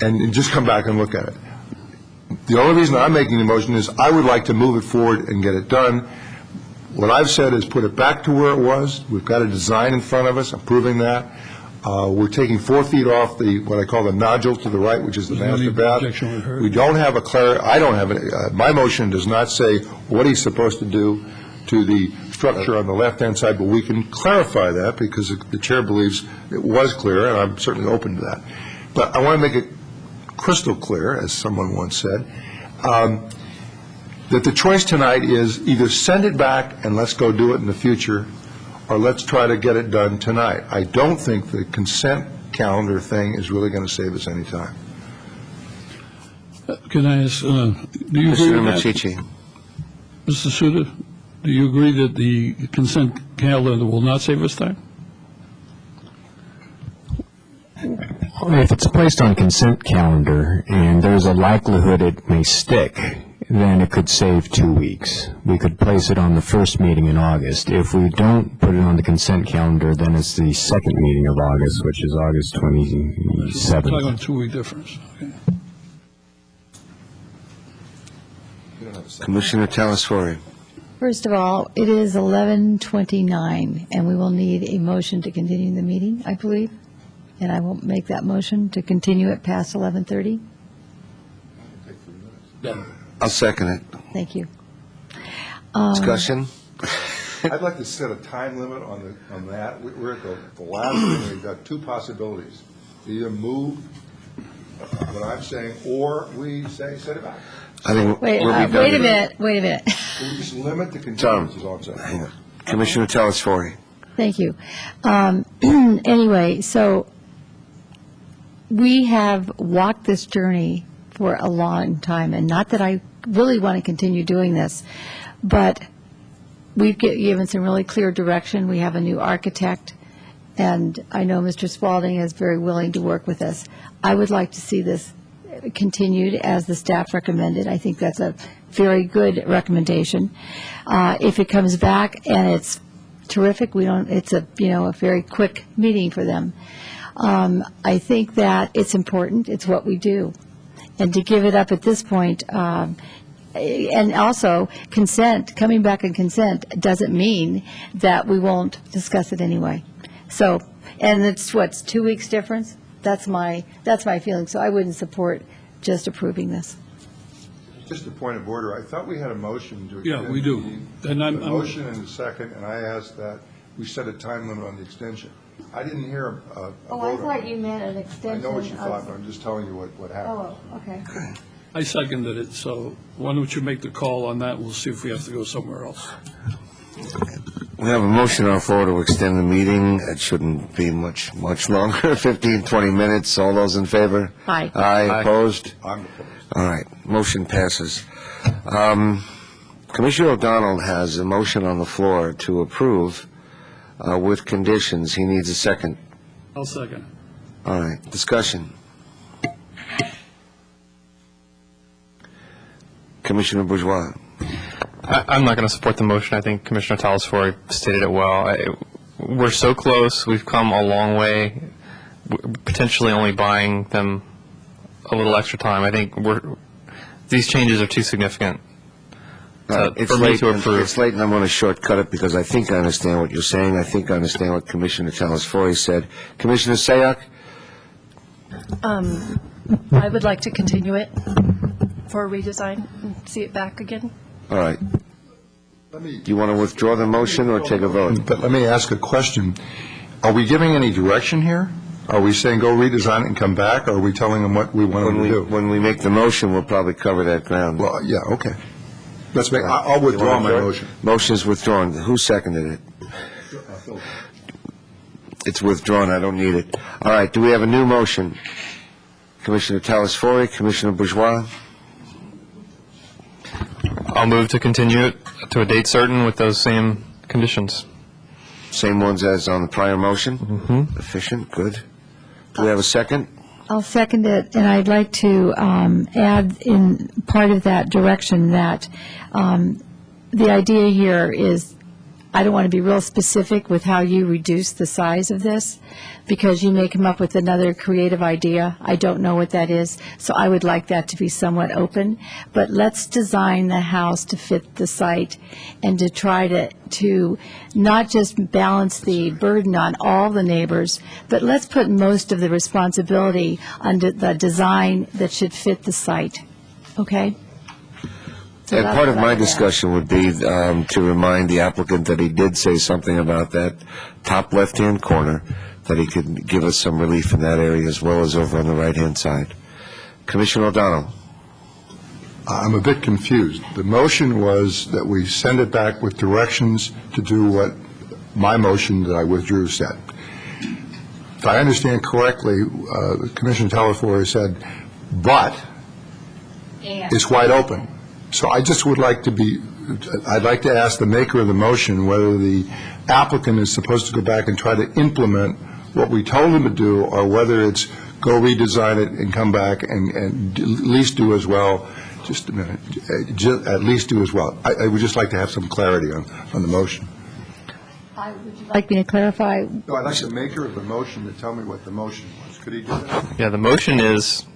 and just come back and look at it. The only reason I'm making the motion is I would like to move it forward and get it done. What I've said is put it back to where it was. We've got a design in front of us. I'm proving that. We're taking 4 feet off what I call the nodule to the right, which is the master bath. We don't have I don't have it. My motion does not say what he's supposed to do to the structure on the left-hand side, but we can clarify that because the chair believes it was clear, and I'm certainly open to that. But I want to make it crystal clear, as someone once said, that the choice tonight is either send it back and let's go do it in the future, or let's try to get it done tonight. I don't think the consent calendar thing is really going to save us any time. Can I ask, do you agree with that? Machici. Mr. Suda, do you agree that the consent calendar will not save us time? If it's placed on consent calendar and there's a likelihood it may stick, then it could save 2 weeks. We could place it on the first meeting in August. If we don't put it on the consent calendar, then it's the second meeting of August, which is August 27th. Talking about a 2-week difference. Okay. Commissioner Telesfori. First of all, it is 11:29, and we will need a motion to continue the meeting, I believe. And I will make that motion to continue it past 11:30. I'll second it. Thank you. Discussion? I'd like to set a time limit on that. We're at the last thing. We've got 2 possibilities. Either move what I'm saying, or we say set it back. I think Wait a minute. We just limit the continuance is all I'm saying. Hang on. Commissioner Telesfori. Thank you. Anyway, so we have walked this journey for a long time, and not that I really want to continue doing this, but we've given some really clear direction. We have a new architect, and I know Mr. Spalding is very willing to work with us. I would like to see this continued as the staff recommended. I think that's a very good recommendation. If it comes back and it's terrific, it's a very quick meeting for them. I think that it's important. It's what we do. And to give it up at this point, and also consent, coming back in consent doesn't mean that we won't discuss it anyway. So And it's, what's 2 weeks difference? That's my feeling, so I wouldn't support just approving this. Just a point of order, I thought we had a motion to Yeah, extend we do. And a I'm, motion and a second, and I asked that we set a time limit on the extension. I didn't hear a vote Oh, I on thought it. you meant an I extension. know what you of- thought, but I'm just telling you what happened. Oh, okay. I seconded it, so why don't you make the call on that? We'll see if we have to go somewhere else. We have a motion on the floor to extend the meeting. It shouldn't be much longer, 15, 20 minutes. All those in favor? Aye. Aye, opposed? I'm opposed. All right, motion passes. Commissioner O'Donnell has a motion on the floor to approve with conditions. He needs a second. I'll second. All right, discussion. Commissioner Bourgeois. I'm not going to support the motion. I think Commissioner Talasfori stated it well. We're so close. We've come a long way. We're potentially only buying them a little extra time. I think these changes are too significant for me to approve. It's late, and I'm going to shortcut it because I think I understand what you're saying. I think I understand what Commissioner Talasfori said. Commissioner Sayak? I would like to continue it for a redesign and see it back again. All right. Do you want to withdraw the motion or take a vote? But let me ask a question. Are we giving any direction here? Are we saying go redesign it and come back, or are we telling them what we want them to do? When we make the motion, we'll probably cover that ground. Well, yeah, okay. I'll withdraw my motion. Motion's withdrawn. Who seconded it? It's withdrawn. I don't need it. All right. Do we have a new motion? Commissioner Talasfori, Commissioner Bourgeois? I'll move to continue it to a date certain with those same conditions. Same ones as on the prior motion? Mm-hmm. Efficient, good. Do we have a second? I'll second it, and I'd like to add in part of that direction that the idea here is, I don't want to be real specific with how you reduce the size of this, because you may come up with another creative idea. I don't know what that is, so I would like that to be somewhat open. But let's design the house to fit the site and to try to not just balance the burden on all the neighbors, but let's put most of the responsibility on the design that should fit the site. Okay? So And that's part of what I my would add. discussion would be to remind the applicant that he did say something about that top left-hand corner, that he could give us some relief in that area as well as over on the right-hand side. Commissioner O'Donnell. I'm a bit confused. The motion was that we send it back with directions to do what my motion that I withdrew said. If I understand correctly, Commissioner Talasfori said, but it's wide open. So I just would like I'd like to ask the maker of the motion whether the applicant is supposed to go back and try to implement what we told him to do, or whether it's go redesign it and come back and at least do as well. Just a minute. At least do as well. I would just like to have some clarity on the motion. Would you like me to clarify? No, I'd like the maker of the motion to tell me what the motion was. Could he do that? Yeah, the motion is,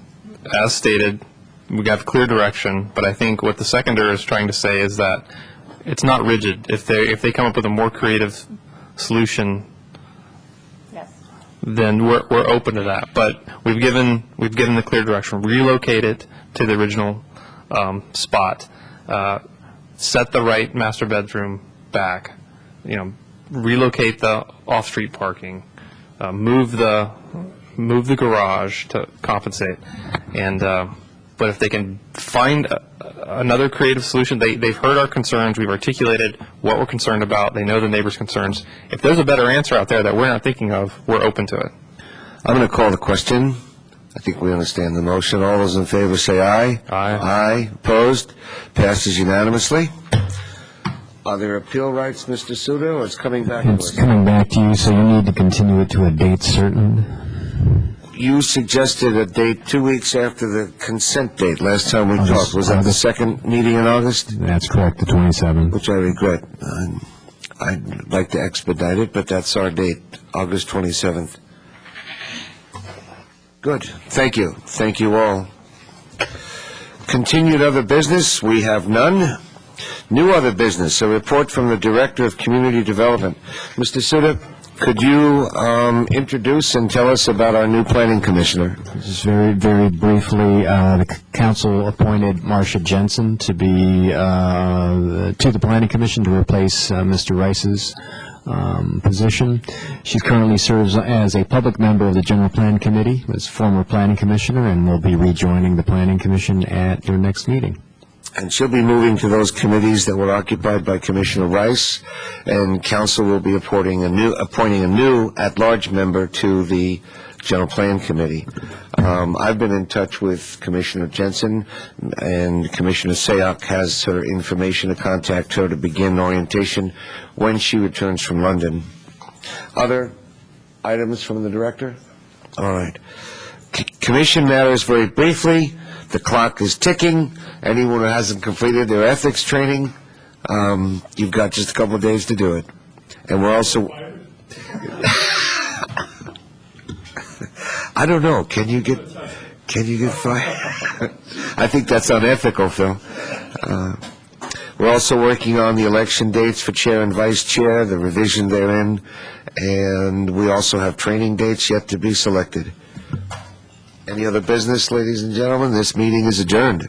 as stated, we have clear direction, but I think what the seconder is trying to say is that it's not rigid. If they come up with a more creative solution, then we're open to that. But we've given the clear direction. Relocate it to the original spot. Set the right master bedroom back. Relocate the off-street parking. Move the garage to compensate. And but if they can find another creative solution, they've heard our concerns. We've articulated what we're concerned about. They know the neighbors' concerns. If there's a better answer out there that we're not thinking of, we're open to it. I'm going to call the question. I think we understand the motion. All those in favor say aye. Aye. Aye. Opposed? Passes unanimously. Are there appeal rights, Mr. Suda, or it's coming back to us? It's coming back to you, so you need to continue it to a date certain. You suggested a date 2 weeks after the consent date last time we talked. Was that the second meeting in August? That's correct, the 27th. Which I regret. I'd like to expedite it, but that's our date, August 27th. Good. Thank you. Thank you all. Continued other business, we have none. New other business, a report from the Director of Community Development. Mr. Suda, could you introduce and tell us about our new planning commissioner? Just very, very briefly, the council appointed Marcia Jensen to be to the Planning Commission to replace Mr. Rice's position. She currently serves as a public member of the General Plan Committee, as former Planning Commissioner, and will be rejoining the Planning Commission at your next meeting. And she'll be moving to those committees that were occupied by Commissioner Rice, and council will be appointing a new at-large member to the General Plan Committee. I've been in touch with Commissioner Jensen, and Commissioner Sayoc has her information to contact her to begin orientation when she returns from London. Other items from the director? All right. Commission matters very briefly. The clock is ticking. Anyone who hasn't completed their ethics training, you've got just a couple of days to do it. And we're also... I don't know. Can you get fired? I think that's unethical, Phil. We're also working on the election dates for chair and vice chair, the revision therein, and we also have training dates yet to be selected. Any other business, ladies and gentlemen? This meeting is adjourned.